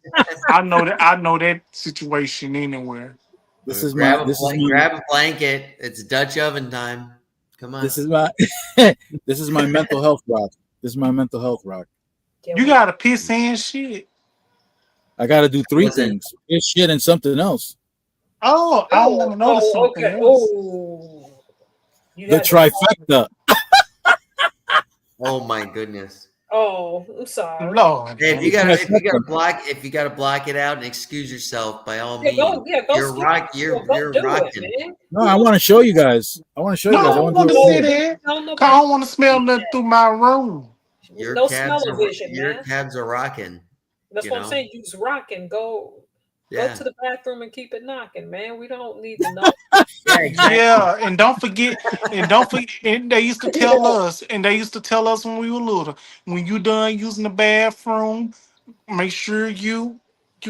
I know that situation anywhere. this is my Grab a blanket. It's Dutch oven time. Come on. this is my this is my mental health rock. This is my mental health rock. Yeah, You got a piss and shit. I got to do three Listen, things: this shit and something else. Oh, I don't want to notice something okay. else. Oh, you The had to. trifecta. oh my goodness. Oh, I'm sorry. Lord, Hey, The trifecta. if you gotta block it out and excuse yourself, by all Yeah, means. go You're skip. rock. Well, go You're do rocking. it, man. No, I want to show you guys. I want to show you no, guys. I I don't want to want do to it see all. that. Don't 'Cause I nobody don't want to smell nothing through my room. no smell-o-vision, Your man. cabs are rocking. That's You what I'm know? saying. You's rocking. Go Yeah. to the bathroom and keep it knocking, man. We don't need to know. Yeah, exactly. Yeah, and don't forget, and they used to tell us, when we were little, when you done using the bathroom, make sure you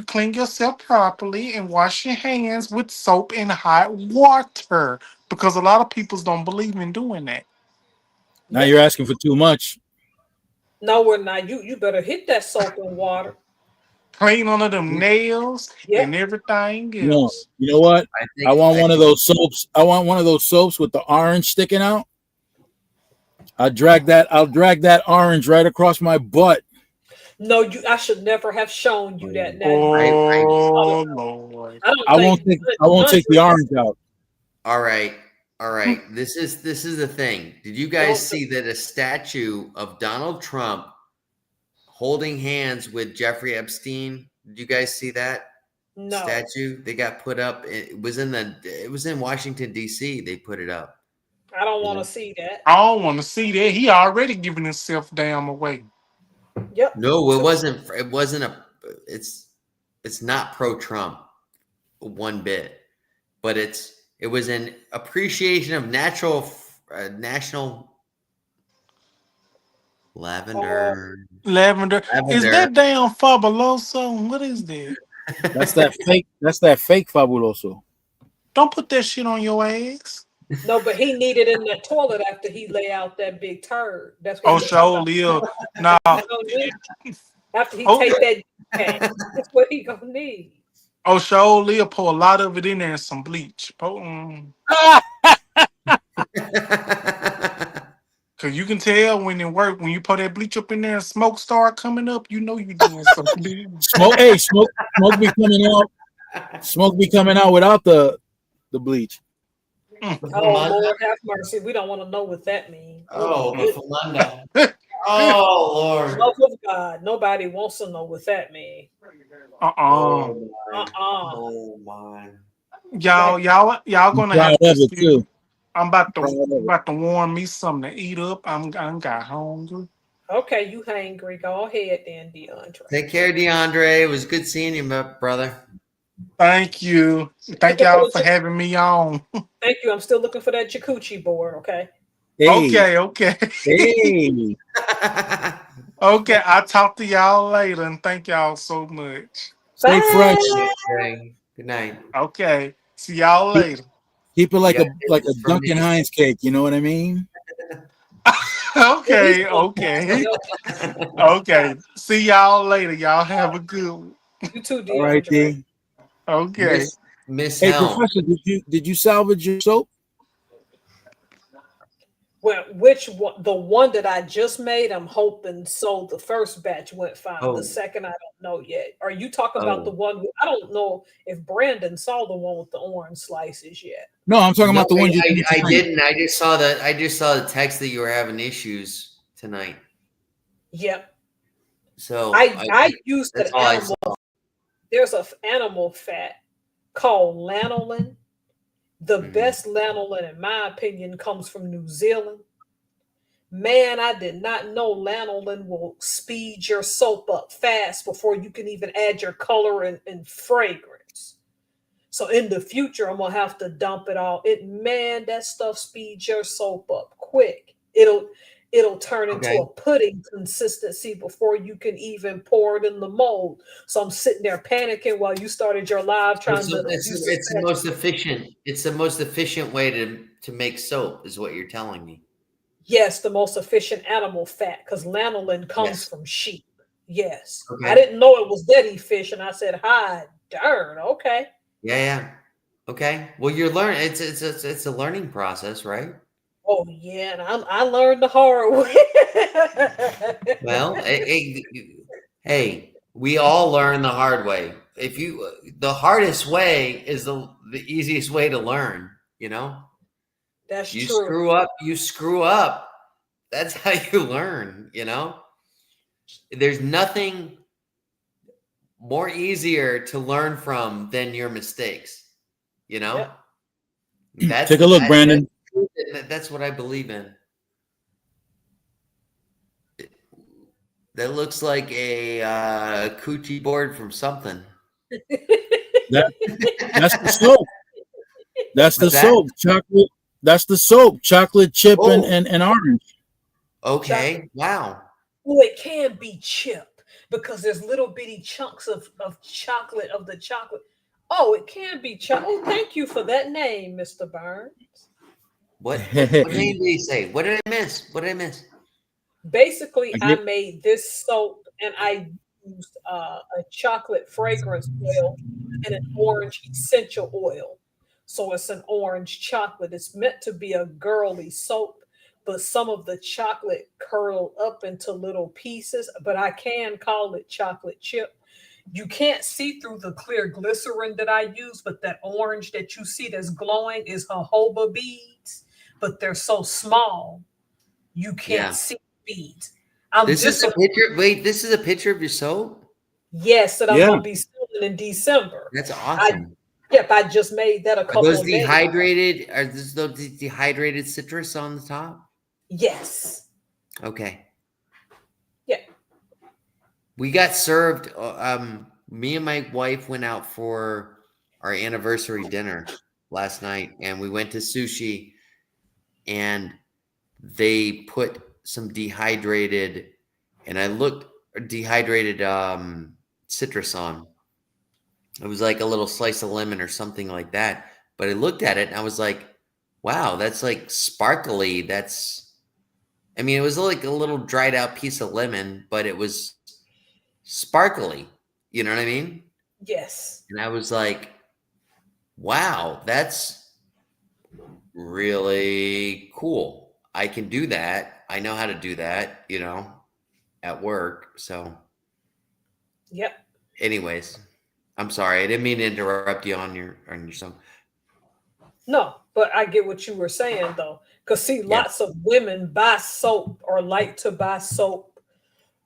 clean yourself properly and wash your hands with soap and hot water because a lot of people don't believe in doing that. Now Yep. you're asking for too much. No, we're not. You better hit that soap and water. Clean under them nails and Yep. everything No, else. you know what? I want I one of think those soaps. I want one of those soaps with the orange sticking out. I'll drag that orange right across my butt. No, I should never have shown you that. Now you I Oh Lord. I don't I won't think take I won't take the orange out. all right. All right. This is the thing. Did you guys see that a statue of Donald Trump holding hands with Jeffrey Epstein? Did you guys see that no. statue? They got put up. It was in Washington, D.C. They put it up. I don't want to see that. I don't want to see that. He already giving himself damn away. Yep. No, it wasn't. It wasn't a. It's not pro Trump one bit, but it was an appreciation of national lavender. Lavender. Is Lavender. that damn fabuloso? What is that? That's that fake. That's that fake fabuloso. Don't put that shit on your ass. No, but he needed in that toilet after he lay out that big turd. That's what Oh, he surely. Nah. after he Oh. take that, that's what he gonna need. Oh, surely pour a lot of it in there and some bleach. Cause you can tell when it work. When you put that bleach up in there and smoke start coming up, you know you're doing something. Smoke be coming out. Smoke be coming out without the bleach. Oh Lord have mercy. We don't want to know what that means. Oh, the Falanda. Oh Lord. Love of God. Nobody wants to know what that means. Oh my. Uh-uh. Oh my. Y'all I'm gonna proud have of to it excuse. too. I'm about Proud of it. to warm me something to eat up. I'm got hungry. Okay, you hangry. Go ahead then, DeAndre. Take care, DeAndre. It was good seeing you, my brother. Thank you. Thank Looking for y'all the for having me on. Thank you. I'm still looking for that jacuzzi board, okay? Hey, Okay. hey. Okay. I'll talk to y'all later and thank y'all so much. Stay fresh. Bye. Okay. Good night. Okay. See y'all Keep, later. keep it You like got a business from Duncan me. Hines cake. You know what I mean? Well, he's Okay. gonna Okay. help. Okay. See y'all later. Y'all have a good one. You too, All right, DeAndre. D. Okay. Miss Hey, Helm. Professor, did you salvage your soap? Well, which one? The one that I just made, I'm hoping so. The first batch went fine. The Oh. second, I don't know yet. Are you talking about the Oh. one? I don't know if Brandon saw the one with the orange slices yet. No, I'm talking No, about the one you did I tonight. didn't. I just saw the text that you were having issues tonight. Yep. So I used that's an all I animal. saw. There's an animal fat called lanolin. The Mhm. best lanolin, in my opinion, comes from New Zealand. Man, I did not know lanolin will speed your soap up fast before you can even add your color and fragrance. So in the future, I'm gonna have to dump it all. Man, that stuff speeds your soap up quick. It'll turn into Okay. a pudding consistency before you can even pour it in the mold. So I'm sitting there panicking while you started your live trying to use this It's the magic. most efficient. It's the most efficient way to make soap, is what you're telling me. Yes, the most efficient animal fat because lanolin comes Yes. from sheep. Yes. I Okay. didn't know it was that efficient. I said, hi, darn, okay. Yeah. Yeah. Okay. Well, you're learning. It's a learning process, right? Oh, yeah. And I learned the hard way. Well, hey, we all learn the hard way. The hardest way is the easiest way to learn. You know, That's you true. screw up, you screw up. That's how you learn. You know, there's nothing more easier to learn from than your mistakes. You know, Yep. that's Take a look, Brandon. that's what I believe in. That looks like a coochie board from something. That that's the soap. That's the What's that? soap. Chocolate. That's the soap. Chocolate chip and Oh, and orange. Chocolate. okay. Wow. Oh, it can be chip because there's little bitty chunks of chocolate of the chocolate. Oh, it can be chocolate. Oh, thank you for that name, Mr. Burns. What name did he say? What did I miss? What did I miss? Basically, I I get made this soap and I used a chocolate fragrance oil and an orange essential oil. So it's an orange chocolate. It's meant to be a girly soap, but some of the chocolate curl up into little pieces. But I can call it chocolate chip. You can't see through the clear glycerin that I use, but that orange that you see that's glowing is jojoba beads, but they're so small you can't Yeah. see beads. I'm This is a disappointed. picture. Wait, this is a picture of your soap? Yes, that I'm yeah. gonna be selling in December. That's I awesome. Yep, I just made that a Are those couple of days. dehydrated? Are those dehydrated citrus on the top? Yes. Okay. Yeah. We got served. Me and my wife went out for our anniversary dinner last night, and we went to sushi, and they put some dehydrated, and I looked dehydrated citrus on. It was like a little slice of lemon or something like that. But I looked at it and I was like, wow, that's like sparkly. I mean, it was like a little dried out piece of lemon, but it was sparkly. You know what I mean? Yes. And I was like, wow, that's really cool. I can do that. I know how to do that, at work. So, Yep. anyways, I'm sorry. I didn't mean to interrupt you on your song. No, But I get what you were saying though, because see, Yeah. lots of women buy soap or like to buy soap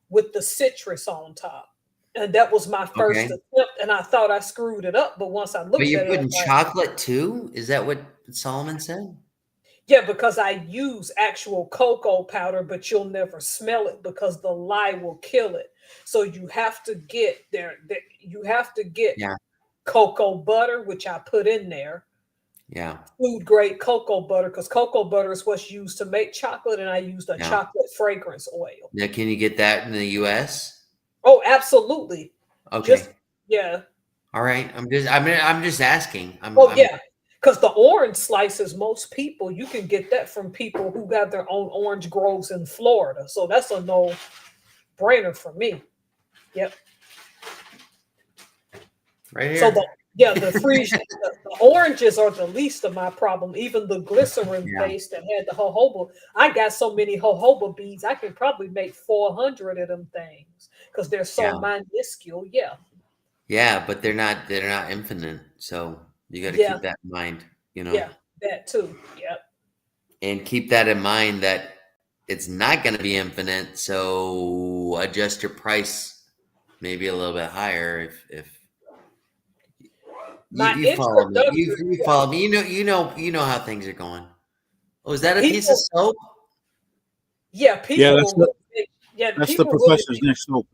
with the citrus on top, and that was my first Okay. attempt, and I thought I screwed it up. But once I looked But at you're it, I putting was like, chocolate too? Is that what Solomon said? yeah, because I use actual cocoa powder, but you'll never smell it because the lye will kill it. So you have to get you have to get Yeah. cocoa butter, which I put in there, Yeah. food grade cocoa butter, because cocoa butter is what's used to make chocolate, and I used a Yeah. chocolate fragrance oil. Now, can you get that in the U.S.? Oh, absolutely. Okay. Just yeah. All right. I'm just asking. Yeah. Because the orange slices, most people, you can get that from people who got their own orange groves in Florida. So that's a no brainer for me. Yep. Right here. So the freeze, the oranges are the least of my problem. Even the glycerin Yeah. base that had the jojoba, I got so many jojoba beads, I can probably make 400 of them things because they're so Yeah. minuscule. Yeah. Yeah, but they're not infinite. So you got to Yeah. keep that in mind, Yeah. That too. Yep. and keep that in mind that it's not going to be infinite. So adjust your price maybe a little bit higher if My you follow me. introductory, You follow me. You know how things are going. Oh, is that a piece of people, soap? yeah, people Yeah, will that's the people really professor's next soap.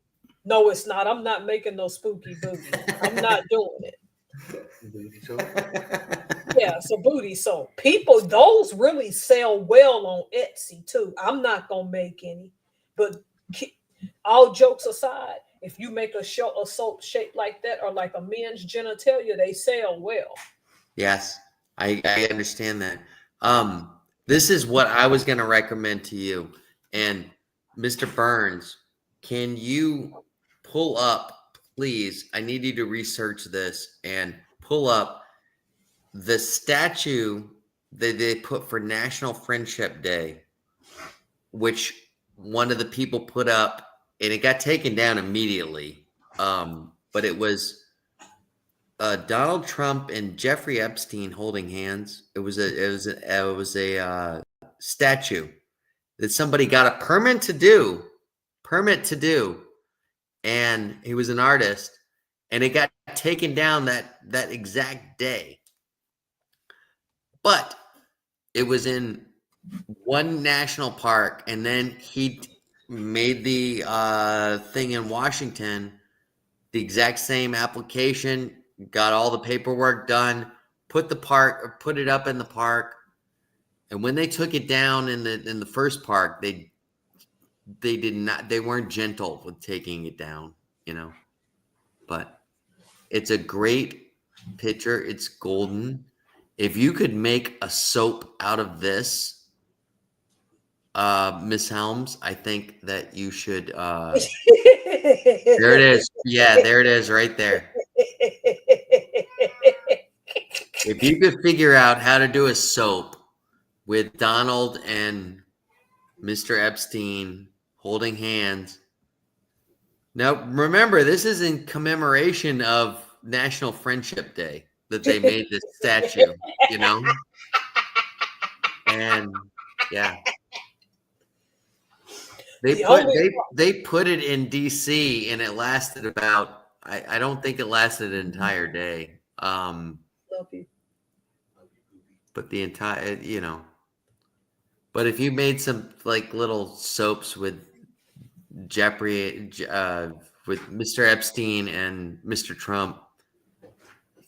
no, it's not. I'm not making no spooky booty. I'm not doing it. Yeah, it's a booty soap. People, those really sell well on Etsy too. I'm not gonna make any, but all jokes aside, if you make a soap shaped like that or like a men's genitalia, they sell well. Yes, I understand that. This is what I was going to recommend to you. And Mr. Burns, can you pull up, please? I need you to research this and pull up the statue that they put for National Friendship Day, which one of the people put up, and it got taken down immediately. But it was Donald Trump and Jeffrey Epstein holding hands. It was a statue that somebody got a permit to do, and he was an artist, and it got taken down that exact day. But it was in one national park, and then he made the thing in Washington, the exact same application, got all the paperwork done, put it up in the park, and when they took it down in the first park, they weren't gentle with taking it down, But it's a great picture. It's golden. If you could make a soap out of this, Miss Helms, I think that you should. There it is. Yeah, there it is, right there. If you could figure out how to do a soap with Donald and Mr. Epstein holding hands. Now, remember, this is in commemoration of National Friendship Day that they made this statue, And yeah. They put it in DC, and it lasted about I don't think it lasted an entire day. Love you. But the entire but if you made some like little soaps with Jeffrey with Mr. Epstein and Mr. Trump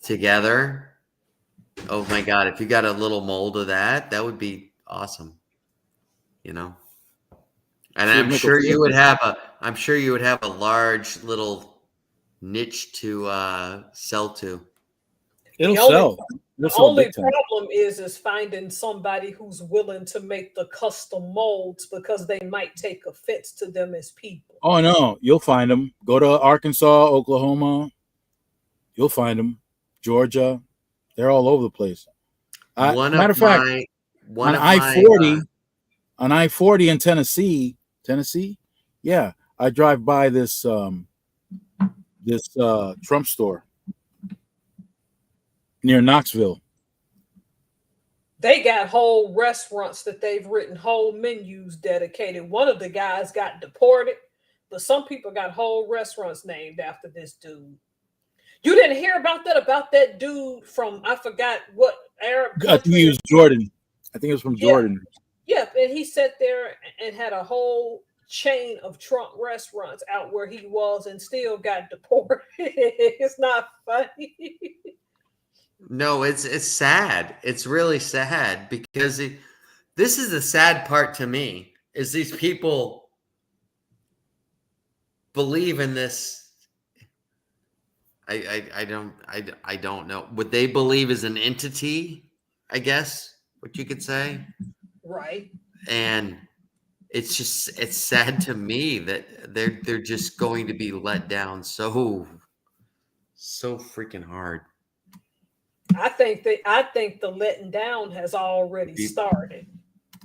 together, oh my God, if you got a little mold of that would be awesome. And I'm sure you would have a large little niche to sell to. It'll sell. The only problem is finding somebody who's willing to make the custom molds because they might take offense to them as people. Oh no, you'll find them. Go to Arkansas, Oklahoma. You'll find them. Georgia, they're all over the place. Matter of fact, on I-40 in Tennessee, yeah, I drive by this Trump store near Knoxville. They got whole restaurants that they've written whole menus dedicated. One of the guys got deported, but some people got whole restaurants named after this dude. You didn't hear about that dude from I forgot what Arab I think he country. was Jordan. I think it was from Yeah, Jordan. yeah, and he sat there and had a whole chain of trunk restaurants out where he was and still got deported. It's not funny. No, it's sad. It's really sad because this is the sad part to me is these people believe in this. I don't know. What they believe is an entity, I guess, what you could say. Right. And it's sad to me that they're just going to be let down so freaking hard. I think the letting down has already started.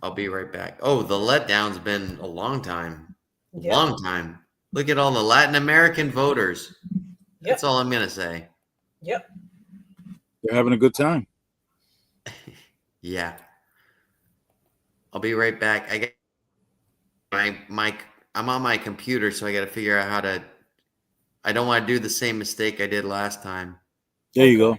I'll be right back. Oh, the letdown's been a long time. Yep. Long time. Look at all the Latin American voters. Yep. That's all I'm gonna say. Yep. They're having a good time. Yeah. I'll be right back. I get I'm on my computer, so I got to figure out how to. I don't want to do the same mistake I did last time. There you go.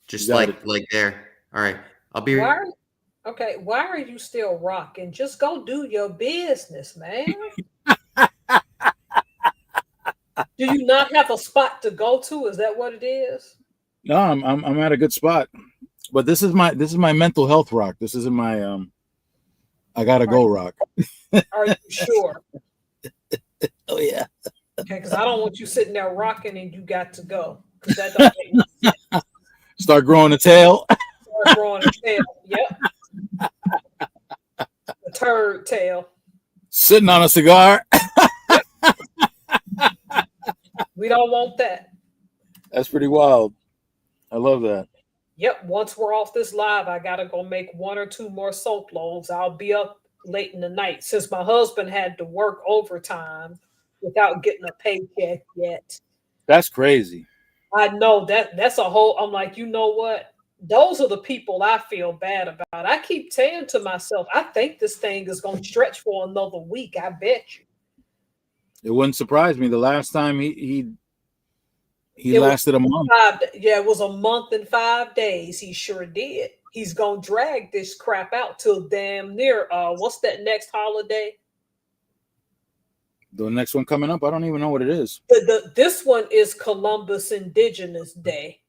Just You got like there. All right. I'll be. Why are you still rocking? Just go do your business, man. Do you not have a spot to go to? Is that what it is? No, I'm at a good spot. But this is my mental health rock. This isn't my I gotta go rock. Are you sure? Oh yeah. Okay, because I don't want you sitting there rocking and you got to go. Because that don't make no sense. Start growing a tail. Start growing a tail. Yep. A turd tail. Sitting on a cigar. We don't want that. That's pretty wild. I love that. Yep. Once we're off this live, I gotta go make 1 or 2 more soap loads. I'll be up late in the night since my husband had to work overtime without getting a paycheck yet. That's crazy. I know that's a whole. I'm like, you know what? Those are the people I feel bad about. I keep saying to myself, I think this thing is going to stretch for another week. I bet you. It wouldn't surprise me. The last time he lasted a month. Yeah, it was a month and 5 days. He sure did. He's gonna drag this crap out till damn near what's that next holiday? The next one coming up, I don't even know what it is. This one is Columbus Indigenous Day.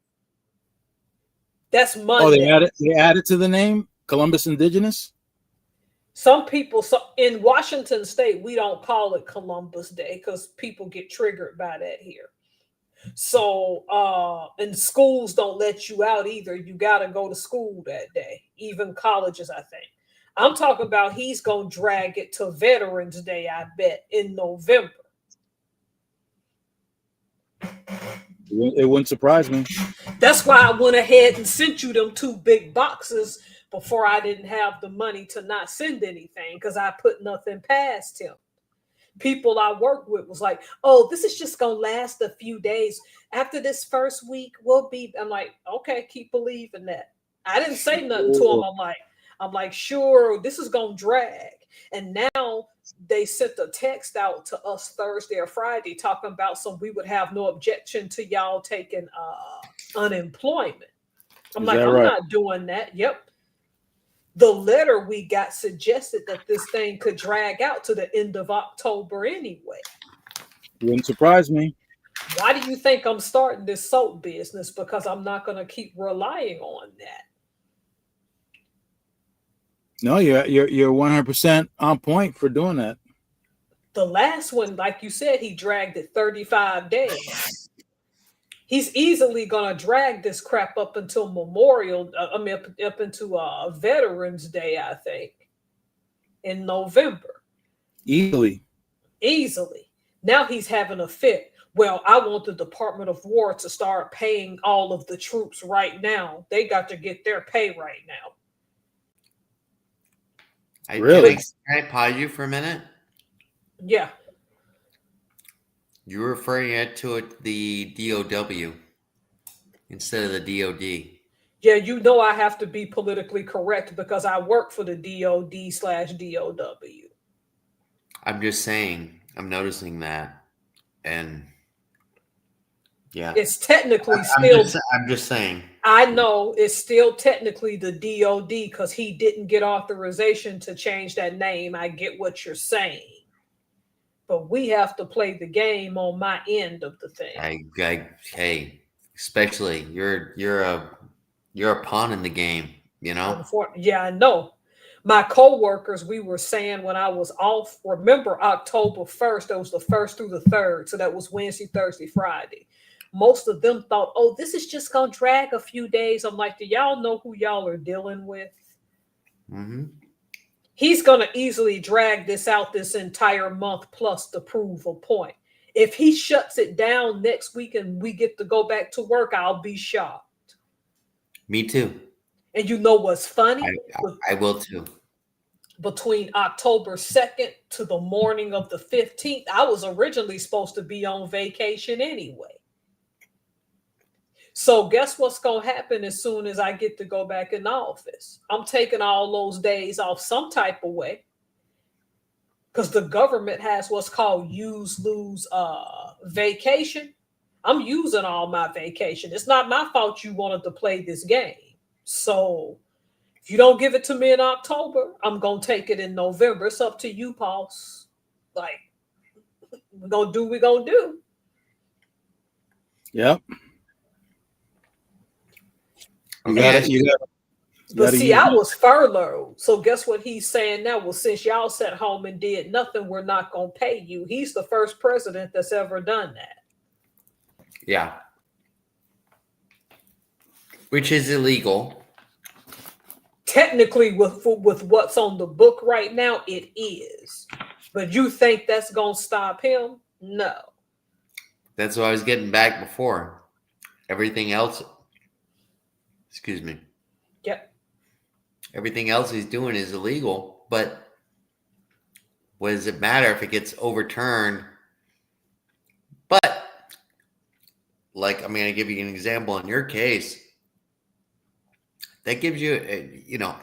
That's Monday. Oh, they added to the name Columbus Indigenous. Some people, in Washington State, we don't call it Columbus Day because people get triggered by that here. So, and schools don't let you out either. You got to go to school that day, even colleges, I think. I'm talking about he's going to drag it to Veterans Day, I bet, in November. It wouldn't surprise me. That's why I went ahead and sent you them 2 big boxes before I didn't have the money to not send anything because I put nothing past him. People I work with was like, oh, this is just going to last a few days. After this first week, we'll be. I'm like, okay, keep believing that. I didn't say nothing to him. I'm like, sure, this is going to drag. And now they sent a text out to us Thursday or Friday talking about we would have no objection to y'all taking unemployment. I'm like, I'm not doing that. Yep. The letter we got suggested that this thing could drag out to the end of October anyway. Wouldn't surprise me. Why do you think I'm starting this soap business? Because I'm not going to keep relying on that. No, you're 100% on point for doing that. The last one, like you said, he dragged it 35 days. He's easily going to drag this crap up until up into Veterans Day, I think, in November. Easily. Now he's having a fit. Well, I want the Department of War to start paying all of the troops right now. They got to get their pay right now. Really? Can I pause you for a minute? Yeah. You're referring to the DOW instead of the DOD. Yeah, you know I have to be politically correct because I work for the DOD/DOW. I'm just saying. I'm noticing that, and yeah, It's technically I'm still. just saying. I know it's still technically the DOD because he didn't get authorization to change that name. I get what you're saying, but we have to play the game on my end of the thing. Hey, especially you're a pawn in the game. You know. Yeah, I know. My co-workers, we were saying when I was off, remember October 1st, that was the 1st through the 3rd. So that was Wednesday, Thursday, Friday. Most of them thought, oh, this is just going to drag a few days. I'm like, do y'all know who y'all are dealing with? Mm-hmm. He's going to easily drag this out this entire month plus to prove a point. If he shuts it down next week and we get to go back to work, I'll be shocked. Me too. And you know what's funny? I will too. Between October 2nd to the morning of the 15th, I was originally supposed to be on vacation anyway. So guess what's going to happen as soon as I get to go back in the office? I'm taking all those days off some type of way because the government has what's called use-lose vacation. I'm using all my vacation. It's not my fault you wanted to play this game. So if you don't give it to me in October, I'm going to take it in November. It's up to you, Pauls. Like, we're going to do what we're going to do. Yep. But see, I was furloughed. So guess what he's saying now? Well, since y'all sat home and did nothing, we're not going to pay you. He's the first president that's ever done that. Yeah. Which is illegal. Technically, with what's on the book right now, it is. But you think that's going to stop him? No. That's what I was getting back before. Everything else, excuse me. Yep. Everything else he's doing is illegal, but what does it matter if it gets overturned? But, like, I'm going to give you an example in your case. That gives you,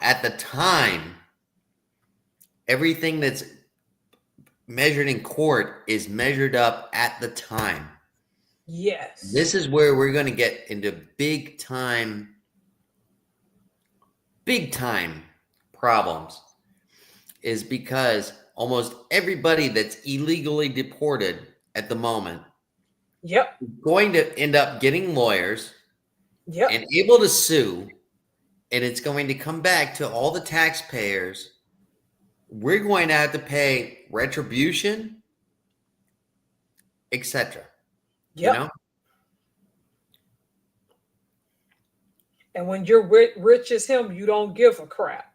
at the time, everything that's measured in court is measured up at the time. Yes. This is where we're going to get into big time problems, is because almost everybody that's illegally deported at the moment is going to end up getting lawyers and able to sue, and it's going to come back to all the taxpayers. We're going to have to pay retribution, etc. You know? And when you're rich as him, you don't give a crap.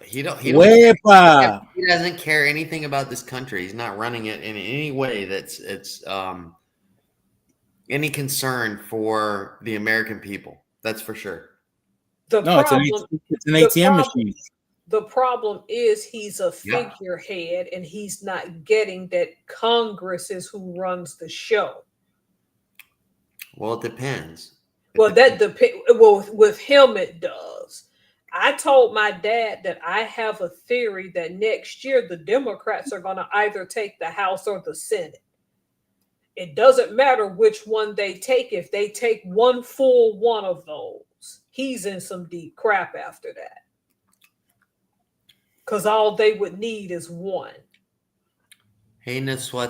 He doesn't care anything about this country. He's not running it in any way that's any concern for the American people. That's for sure. It's an ATM machine. The problem is he's a figurehead and he's not getting that Congress is who runs the show. Well, it depends. That depends. Well, with him, it does. I told my dad that I have a theory that next year the Democrats are going to either take the House or the Senate. It doesn't matter which one they take. If they take one full one of those, he's in some deep crap after that. Because all they would need is one. Hey, nuestra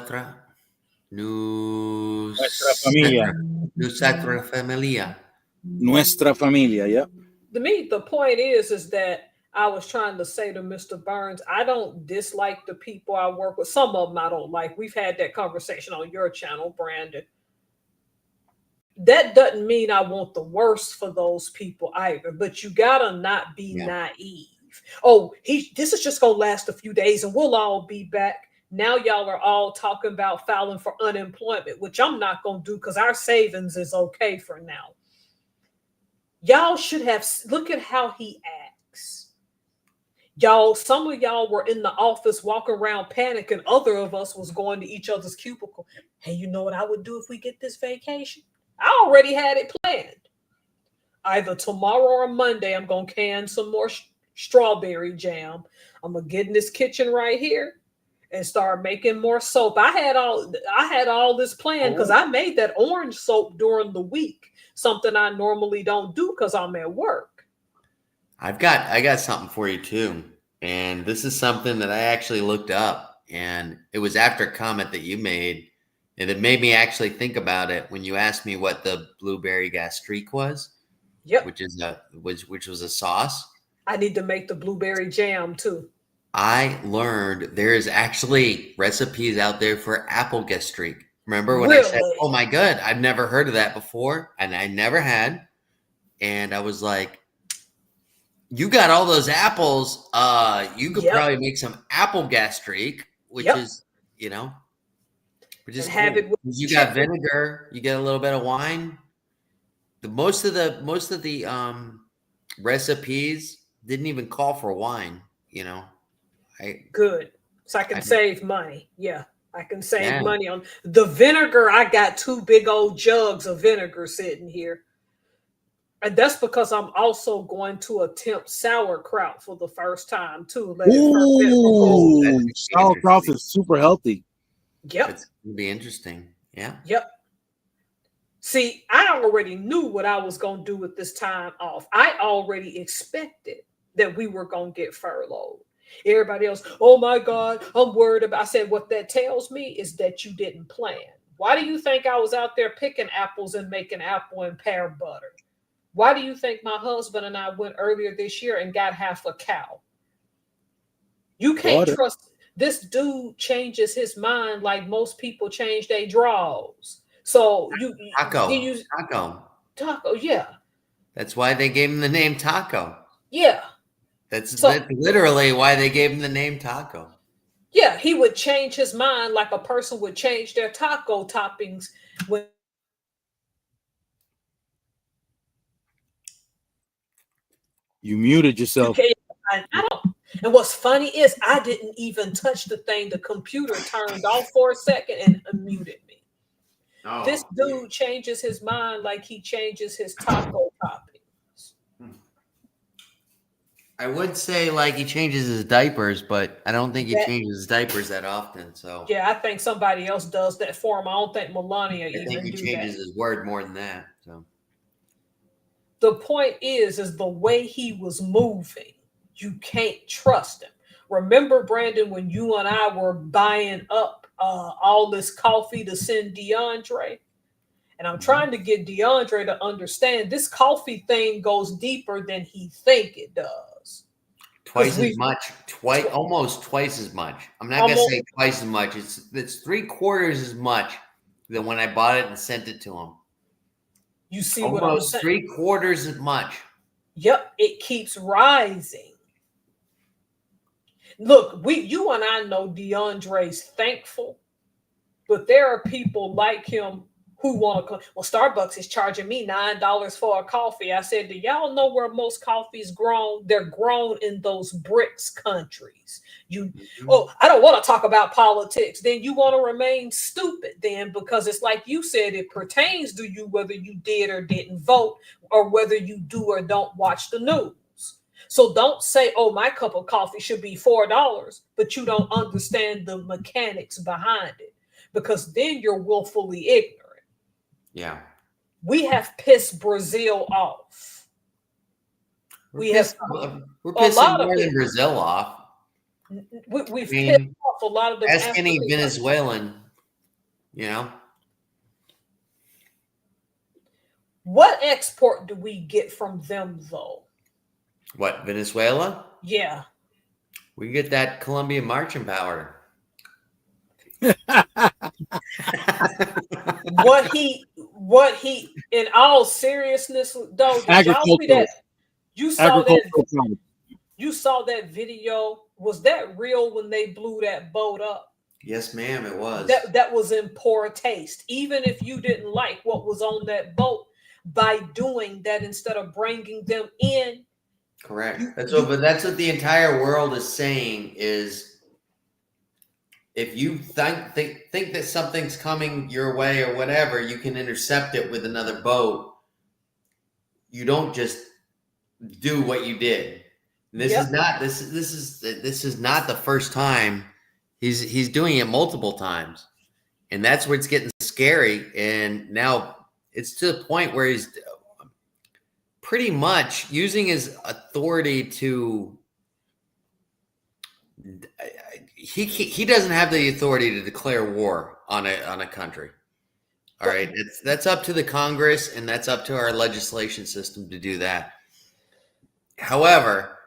familia. Nuestra familia. Nuestra familia, yep. The point is that I was trying to say to Mr. Burns, I don't dislike the people I work with. Some of them I don't like. We've had that conversation on your channel, Brandon. That doesn't mean I want the worst for those people either, but you gotta not be naive. Oh, this is just gonna last a few days and we'll all be back. Now y'all are all talking about filing for unemployment, which I'm not gonna do because our savings is okay for now. Y'all should have, look at how he acts. Y'all, some of y'all were in the office walking around panicking. Other of us was going to each other's cubicle. Hey, you know what I would do if we get this vacation? I already had it planned. Either tomorrow or Monday, I'm gonna can some more strawberry jam. I'm gonna get in this kitchen right here and start making more soap. I had all this planned because I made that orange soap during the week, something I normally don't do because I'm at work. I got something for you too. And this is something that I actually looked up, and it was after a comment that you made, and it made me actually think about it when you asked me what the blueberry gastrique was. Yep. Which was a sauce. I need to make the blueberry jam too. I learned there is actually recipes out there for apple gastrique. Remember when Really? I said, "Oh my god, I've never heard of that before," and I never had, and I was like, "You got all those apples. You could probably make some apple gastrique, which is, which is have cool. it with You got vinegar, you get a little bit of wine. Most of the recipes didn't even call for wine. Good. So I can save money. Yeah, I can save money on the vinegar. I got 2 big old jugs of vinegar sitting here. And that's because I'm also going to attempt sauerkraut for the first time too. Ooh, sauerkraut is super healthy. Yep. It's going to be interesting. Yeah. Yep. See, I already knew what I was going to do with this time off. I already expected that we were going to get furloughed. Everybody else, oh my God, I'm worried about. I said, what that tells me is that you didn't plan. Why do you think I was out there picking apples and making apple and pear butter? Why do you think my husband and I went earlier this year and got half a cow? You can't trust this dude changes his mind like most people change their draws. So Taco, yeah. That's why they gave him the name Taco. Yeah. That's literally why they gave him the name Taco. Yeah, he would change his mind like a person would change their taco toppings when. You muted yourself. I don't. And what's funny is I didn't even touch the thing. The computer turned off for a second and unmuted me. Oh, this dude changes his mind like he changes his taco toppings. I would say like he changes his diapers, but I don't think he changes his diapers that often. So yeah, I think somebody else does that for him. I don't think Melania even do that. I think he changes his word more than that. So the point is the way he was moving. You can't trust him. Remember, Brandon, when you and I were buying up all this coffee to send DeAndre? And I'm trying to get DeAndre to understand this coffee thing goes deeper than he think it does. Twice as much. Almost twice as much. I'm not going to say twice as much. It's 3/4 as much than when I bought it and sent it to him. You see what I'm saying? Almost 3/4 as much. Yep, it keeps rising. Look, you and I know DeAndre's thankful, but there are people like him who want to. Well, Starbucks is charging me $9 for a coffee. I said, do y'all know where most coffee's grown? They're grown in those BRICS countries. I don't want to talk about politics. Then you want to remain stupid then, because it's like you said, it pertains to you whether you did or didn't vote or whether you do or don't watch the news. So don't say, oh, my cup of coffee should be $4, but you don't understand the mechanics behind it, because then you're willfully ignorant. Yeah. We have pissed Brazil off. We're pissing more than Brazil off. We've pissed off a lot of them. Ask any Venezuelan, What export do we get from them, though? What, Venezuela? Yeah. We get that Colombian marching powder. What he, in all seriousness, though, did y'all see that? You saw that video. Was that real when they blew that boat up? Yes, ma'am, it was. That was in poor taste. Even if you didn't like what was on that boat, by doing that instead of bringing them in. Correct. That's what the entire world is saying is, if you think that something's coming your way or whatever, you can intercept it with another boat. you don't just do what you did. This is not this is not the first time. He's doing it multiple times, and that's where it's getting scary. And now it's to the point where he's pretty much using his authority to. He doesn't have the authority to declare war on a country. All right, that's up to the Congress, and that's up to our legislation system to do that. However,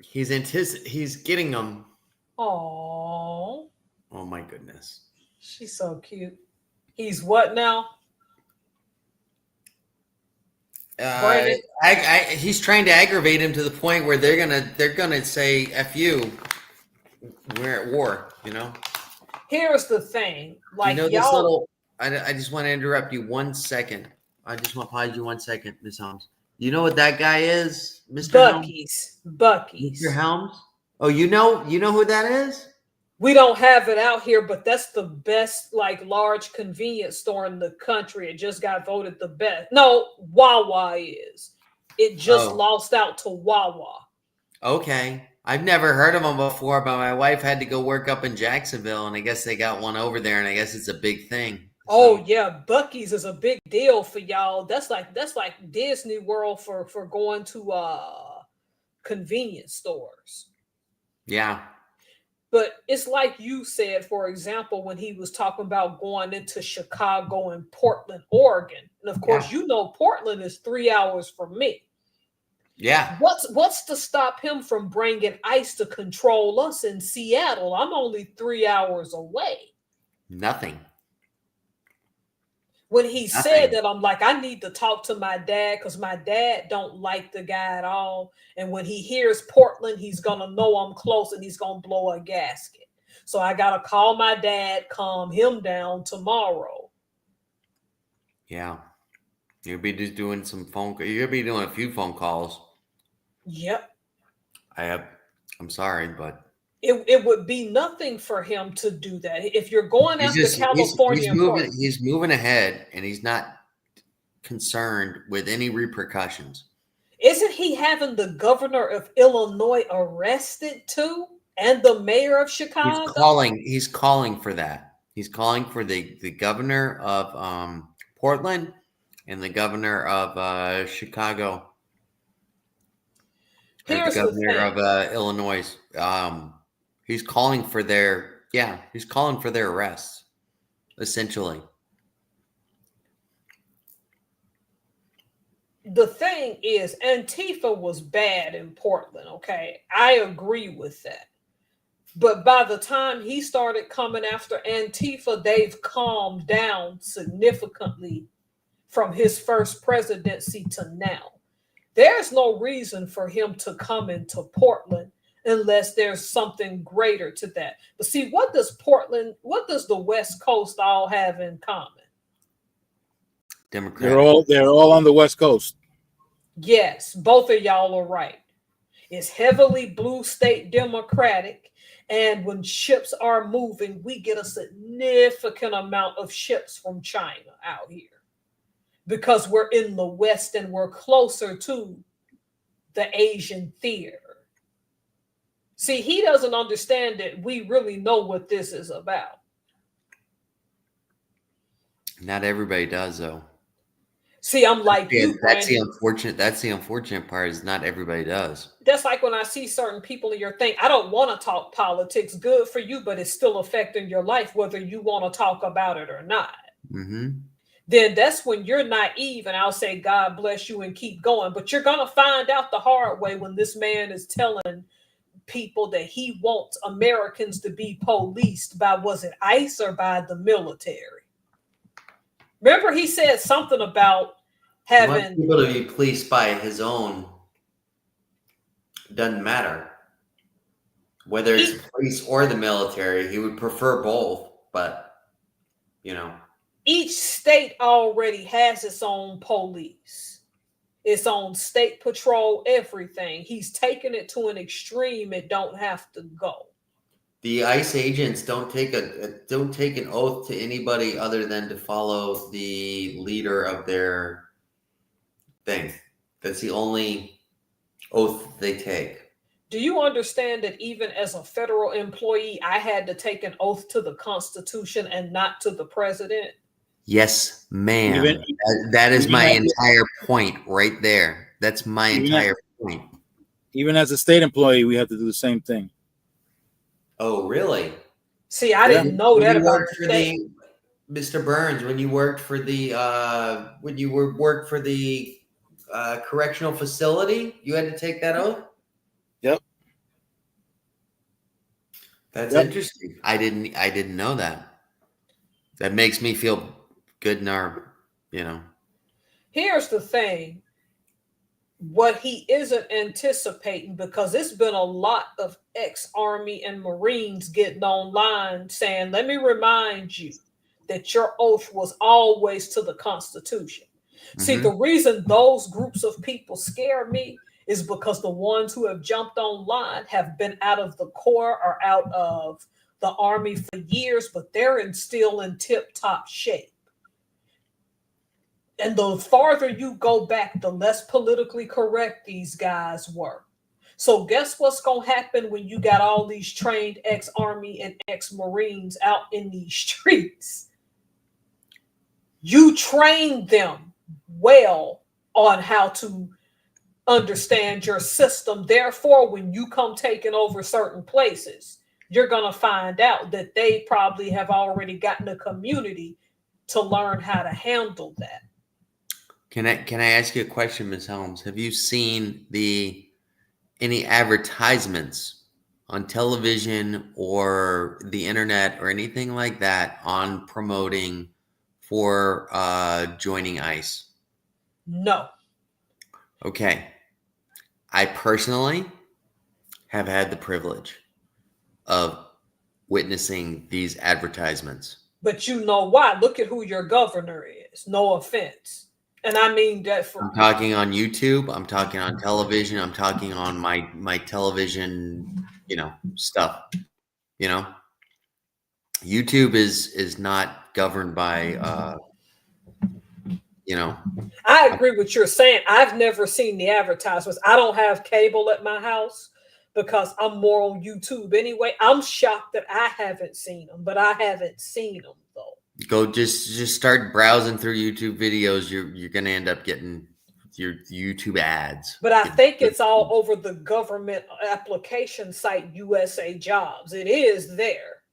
he's getting them. Oh my goodness, she's so cute. He's what now? He's trying to aggravate him to the point where they're gonna say "F you." We're at war, you know. Here's the thing, like this little. I just want to interrupt you 1 second. I just want to pause you 1 second, Miss Helms. You know what that guy is, Mr. Buc-ee's. Helms? Buc-ee's. Mr. Helms. Oh, you know who that is? We don't have it out here, but that's the best, like, large convenience store in the country. It just got voted the best. No, Wawa is. It just lost out to Wawa. Okay. I've never heard of them before, but my wife had to go work up in Jacksonville, and I guess they got one over there, and I guess it's a big thing. Oh yeah, Buc-ee's is a big deal for y'all. That's like Disney World for going to convenience stores. Yeah. But it's like you said, for example, when he was talking about going into Chicago and Portland, Oregon. And of course, Portland is 3 hours from me. Yeah. What's to stop him from bringing ICE to control us in Seattle? I'm only 3 hours away. Nothing. When he said that, I'm like, I need to talk to my dad because my dad don't like the guy at all. And when he hears Portland, he's going to know I'm close and he's going to blow a gasket. So I got to call my dad, calm him down tomorrow. Yeah. You'll be just doing you'll be doing a few phone calls. Yep. I'm sorry, but. It would be nothing for him to do that. If you're going after California, he's moving ahead, and he's not concerned with any repercussions. Isn't he having the governor of Illinois arrested too, and the mayor of Chicago? He's calling for that. He's calling for the governor of Portland and the governor of Chicago. Here's the governor of Illinois. He's calling for their arrests, essentially. The thing is, Antifa was bad in Portland, okay? I agree with that. But by the time he started coming after Antifa, they've calmed down significantly from his first presidency to now. There's no reason for him to come into Portland unless there's something greater to that. But see, what does the West Coast all have in common? Democratic. They're all on the West Coast. Yes, both of y'all are right. It's heavily blue state Democratic, and when ships are moving, we get a significant amount of ships from China out here because we're in the West and we're closer to the Asian theater. See, he doesn't understand that we really know what this is about. Not everybody does, though. See, I'm like you. That's the unfortunate part is not everybody does. That's like when I see certain people in your thing. I don't want to talk politics. Good for you, but it's still affecting your life, whether you want to talk about it or not. Mm-hmm. Then that's when you're naive, and I'll say, God bless you and keep going. But you're going to find out the hard way when this man is telling people that he wants Americans to be policed by, was it ICE or by the military? Remember, he said something about having people to be policed by his own. Doesn't matter whether it's police or the military. He would prefer both, but each state already has its own police, its own state patrol, everything. He's taken it to an extreme. It don't have to go. The ICE agents don't take an oath to anybody other than to follow the leader of their thing. That's the only oath they take. Do you understand that even as a federal employee, I had to take an oath to the Constitution and not to the president? Yes, ma'am. Even- that is even my as- entire point right there. That's my Even entire point. Even as a state employee, we have to do the same thing. Oh, really? See, I didn't know that about worked the for state. Mr. Burns, when you worked for the correctional facility, you had to take that oath? Yep. That's Yep. interesting. I didn't know that. That makes me feel good in our, Here's the thing. What he isn't anticipating, because it's been a lot of ex-Army and Marines getting online saying, let me remind you that your oath was always to the Constitution. See, the reason those groups of people scare me is because the ones who have jumped online have been out of the Corps or out of the Army for years, but they're still in tip-top shape. And the farther you go back, the less politically correct these guys were. So guess what's going to happen when you got all these trained ex-Army and ex-Marines out in these streets? You train them well on how to understand your system. Therefore, when you come taking over certain places, you're going to find out that they probably have already gotten a community to learn how to handle that. Can I ask you a question, Ms. Helms? Have you seen any advertisements on television or the internet or anything like that on promoting for joining ICE? No. Okay. I personally have had the privilege of witnessing these advertisements. But you know why? Look at who your governor is. No offense. And I mean that I'm talking on YouTube. I'm talking on television. I'm talking on my television, stuff. YouTube is not governed by, I agree with what you're saying. I've never seen the advertisements. I don't have cable at my house because I'm more on YouTube anyway. I'm shocked that I haven't seen them, but I haven't seen them though. Go just start browsing through YouTube videos. You're gonna end up getting your YouTube ads. But I think it's all over the government application site, USA Jobs. It is there.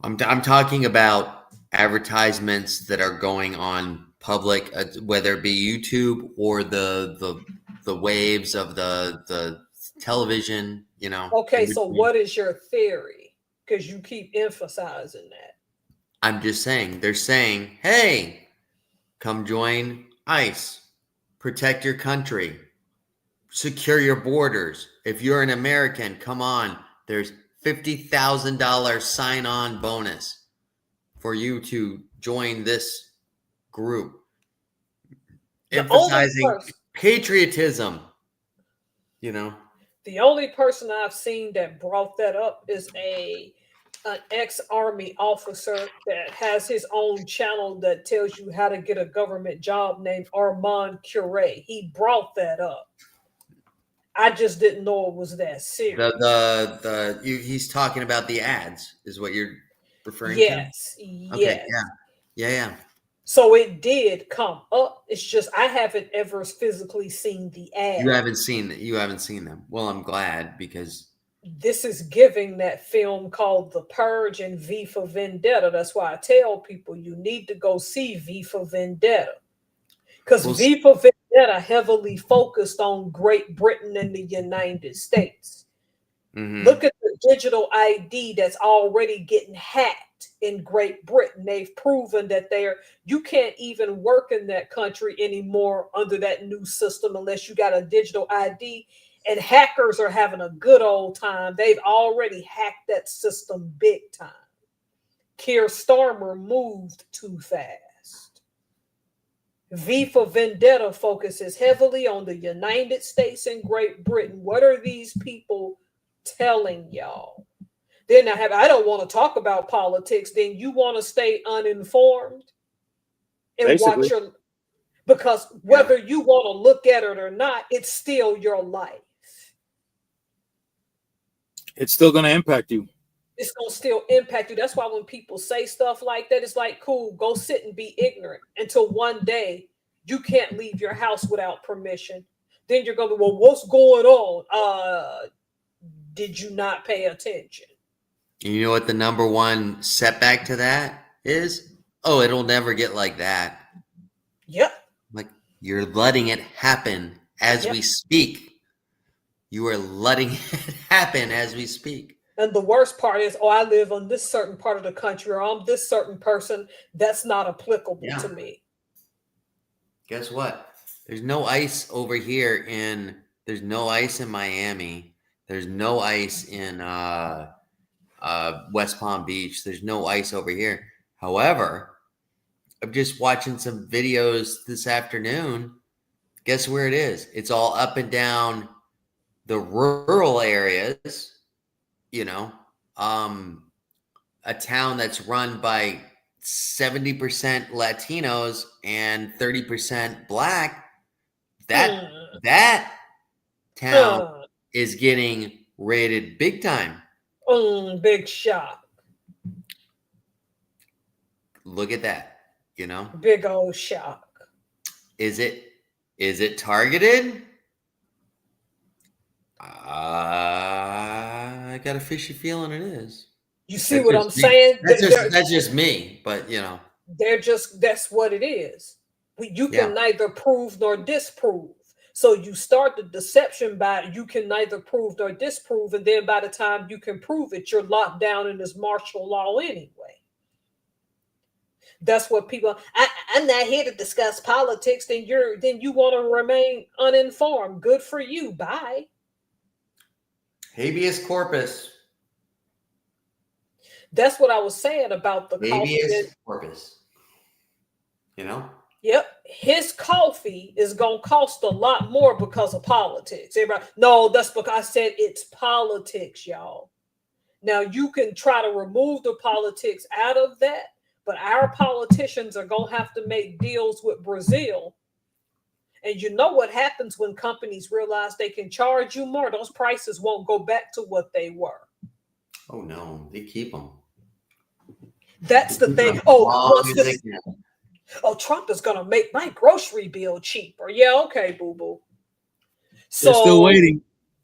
I'm talking about advertisements that are going on public, whether it be YouTube or the waves of the television. Okay, so what is your theory? Because you keep emphasizing that. I'm just saying, they're saying, hey, come join ICE, protect your country, secure your borders. If you're an American, come on. There's $50,000 sign-on bonus for you to join this group. Emphasizing patriotism, The only person I've seen that brought that up is an ex-Army officer that has his own channel that tells you how to get a government job named Armand Cure. He brought that up. I just didn't know it was that serious. He's talking about the ads, is what you're referring to? Yes. Okay, yeah. So it did come up. It's just I haven't ever physically seen the ad. You haven't seen them. Well, I'm glad, because this is giving that film called The Purge and V for Vendetta. That's why I tell people you need to go see V for Vendetta. Because V for Vendetta heavily focused on Great Britain and the United States. Mm-hmm. Look at the digital ID that's already getting hacked in Great Britain. They've proven that you can't even work in that country anymore under that new system unless you got a digital ID. And hackers are having a good old time. They've already hacked that system big time. Keir Starmer moved too fast. V for Vendetta focuses heavily on the United States and Great Britain. What are these people telling y'all? Then I don't want to talk about politics. Then you want to stay uninformed and Because whether you want to look at it or not, it's still your life. It's still going to impact you. It's going to still impact you. That's why when people say stuff like that, it's like, cool, go sit and be ignorant until one day you can't leave your house without permission. Then you're going to be, well, what's going on? Did you not pay attention? You know what the number one setback to that is? Oh, it'll never get like that. Yep. Like, you're letting it happen as we speak. You are letting it happen as we speak. And the worst part is, oh, I live on this certain part of the country, or I'm this certain person. That's not applicable to me. Guess what? There's no ice over here there's no ice in Miami. There's no ice in West Palm Beach. There's no ice over here. However, I'm just watching some videos this afternoon. Guess where it is? It's all up and down the rural areas, you know, a town that's run by 70% Latinos and 30% Black. That town is getting rated big time. Big shock. Look at that, you know? Big old shock. Is it targeted? I got a fishy feeling it is. You see what I'm saying? That's just me, but you know. That's what it is. You can neither prove nor disprove. So you start the deception by you can neither prove nor disprove, and then by the time you can prove it, you're locked down in this martial law anyway. That's what people. I'm not here to discuss politics. Then you want to remain uninformed. Good for you. Bye. Habeas corpus. That's what I was saying about the habeas corpus. You know. Yep, his coffee is gonna cost a lot more because of politics. Everybody, no, that's because I said it's politics, y'all. Now you can try to remove the politics out of that, but our politicians are gonna have to make deals with Brazil. And you know what happens when companies realize they can charge you more? Those prices won't go back to what they were. Oh no, they keep them. That's the thing. Oh, Trump is going to make my grocery bill cheaper. Yeah, okay, boo-boo. So, they're still waiting.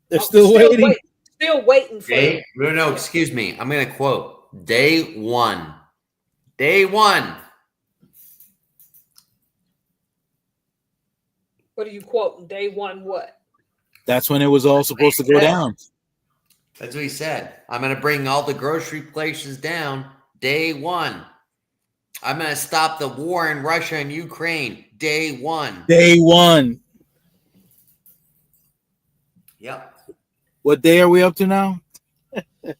They're still waiting. Still waiting for it. No, excuse me. I'm going to quote. Day one. Day one. What are you quoting? Day one what? That's when it was all supposed to go down. That's what he said. I'm going to bring all the grocery places down. Day one. I'm going to stop the war in Russia and Ukraine. Day one. Day one. Yep. What day are we up to now? It's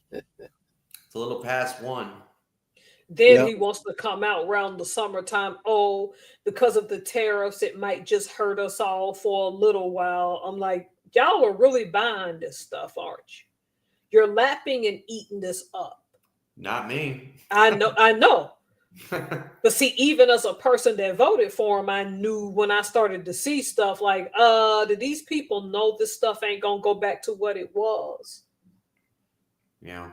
a little past 1. Then he wants to come out around the summertime. Oh, because of the tariffs, it might just hurt us all for a little while. I'm like, y'all are really buying this stuff, aren't you? You're lapping and eating this up. Not me. I know. But see, even as a person that voted for him, I knew when I started to see stuff like, do these people know this stuff ain't gonna go back to what it was? Yeah.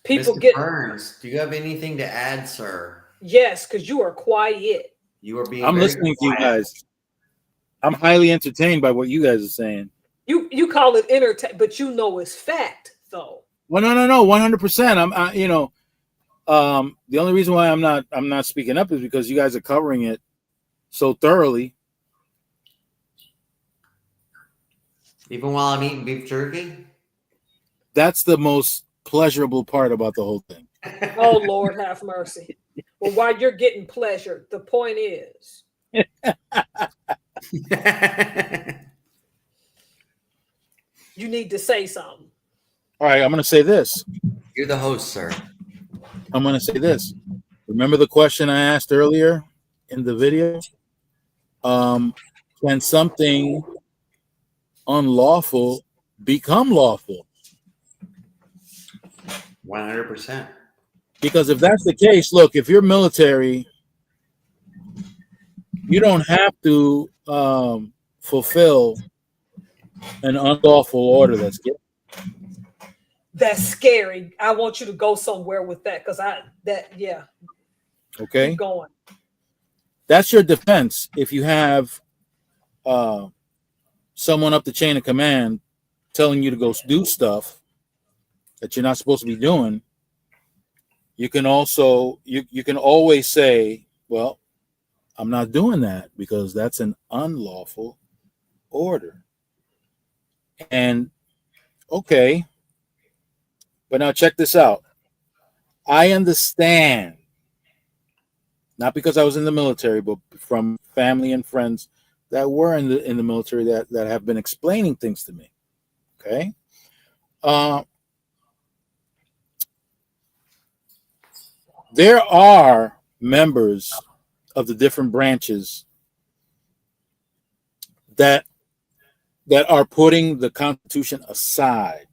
People Mr. Burns, do you have anything to add, sir? Yes, because you are quiet. You are being. I'm listening to you guys. I'm highly entertained by what you guys are saying. You call it entertain, but you know it's fact, though. Well, no, 100%. The only reason why I'm not speaking up is because you guys are covering it so thoroughly. Even while I'm eating beef jerky? That's the most pleasurable part about the whole thing. Oh, Lord have mercy. Well, while you're getting pleasure, the point is. You need to say something. All right, I'm going to say this. You're the host, sir. I'm going to say this. Remember the question I asked earlier in the video? Can something unlawful become lawful? 100%. Because if that's the case, look, if you're military You don't have to fulfill an unlawful order that's given. That's scary. I want you to go somewhere with that because Okay. keep going. That's your defense. If you have someone up the chain of command telling you to go do stuff that you're not supposed to be doing, you can also you can always say, well, I'm not doing that because that's an unlawful order. And okay, but now check this out. I understand, not because I was in the military, but from family and friends that were in the military that have been explaining things to me. Okay. There are members of the different branches that are putting the Constitution aside.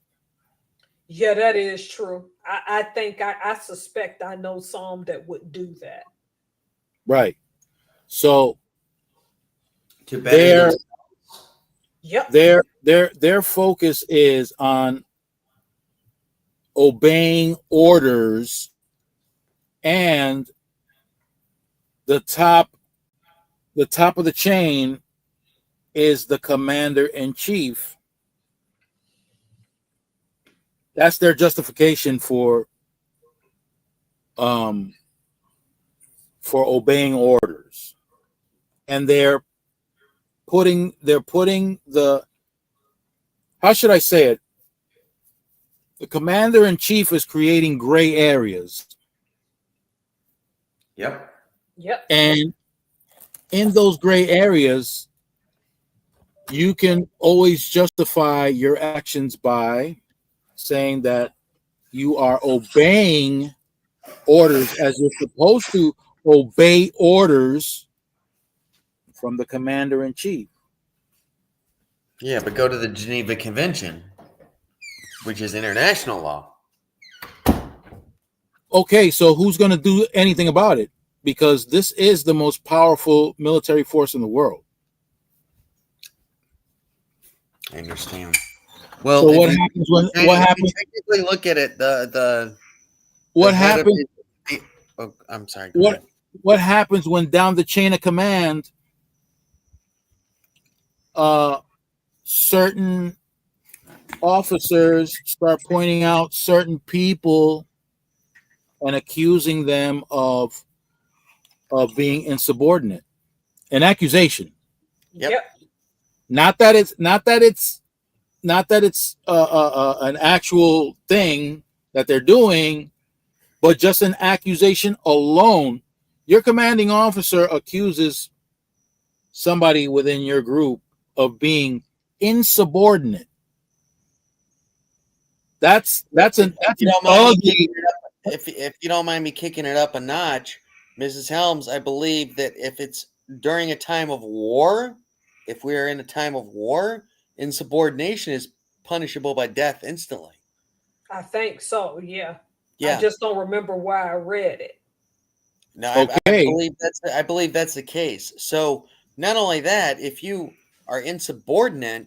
Yeah, that is true. I think I suspect I know some that would do that. Right. So To better their focus is on obeying orders, and the top of the chain is the commander in chief. That's their justification for obeying orders. And they're putting the, how should I say it? The commander in chief is creating gray areas. Yep. And in those gray areas, you can always justify your actions by saying that you are obeying orders as you're supposed to obey orders from the commander in chief. Yeah, but go to the Geneva Convention, which is international law. Okay, so who's going to do anything about it? Because this is the most powerful military force in the world. I understand. Well, so what happens when technically look at it, what happens? Oh, I'm sorry. What happens when down the chain of command, certain officers start pointing out certain people and accusing them of being insubordinate? An accusation. Yep. Not that it's an actual thing that they're doing, but just an accusation alone. Your commanding officer accuses somebody within your group of being insubordinate. That's an ugly. If you don't mind me kicking it up a notch, Mrs. Helms, I believe that if it's during a time of war, if we are in a time of war, insubordination is punishable by death instantly. I think so. Yeah. Yeah. I just don't remember why I read it. No, okay. I believe that's the case. So not only that, if you are insubordinate,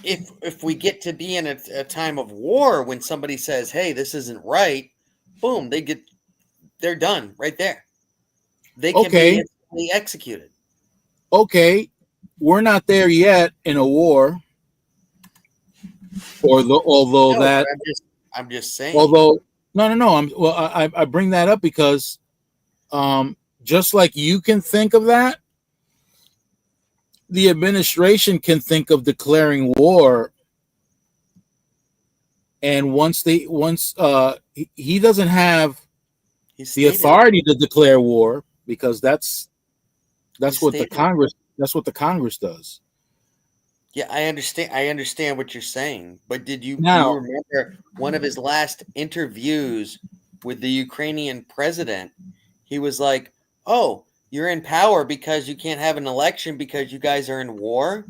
if we get to be in a time of war when somebody says, "Hey, this isn't right," boom, they're done right there. They can be instantly executed. Okay, we're not there yet in a war. I'm just saying. Although no. I bring that up because, just like you can think of that, the administration can think of declaring war. And once he doesn't have the authority to declare war, because that's what the Congress does. Yeah, I understand what you're saying, but do you remember one of his last interviews with the Ukrainian president? He was like, "Oh, you're in power because you can't have an election because you guys are in war.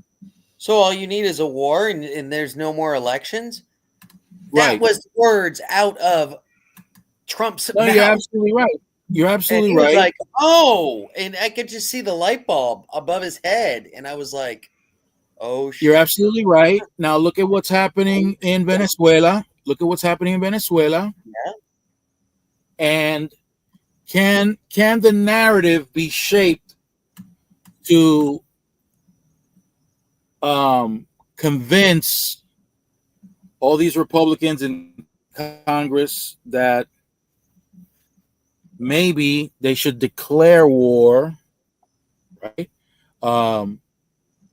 So all you need is a war, and there's no more elections." That was words out of Trump's mouth. You're absolutely right. You're And absolutely he was right. like, "Oh," and I could just see the light bulb above his head, and I was like, "Oh shit!" You're absolutely right. Now look at what's happening in Venezuela. Look at what's happening in Venezuela. Yeah. And can the narrative be shaped to convince all these Republicans in Congress that maybe they should declare war, right?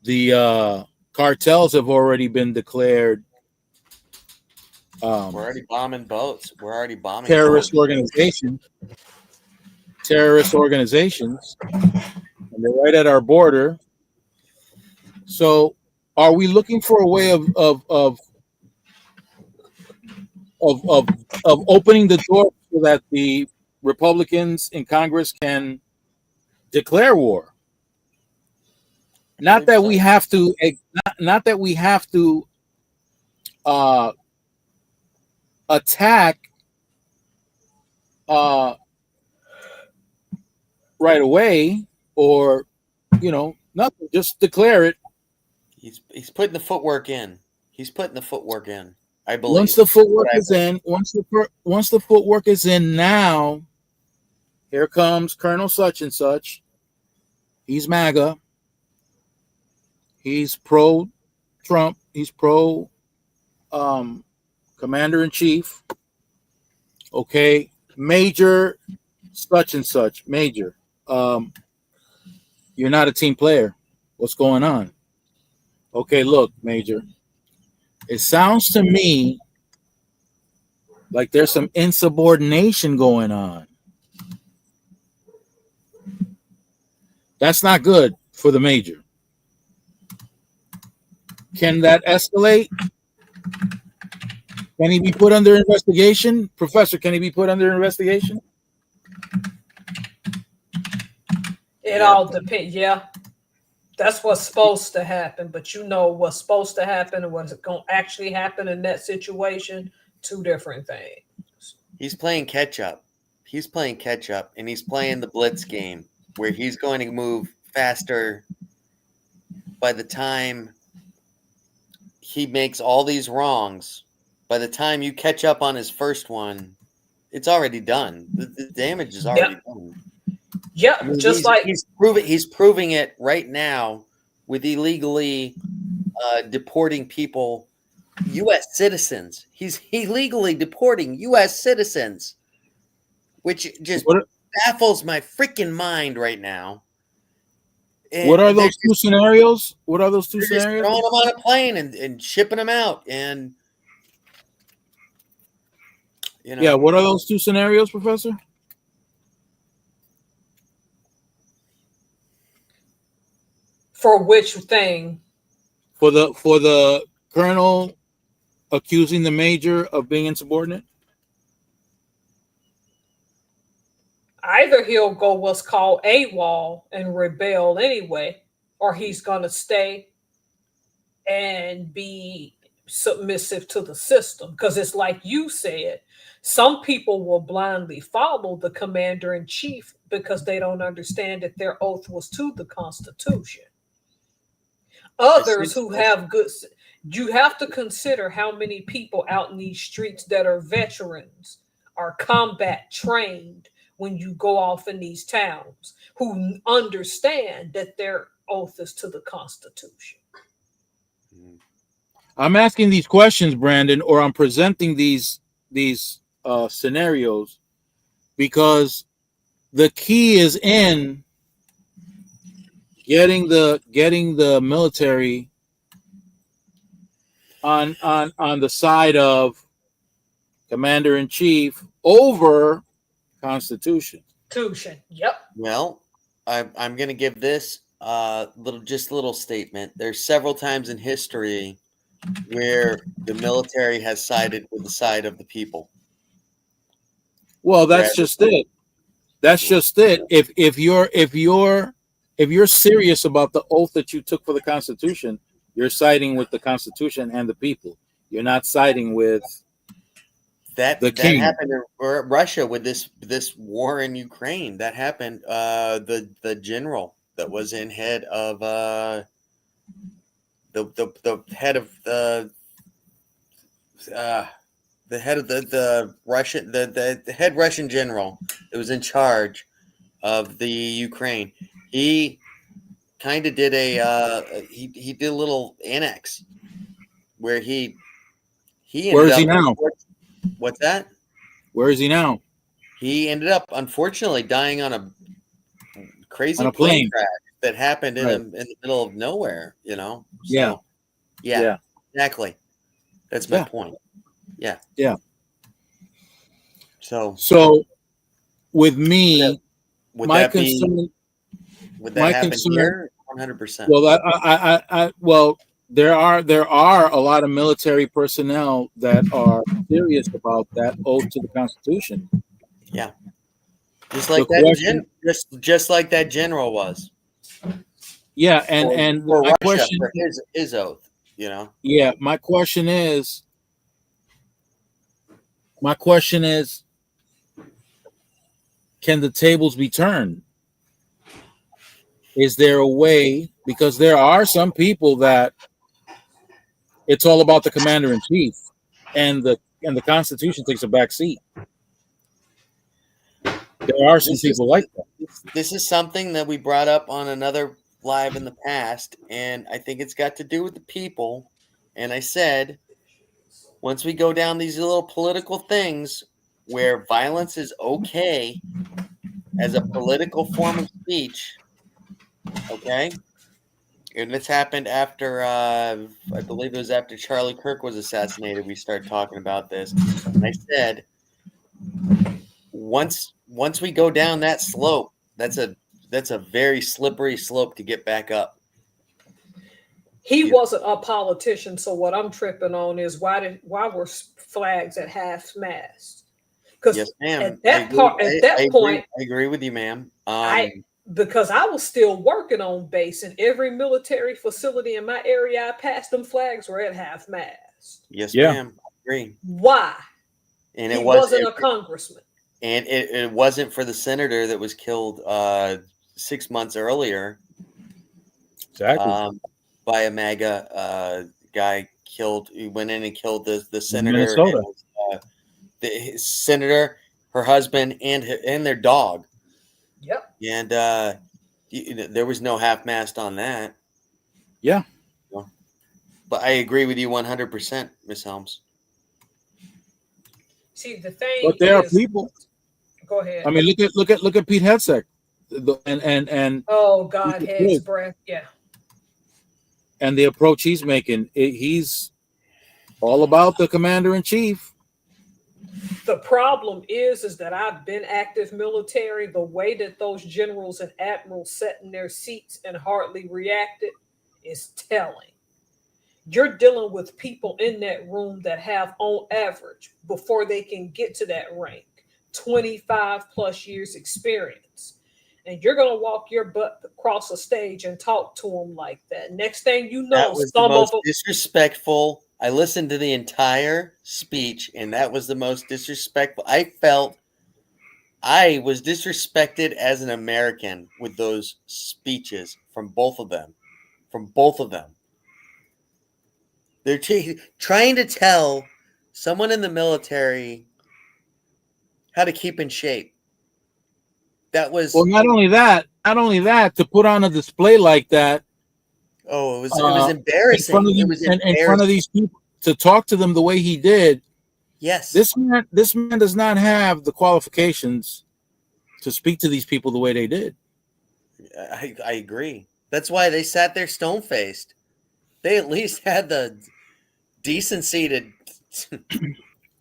The cartels have already been declared We're already bombing boats. We're already bombing terrorist boats. organizations, and they're right at our border. So, are we looking for a way of opening the door so that the Republicans in Congress can declare war? Not that we have to. Not that we have to attack right away, or nothing. Just declare it. He's putting the footwork in. He's putting the footwork in. I believe. Once the footwork is in, once the footwork is in, now here comes Colonel such and such. He's MAGA. He's pro Trump. He's pro commander in chief. Okay, Major such and such. Major, you're not a team player. What's going on? Okay, look, Major. It sounds to me like there's some insubordination going on. That's not good for the Major. Can that escalate? Can he be put under investigation? Professor, can he be put under investigation? It all depends. Yeah. That's what's supposed to happen. But what's supposed to happen and what's going to actually happen in that situation, two different things. He's playing catch up. He's playing catch up, and he's playing the blitz game where he's going to move faster. By the time he makes all these wrongs, by the time you catch up on his first one, it's already done. The damage is already done. Yeah, I mean, he's proving it right now with illegally deporting people, U.S. citizens. He's illegally deporting U.S. citizens, which just baffles my freaking mind right now. And what are those two scenarios? What are those two scenarios? Throwing them on a plane and shipping them out, and yeah. What are those two scenarios, Professor? For which thing? For the colonel accusing the major of being insubordinate? Either he'll go what's called AWOL and rebel anyway, or he's going to stay and be submissive to the system. Because it's like you said, some people will blindly follow the commander in chief because they don't understand that their oath was to the Constitution. Others who have you have to consider how many people out in these streets that are veterans, are combat trained when you go off in these towns, who understand that their oath is to the Constitution. I'm asking these questions, Brandon, or I'm presenting these scenarios because the key is in getting the military on the side of commander in chief over Constitution. Yep. Well, I'm going to give this little statement. There's several times in history where the military has sided with the side of the people. Well, that's just it. That's just it. If you're serious about the oath that you took for the Constitution, you're siding with the Constitution and the people. You're not siding with That The king. happened in Russia with this war in Ukraine. That happened. The general that was in head of the head of the head of the Russian the head Russian general that was in charge of the Ukraine. He kind of did he did a little annex where he Where ended is he up. now? What's that? Where is he now? He ended up unfortunately dying on a crazy On a plane plane. crash that happened Right. in the middle of nowhere. You know. Yeah. So, yeah. Exactly. That's my Yeah. point. Yeah. Yeah. So with me, would my that be? concern. Would My that happen concern. here? 100%. Well, well, there are a lot of military personnel that are serious about that oath to the Constitution. Yeah. Just The like question, just like that general was. yeah, and For my Russia question, for his oath. You know. yeah, my question is, can the tables be turned? Is there a way? Because there are some people that it's all about the commander in chief, and the Constitution takes a back seat. There are some people like that. This is something that we brought up on another live in the past, and I think it's got to do with the people. And I said, once we go down these little political things where violence is okay as a political form of speech, okay? And this happened after, I believe it was after Charlie Kirk was assassinated. We started talking about this, and I said, once we go down that slope, that's a very slippery slope to get back up. He wasn't a politician, so what I'm tripping on is why were flags at half mast? Because yes, ma'am. at that point, I agree with you, ma'am. Because I was still working on base, and every military facility in my area I passed, them flags were at half mast. Yes, ma'am. I agree. Why? And he wasn't a congressman. And it wasn't for the senator that was killed 6 months earlier. Exactly. By a MAGA guy killed. He went in and killed the senator, Minnesota. The senator, her husband, and their dog. Yep. And there was no half mast on that. Yeah. But I agree with you 100%, Miss Helms. See, the thing. But there are people. Go ahead. I mean, look at Pete Hegseth, and oh God, Heg's breath, yeah. And the approach he's making, he's all about the commander in chief. The problem is that I've been active military. The way that those generals and admirals sat in their seats and hardly reacted is telling. You're dealing with people in that room that have, on average, before they can get to that rank, 25 plus years experience. And you're going to walk your butt across a stage and talk to them like that. Next thing you know, that was the most disrespectful. I listened to the entire speech, and that was the most disrespectful. I felt I was disrespected as an American with those speeches from both of them. They're trying to tell someone in the military how to keep in shape. That was not only that, to put on a display like that. Oh, it was embarrassing. In front of these people, to talk to them the way he did. Yes. This man does not have the qualifications to speak to these people the way they did. I agree. That's why they sat there stone-faced. They at least had the decency to.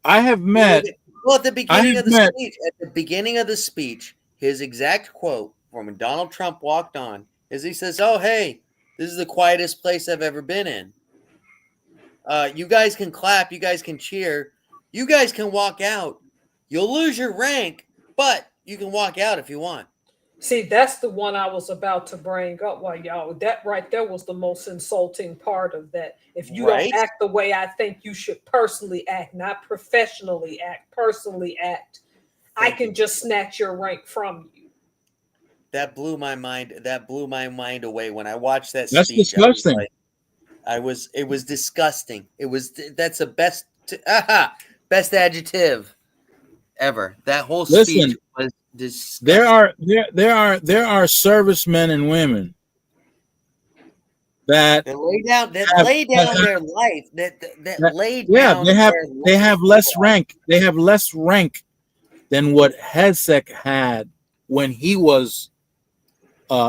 I have met. Well, at the beginning of the speech, his exact quote from when Donald Trump walked on is he says, "Oh, hey, this is the quietest place I've ever been in. You guys can clap, you guys can cheer, you guys can walk out. You'll lose your rank, but you can walk out if you want." See, that's the one I was about to bring up while y'all. That right there was the most insulting part of that. If you don't Right? act the way I think you should personally act, not professionally act, personally act, I Thank can you. just snatch your rank from you. That blew my mind. That blew my mind away when I watched that That's speech. I was disgusting. like, it was disgusting. That's the best, best adjective ever. That whole speech Listen, was disgusting. there are servicemen and women that That lay down, have, their life. That that lay yeah, down their they life. have less rank. They have less rank than what Hezek had when he was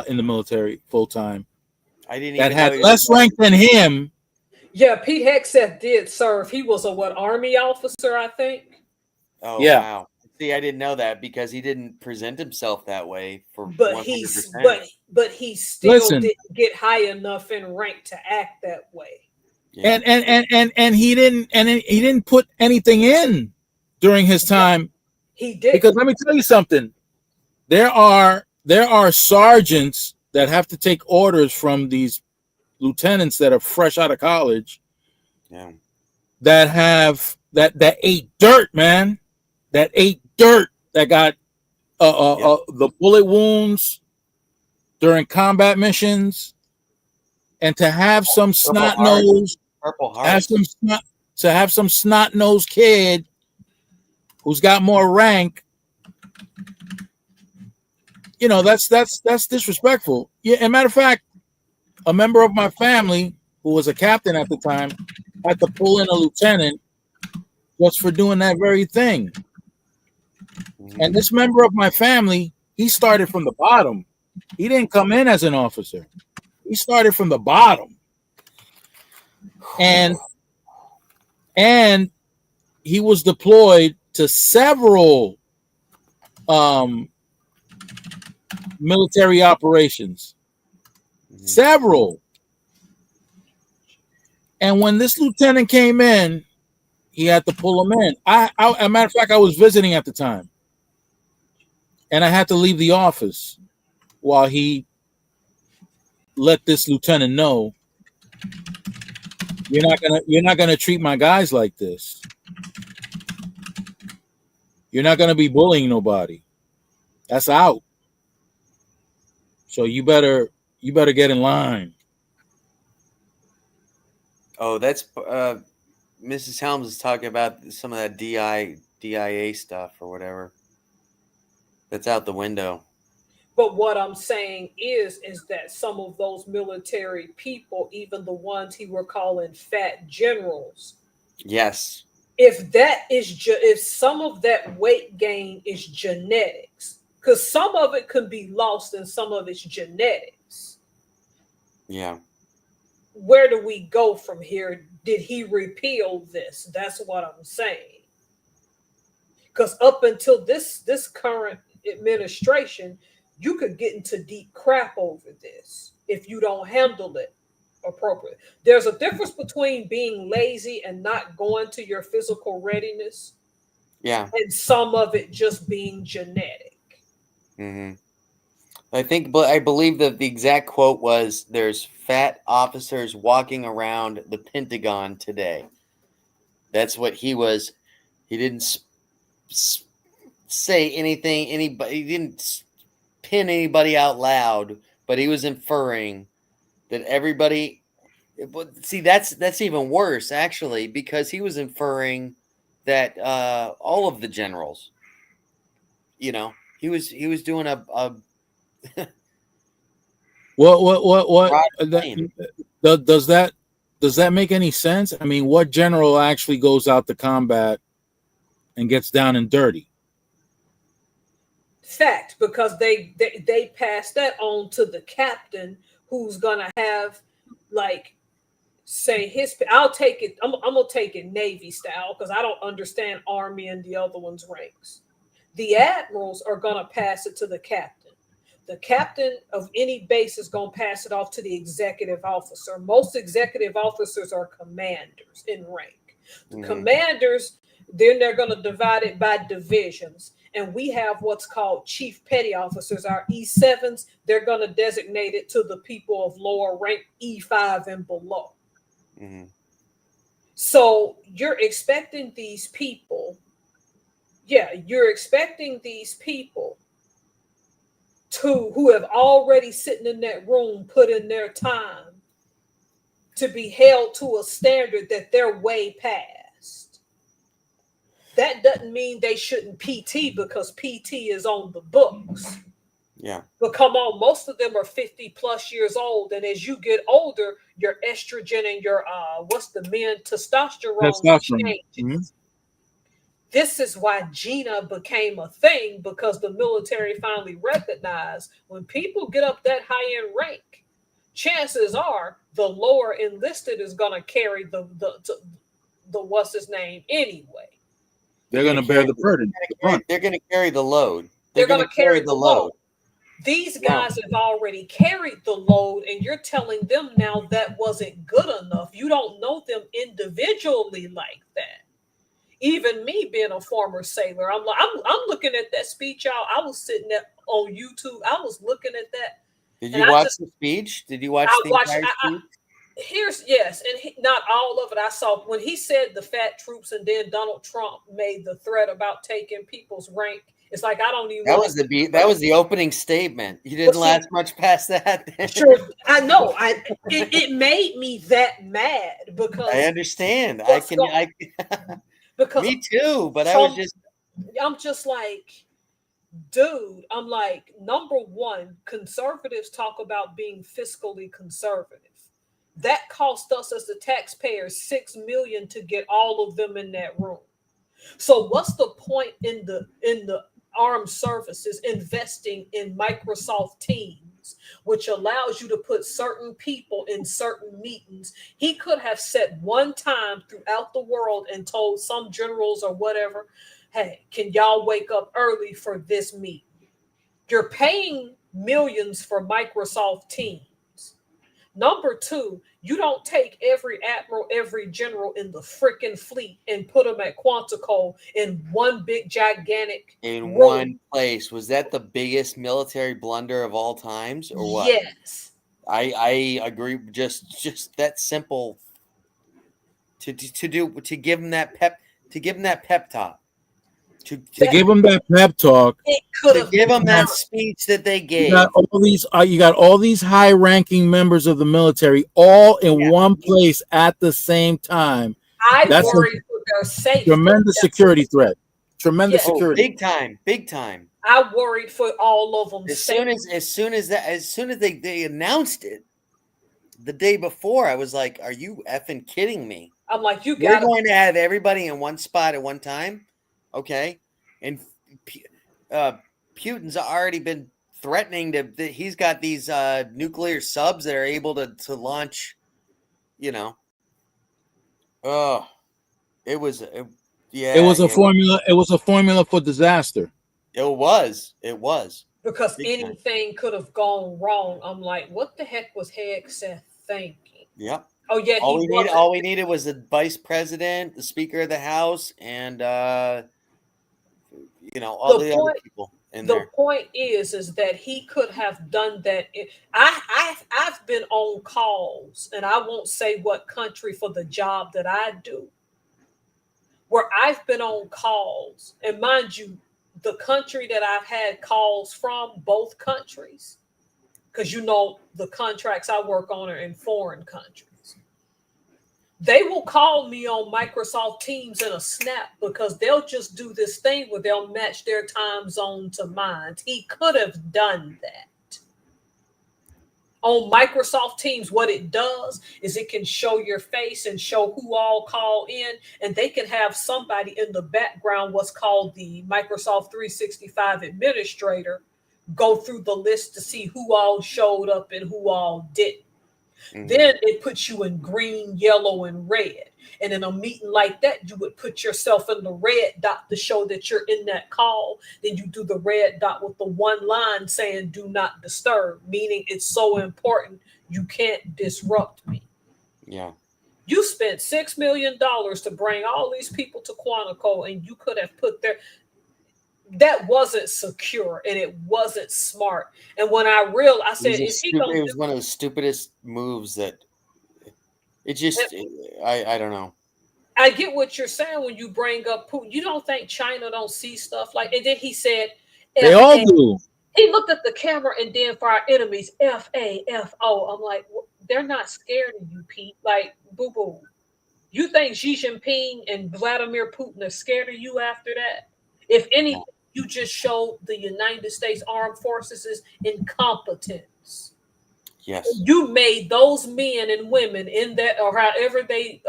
in the military full time. I didn't That even know had he was. less rank than him. Yeah, Pete Hegseth did serve. He was a what Army officer, I think. Oh Yeah. wow! See, I didn't know that because he didn't present himself that way for But 100%. he still Listen, didn't get high enough in rank to act that way. Yeah. and he didn't put anything in during his time. He did. Because let me tell you something. There are sergeants that have to take orders from these lieutenants that are fresh out of college. Yeah. That ate dirt, man. That ate dirt. That got the bullet wounds during combat missions, and to have some snot nose, Purple have Heart. some snot nosed kid who's got more rank. You know, that's disrespectful. Yeah, as a matter of fact, a member of my family who was a captain at the time had to pull in a lieutenant just for doing that very thing. And this member of my family, he started from the bottom. He didn't come in as an officer. He started from the bottom. And he was deployed to several military operations. Several. And when this lieutenant came in, he had to pull him in. As a matter of fact, I was visiting at the time, and I had to leave the office while he let this lieutenant know, you're not gonna treat my guys like this. You're not gonna be bullying nobody. That's out. So you better get in line. Oh, that's Mrs. Helms is talking about some of that DIA stuff or whatever. That's out the window. But what I'm saying is that some of those military people, even the ones he were calling fat generals, Yes. if some of that weight gain is genetics, because some of it can be lost and some of it's genetics. Yeah. Where do we go from here? Did he repeal this? That's what I'm saying. Because up until this current administration, you could get into deep crap over this if you don't handle it appropriately. There's a difference between being lazy and not going to your physical readiness, Yeah. and some of it just being genetic. Mm-hmm. I believe that the exact quote was, "There's fat officers walking around the Pentagon today." That's what he was. He didn't say anything. He didn't pin anybody out loud, but he was inferring that everybody. See, that's even worse actually, because he was inferring that all of the generals. You know, he was doing a What claim. does that make any sense? I mean, what general actually goes out to combat and gets down and dirty? Fact, because they pass that on to the captain, who's gonna have, like, say his. I'll take it. I'm gonna take it Navy style because I don't understand Army and the other one's ranks. The admirals are gonna pass it to the captain. The captain of any base is gonna pass it off to the executive officer. Most executive officers are commanders in rank. The commanders Then they're going to divide it by divisions. And we have what's called chief petty officers, our E7s. They're going to designate it to the people of lower rank, E5 and below. Mhm. So you're expecting these people, you're expecting these people who have already sitting in that room, put in their time, to be held to a standard that they're way past. That doesn't mean they shouldn't PT because PT is on the books. Yeah. But come on, most of them are 50 plus years old. And as you get older, your estrogen and your, men testosterone changes. Mm-hmm. This is why Gina became a thing, because the military finally recognized when people get up that high end rank, chances are the lower enlisted is going to carry the what's his name anyway. They're going to bear the burden. They're going to carry the load. They're going to carry the load. These guys have already carried the load, and you're telling them now that wasn't good enough. You don't know them individually like that. Even me being a former sailor, I'm looking at that speech, y'all. I was sitting there on YouTube. I was looking at that. Did you watch the speech? Did you watch the entire speech? Not all of it. I saw when he said the fat troops, and then Donald Trump made the threat about taking people's rank. It's like I don't even. That was the opening statement. You didn't last much past that. Sure, I know. It made me that mad because I understand. Because me too. But I'm just like, dude. I'm like, number one, conservatives talk about being fiscally conservative. That cost us as the taxpayers $6 million to get all of them in that room. So what's the point in the armed services investing in Microsoft Teams, which allows you to put certain people in certain meetings? He could have set one time throughout the world and told some generals or whatever, hey, can y'all wake up early for this meeting? You're paying millions for Microsoft Teams. Number two, you don't take every admiral, every general in the freaking fleet and put them at Quantico in one big gigantic room. One place. Was that the biggest military blunder of all times, or what? Yes, I agree. Just that simple. To give them that pep talk. To give them that pep talk. To give them that speech that they gave. You got all these high-ranking members of the military all in one place at the same time. That's worried for their safety. Tremendous security threat. Tremendous security. Big time. I worried for all of them. As soon as they announced it the day before, I was like, "Are you effing kidding me?" I'm like, you're going to have everybody in one spot at one time. Okay, and Putin's already been threatening he's got these nuclear subs that are able to launch, it was a formula. It was a formula for disaster. It was because anything could have gone wrong. I'm like, what the heck was Hegseth thinking? Yep. Oh yeah, all we needed was the vice president, the speaker of the house, and all the other people in there. The point is that he could have done that. I've been on calls, and I won't say what country for the job that I do, where I've been on calls, and mind you, the country that I've had calls from, both countries, because the contracts I work on are in foreign countries. They will call me on Microsoft Teams in a snap because they'll just do this thing where they'll match their time zone to mine. He could have done that. On Microsoft Teams, what it does is it can show your face and show who all call in, and they can have somebody in the background, what's called the Microsoft 365 administrator, go through the list to see who all showed up and who all didn't. Mm-hmm. Then it puts you in green, yellow, and red. And in a meeting like that, you would put yourself in the red dot to show that you're in that call. Then you do the red dot with the one line saying, do not disturb, meaning it's so important, you can't disrupt me. Yeah. You spent $6 million to bring all these people to Quantico, and you could have put their that wasn't secure and it wasn't smart. And when I realized, I said, "Is he going?" It was one of the stupidest moves that it just. I don't know. I get what you're saying when you bring up Putin. You don't think China don't see stuff like? And then he said, They all do. He looked at the camera and then for our enemies, FAFO. I'm like, they're not scared of you, Pete. Like, boo boo. You think Xi Jinping and Vladimir Putin are scared of you after that? If anything, you just showed the United States Armed Forces' incompetence. Yes. You made those men and women in that, or however they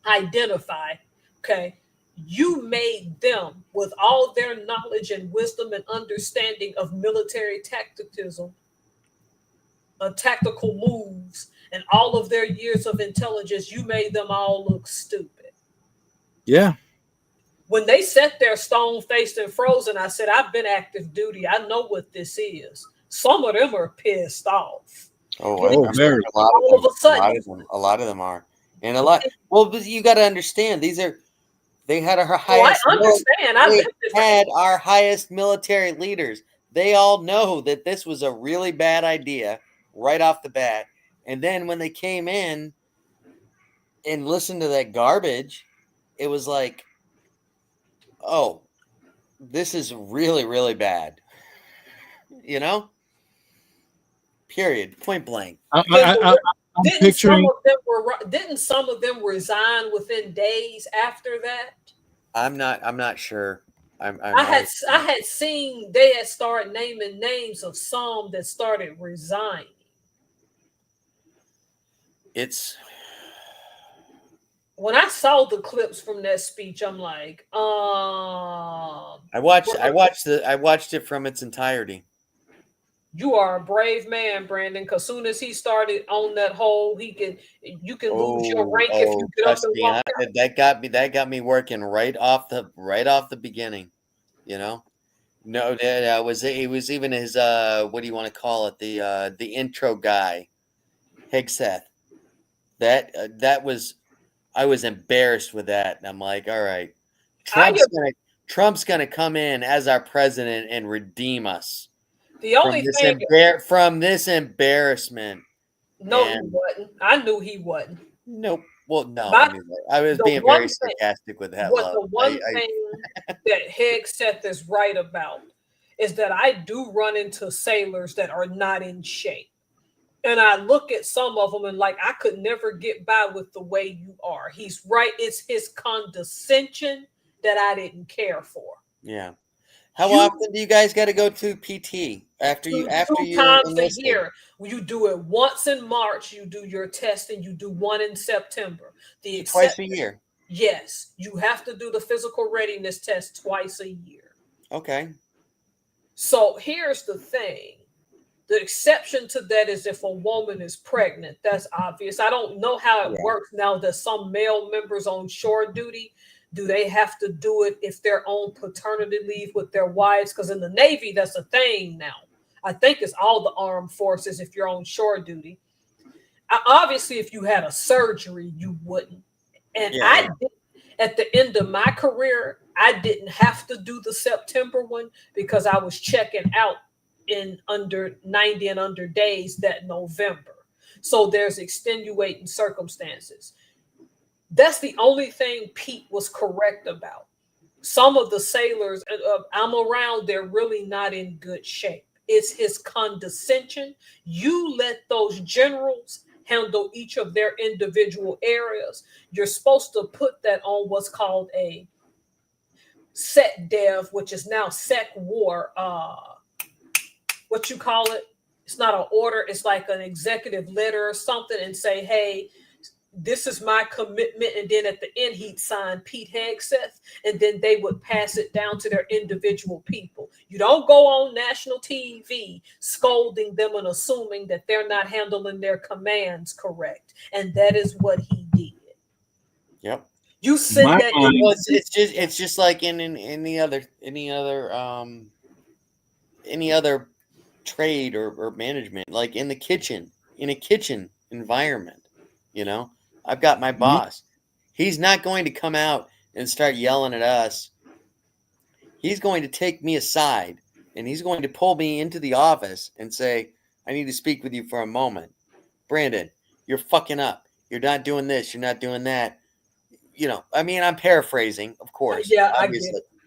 identify, okay, you made them with all their knowledge and wisdom and understanding of military tacticism, tactical moves, and all of their years of intelligence, you made them all look stupid. Yeah. When they sat there stone-faced and frozen, I said, I've been active duty. I know what this is. Some of them are pissed off. Very. All of a sudden. A lot of them are. And a lot. Well, you got to understand, they had our highest. I understand. They had our highest military leaders. They all know that this was a really bad idea right off the bat. And then when they came in and listened to that garbage, it was like, oh, this is really, really bad. You know? Period. Point blank. I'm picturing. Didn't some of them resign within days after that? I'm not sure. I had seen they had started naming names of some that started resigning. When I saw the clips from that speech, I'm like, I watched it from its entirety. You are a brave man, Brandon. Because soon as he started on that hole, you can lose your rank if you get up and walk out. That got me working right off the beginning. You know, no, it was even his what do you want to call it, the intro guy, Hegseth. That was, I was embarrassed with that, and I'm like, all right, Trump's gonna come in as our president and redeem us. The only thing from this embarrassment. No, he wasn't. I knew he wasn't. Nope. Well, no. I was being very sarcastic with that. The one thing that Hegseth is right about is that I do run into sailors that are not in shape. And I look at some of them and like, I could never get by with the way you are. He's right. It's his condescension that I didn't care for. Yeah. How often do you guys got to go to PT after you 2 times a year? You do it once in March. You do your test, and you do one in September. Twice a year. Yes, you have to do the physical readiness test twice a year. Okay. So here's the thing. The exception to that is if a woman is pregnant. That's obvious. I don't know how it works now that some male members on shore duty. Do they have to do it if they're on paternity leave with their wives? Because in the Navy, that's a thing now. I think it's all the armed forces if you're on shore duty. Obviously, if you had a surgery, you wouldn't. And at the end of my career, I didn't have to do the September one because I was checking out in under 90 and under days that November. So there's extenuating circumstances. That's the only thing Pete was correct about. Some of the sailors I'm around, they're really not in good shape. It's his condescension. You let those generals handle each of their individual areas. You're supposed to put that on what's called a SEC dev, which is now SEC war. What you call it? It's not an order. It's like an executive letter or something, and say, hey, this is my commitment. And then at the end, he'd sign Pete Hegseth, and then they would pass it down to their individual people. You don't go on national TV scolding them and assuming that they're not handling their commands correct. And that is what he did. Yep. You said that it's just like in any other trade or management, like in a kitchen environment, you know. I've got my boss. He's not going to come out and start yelling at us. He's going to take me aside and he's going to pull me into the office and say, I need to speak with you for a moment. Brandon, you're fucking up. You're not doing this. You're not doing that. You know, I mean, I'm paraphrasing, of course. Yeah,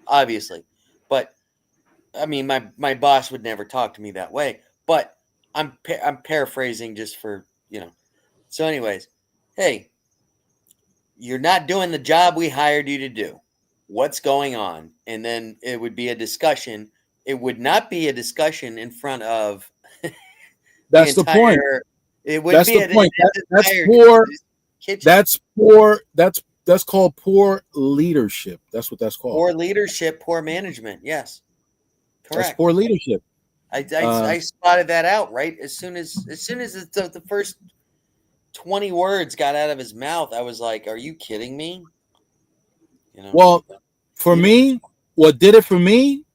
obviously. But I mean, my boss would never talk to me that way. But I'm paraphrasing just for, you know. So anyways, hey, you're not doing the job we hired you to do. What's going on? And then it would be a discussion. It would not be a discussion in front of That's the point. It would that's be the point. That's poor. That's called poor leadership. That's what that's called. Poor leadership, poor management. Yes, correct. That's poor leadership. I spotted that out right as soon as the first 20 words got out of his mouth. I was like, "Are you kidding me?" You know. Well, for me, what did it for me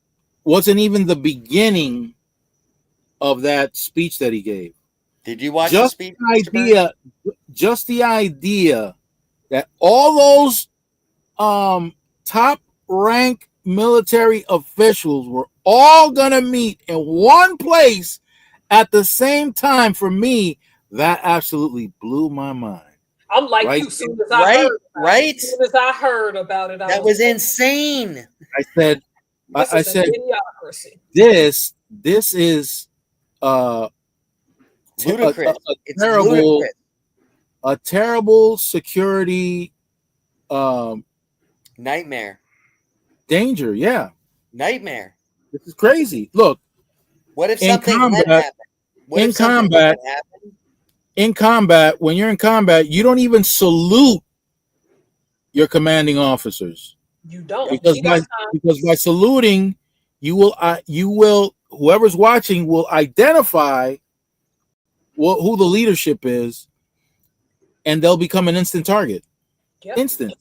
wasn't even the beginning of that speech that he gave. Did you watch the speech? Just the idea that all those top rank military officials were all gonna meet in one place at the same time, for me, that absolutely blew my mind. I'm like you. As soon as I heard about it, that was insane. I said, this is ludicrous. A terrible security nightmare. Danger, yeah. Nightmare. This is crazy. Look, what if something happened? In combat, when you're in combat, you don't even salute your commanding officers. You don't, because by saluting, you will whoever's watching will identify who the leadership is, and they'll become an instant target. Yep. Instant.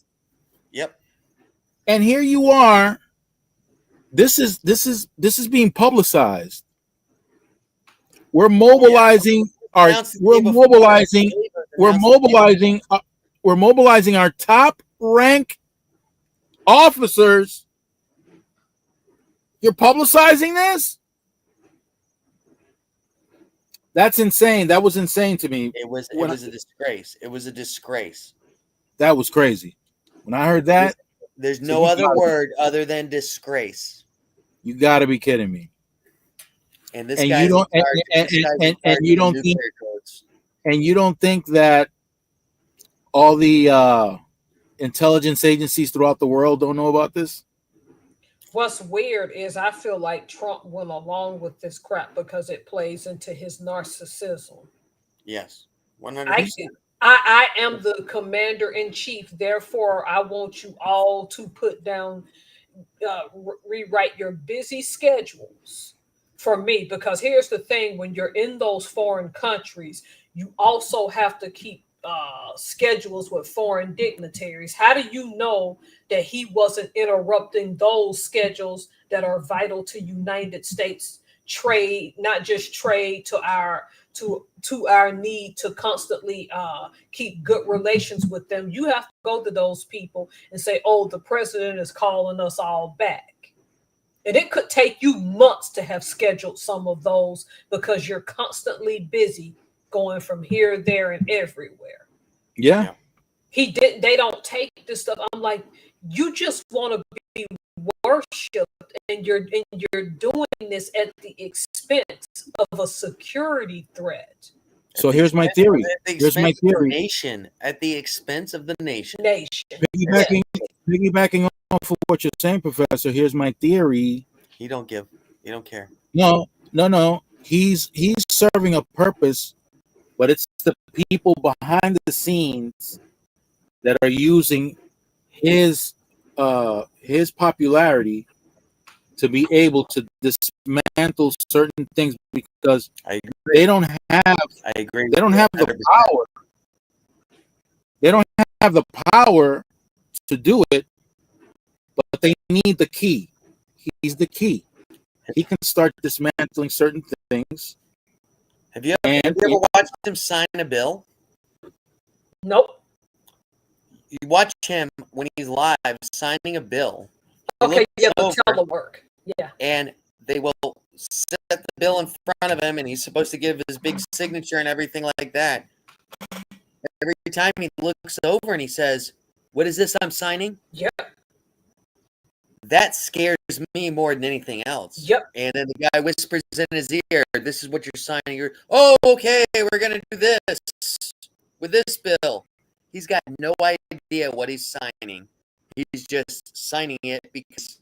Yep. And here you are. This is being publicized. We're mobilizing we're mobilizing our top rank officers. You're publicizing this? That's insane. That was insane to me. It was a disgrace. It was a disgrace. That was crazy. When I heard that, there's no other word other than disgrace. You got to be kidding me. And this guy, you don't think that all the intelligence agencies throughout the world don't know about this? What's weird is I feel like Trump went along with this crap because it plays into his narcissism. Yes, 100%. I am the commander in chief. Therefore, I want you all to put down, rewrite your busy schedules for me. Because here's the thing: when you're in those foreign countries, you also have to keep schedules with foreign dignitaries. How do you know that he wasn't interrupting those schedules that are vital to United States trade, not just trade to our need to constantly keep good relations with them? You have to go to those people and say, oh, the president is calling us all back. And it could take you months to have scheduled some of those because you're constantly busy going from here, there, and everywhere. Yeah. They don't take this stuff. I'm like, you just want to be worshipped, and you're doing this at the expense of a security threat. So here's my theory. Here's my theory. Nation at the expense of the nation. Piggybacking off of what you're saying, Professor. Here's my theory. You don't care. No. He's serving a purpose, but it's the people behind the scenes that are using his popularity to be able to dismantle certain things because they don't have. I agree. They don't have the power. They don't have the power to do it, but they need the key. He's the key. He can start dismantling certain things. Have you ever watched him sign a bill? Nope. You watch him when he's live signing a bill. Okay, yeah, the over, telework. Yeah. And they will set the bill in front of him, and he's supposed to give his big signature and everything like that. Every time he looks over and he says, "What is this I'm signing?" Yep. That scares me more than anything else. Yep. And then the guy whispers in his ear, "This is what you're signing." Oh, okay, we're gonna do this with this bill. He's got no idea what he's signing. He's just signing it because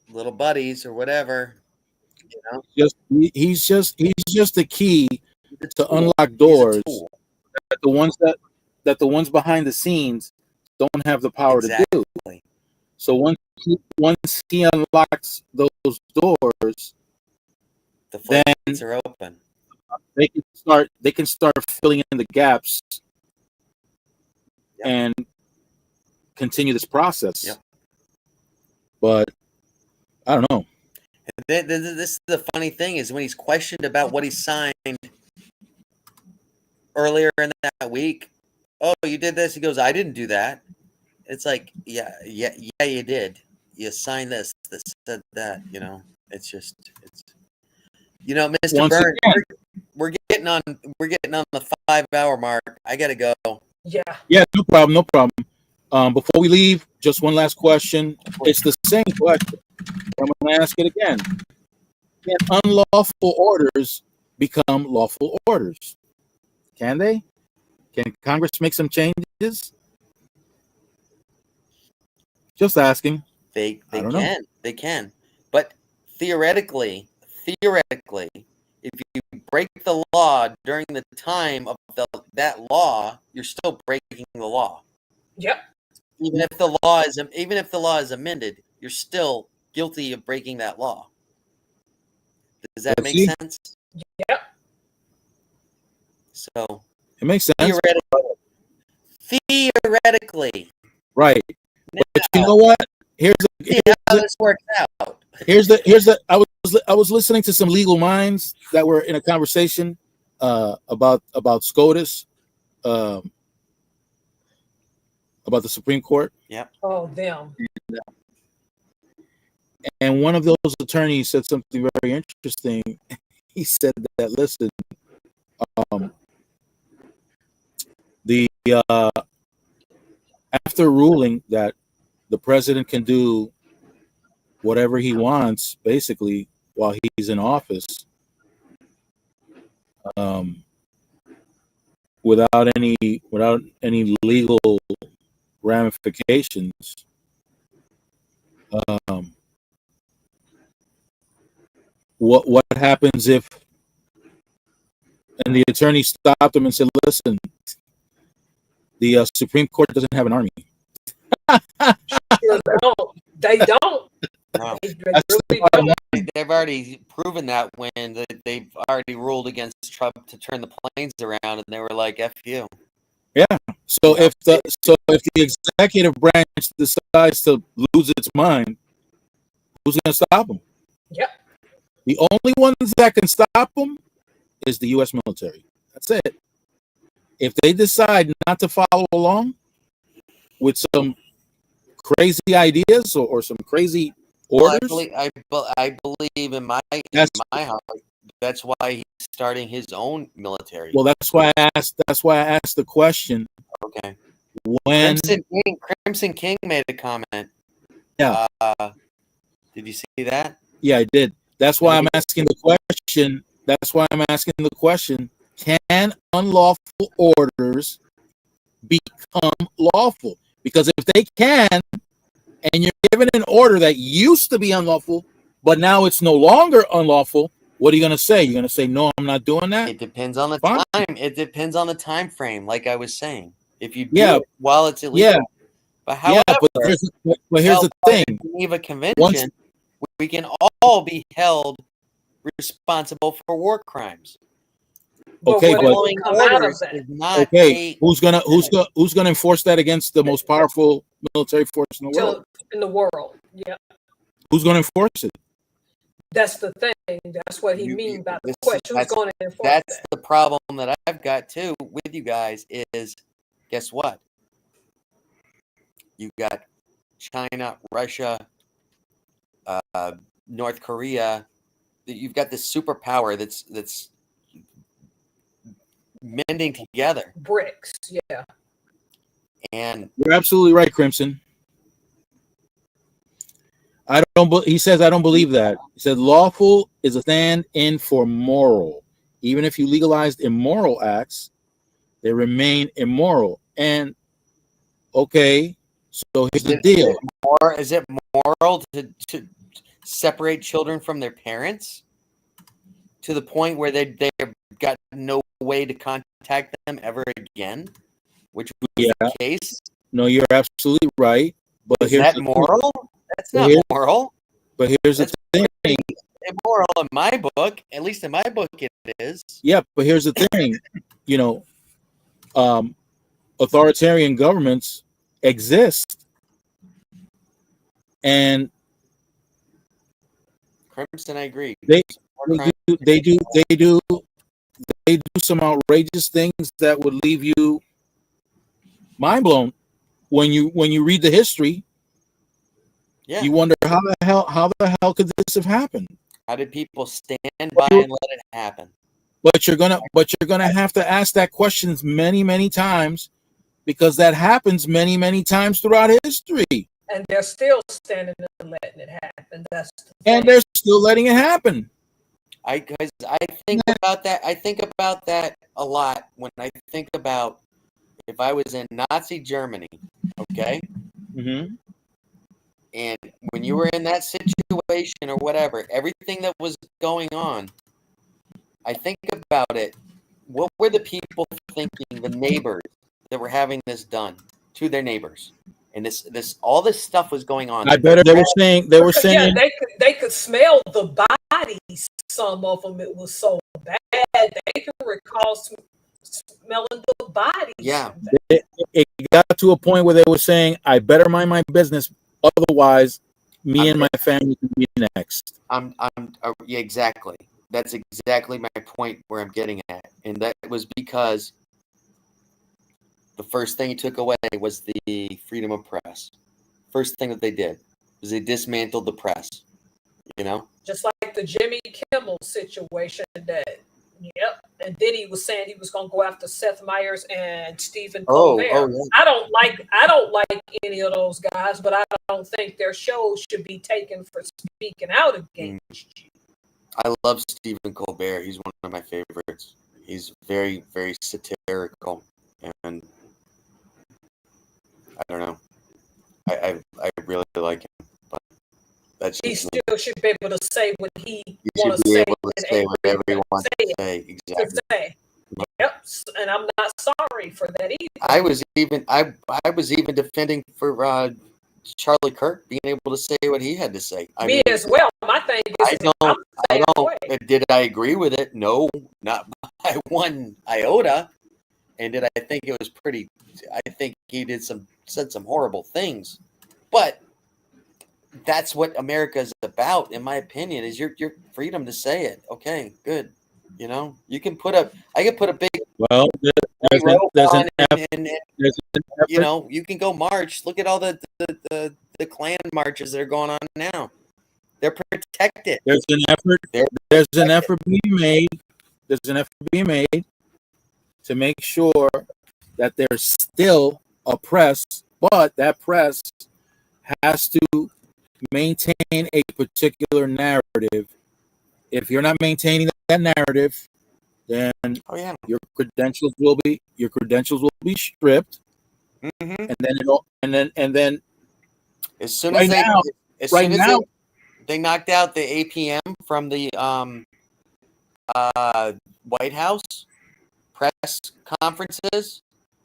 little buddies or whatever, you know. He's just the key to unlock doors that the ones behind the scenes don't have the power to do. So once he unlocks those doors, the floodgates are open. They can start filling in the gaps and continue this process. Yep. But I don't know. This is the funny thing is when he's questioned about what he signed earlier in that week. Oh, you did this? He goes, "I didn't do that." It's like, yeah, you did. You signed this said that. You know, it's Mr. Burns, we're getting on the 5-hour mark. I gotta go. Yeah, no problem. Before we leave, just one last question. It's the same question. I'm going to ask it again. Can unlawful orders become lawful orders? Can they? Can Congress make some changes? Just asking. They can. But theoretically, if you break the law during the time of that law, you're still breaking the law. Yep. Even if the law is amended, you're still guilty of breaking that law. Does that make sense? Yep. So it makes sense. Theoretically. Right. Now, but you know what? Here's how this works out. I was listening to some legal minds that were in a conversation about SCOTUS, about the Supreme Court. Yep. Oh, them. And one of those attorneys said something very interesting. He said that, listen, after ruling that the president can do whatever he wants, basically, while he's in office, without any legal ramifications, what happens if? And the attorney stopped him and said, "Listen, the Supreme Court doesn't have an army." They don't. No. They really don't. They've already proven that when they've already ruled against Trump to turn the planes around, and they were like, "F you." Yeah. So if the executive branch decides to lose its mind, who's going to stop them? Yep. The only ones that can stop them is the U.S. military. That's it. If they decide not to follow along with some crazy ideas or some crazy orders, I believe in my heart. That's why he's starting his own military. Well, that's why I asked the question. Okay. When Crimson King made a comment. Yeah. Did you see that? Yeah, I did. That's why I'm asking the question. Can unlawful orders become lawful? Because if they can, and you're given an order that used to be unlawful, but now it's no longer unlawful, what are you going to say? You're going to say, "No, I'm not doing that"? It depends on the time. It depends on the time frame, like I was saying. If you do it while it's illegal. But however, but here's the thing. Geneva Convention, we can all be held responsible for war crimes. Okay, who's gonna enforce that against the most powerful military force in the world? In the world, yeah. Who's gonna enforce it? That's the thing. That's what he means by the question. Who's going to enforce that? That's the problem that I've got too with you guys is, guess what? You got China, Russia, North Korea. You've got this superpower that's mending together. BRICS, yeah. And You're absolutely right, Crimson. He says, I don't believe that. He said, lawful is a stand-in for moral. Even if you legalized immoral acts, they remain immoral. And okay, so here's the deal. Is it moral to separate children from their parents to the point where they've got no way to contact them ever again? Which was the case. No, you're absolutely right. But is that moral? That's not moral. But here's the thing. Immoral in my book. At least in my book it is. Yeah, but here's the thing. Authoritarian governments exist. And Crimson, I agree. They do some outrageous things that would leave you mind blown when you read the history. Yeah. You wonder how the hell could this have happened? How did people stand by and let it happen? But you're gonna have to ask that questions many times, because that happens many times throughout history. And they're still standing and letting it happen. And they're still letting it happen. I think about that. I think about that a lot when I think about if I was in Nazi Germany, okay? Mm-hmm. And when you were in that situation or whatever, everything that was going on, I think about it. What were the people thinking, the neighbors that were having this done to their neighbors? And all this stuff was going on. I bet they were saying yeah, they could smell the bodies. Some of them, it was so bad. They could recall smelling the bodies. Yeah, it got to a point where they were saying, "I better mind my business, otherwise, and my family can be next." Yeah, exactly. That's exactly my point where I'm getting at, and that was because the first thing he took away was the freedom of press. First thing that they did was they dismantled the press. Just like the Jimmy Kimmel situation that, and then he was saying he was going to go after Seth Meyers and Stephen Colbert. Yeah. I don't like any of those guys, but I don't think their shows should be taken for speaking out against you. I love Stephen Colbert. He's one of my favorites. He's very, very satirical, and I don't know. I really like him, but that's he still should be able to say what he wants to say. Whatever he wants to say. Exactly. Yep, and I'm not sorry for that either. I was even defending for Charlie Kirk being able to say what he had to say. Me as well. My thing is, I don't. Did I agree with it? No, not by one iota. And did I think it was pretty? I think he said some horrible things, but that's what America is about, in my opinion. Is your freedom to say it? Okay, good. You can put a. I can put a big. Well, there's an effort. You can go march. Look at all the Klan marches that are going on now. They're protected. There's an effort. There's an effort being made. There's an effort being made to make sure that there's still a press, but that press has to maintain a particular narrative. If you're not maintaining that narrative, then your credentials will be stripped, and then as soon as they knocked out the APM from the White House press conferences,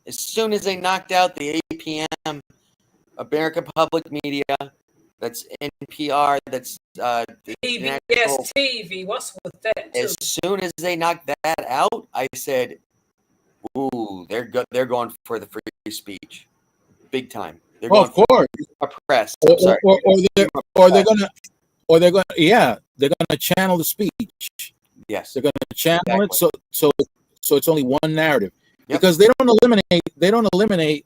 as soon as they knocked out the APM, American Public Media, that's NPR, that's PBS TV. What's with that? As soon as they knocked that out, I said, "Ooh, they're going for the free speech, big time." They're going of course, for press. They're gonna channel the speech. Yes, they're gonna channel it. So it's only one narrative, because they don't eliminate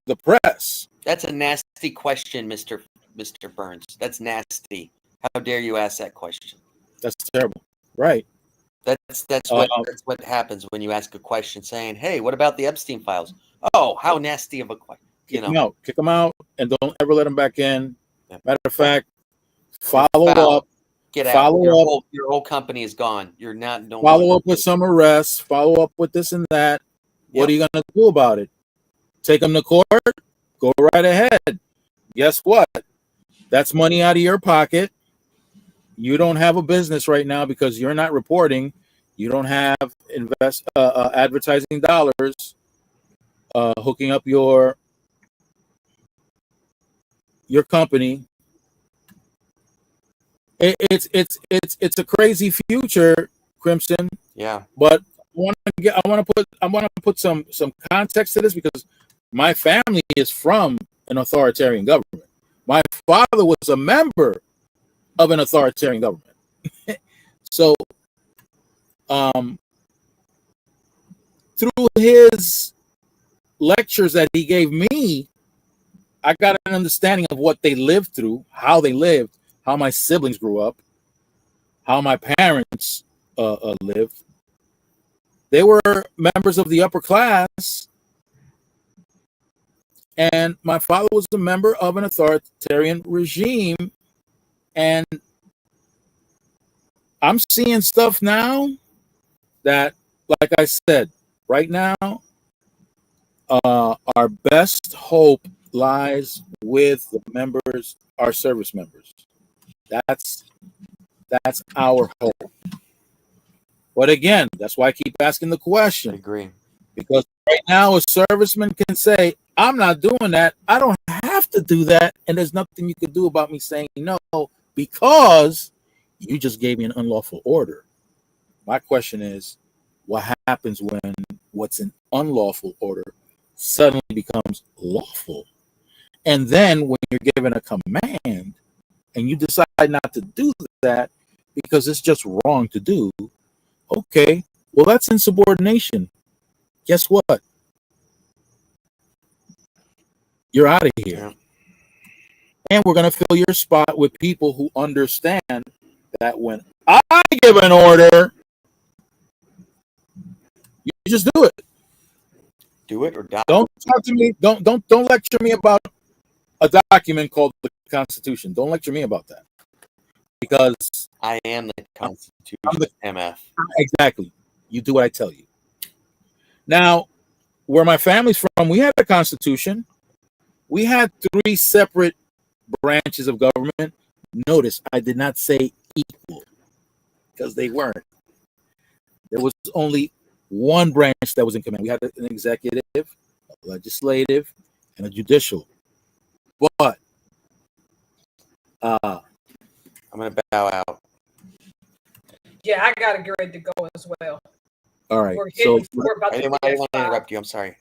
the press. That's a nasty question, Mr. Burns. That's nasty. How dare you ask that question? That's terrible. Right. That's what happens when you ask a question saying, "Hey, what about the Epstein files?" Oh, how nasty of a question. Kick them out, and don't ever let them back in. Yeah. Matter of fact, follow up. Get out. Follow up. Your whole company is gone. You're not. Follow up with some arrests. Follow up with this and that. What are you going to do about it? Take them to court? Go right ahead. Guess what? That's money out of your pocket. You don't have a business right now because you're not reporting. You don't have advertising dollars hooking up your company. It's a crazy future, Crimson. Yeah. But I want to put some context to this because my family is from an authoritarian government. My father was a member of an authoritarian government. So, through his lectures that he gave me, I got an understanding of what they lived through, how they lived, how my siblings grew up, how my parents lived. They were members of the upper class, and my father was a member of an authoritarian regime. And I'm seeing stuff now that, like I said, right now, our best hope lies with the members, our service members. That's our hope. But again, that's why I keep asking the question. I agree. Because right now, a serviceman can say, I'm not doing that. I don't have to do that. And there's nothing you can do about me saying no because you just gave me an unlawful order. My question is, what happens when what's an unlawful order suddenly becomes lawful? And then when you're given a command and you decide not to do that because it's just wrong to do, okay, well, that's insubordination. Guess what? You're out of here. Yeah. And we're going to fill your spot with people who understand that when I give an order, you just do it. Do it or die. Don't talk to me. Don't lecture me about a document called the Constitution. Don't lecture me about that. Because I am the Constitution, MF. Exactly. You do what I tell you. Now, where my family's from, we had a Constitution. We had 3 separate branches of government. Notice I did not say equal because they weren't. There was only one branch that was in command. We had an executive, a legislative, and a judicial. But I'm going to bow out. Yeah, I got to get ready to go as well. All right. We're about I to didn't want to interrupt you. I'm sorry.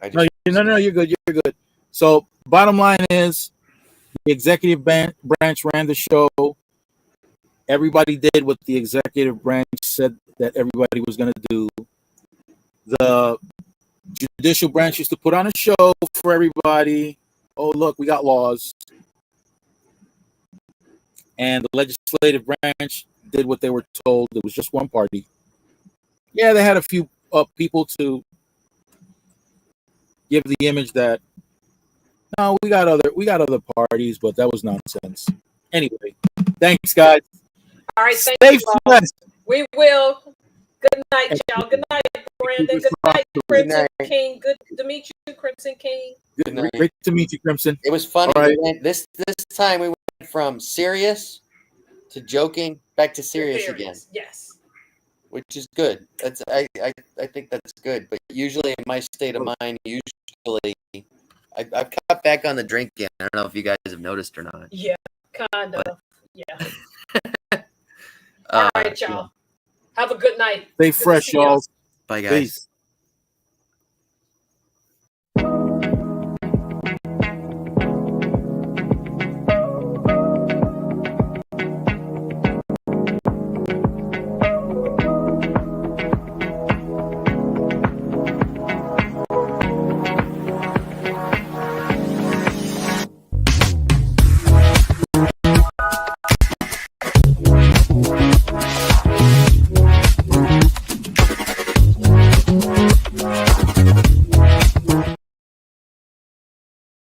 No, you're good. You're good. So bottom line is the executive branch ran the show. Everybody did what the executive branch said that everybody was going to do. The judicial branch used to put on a show for everybody. Oh, look, we got laws. And the legislative branch did what they were told. It was just one party. Yeah, they had a few people to give the image that no, we got other parties, but that was nonsense. Anyway, thanks, guys. All right, thank Stay you. blessed. We will. Good night, y'all. Good night, Brandon. Good night, Crimson King. Good to meet you, Crimson King. Good night. Great to meet you, Crimson. It was funny. All right. This time we went from serious to joking back to serious again. Yes. Which is good. I think that's good. But usually in my state of mind, I've cut back on the drinking. I don't know if you guys have noticed or not. Yeah, kind of. Yeah. All right, y'all. Have a good night. Stay fresh, y'all. Bye, guys. Peace.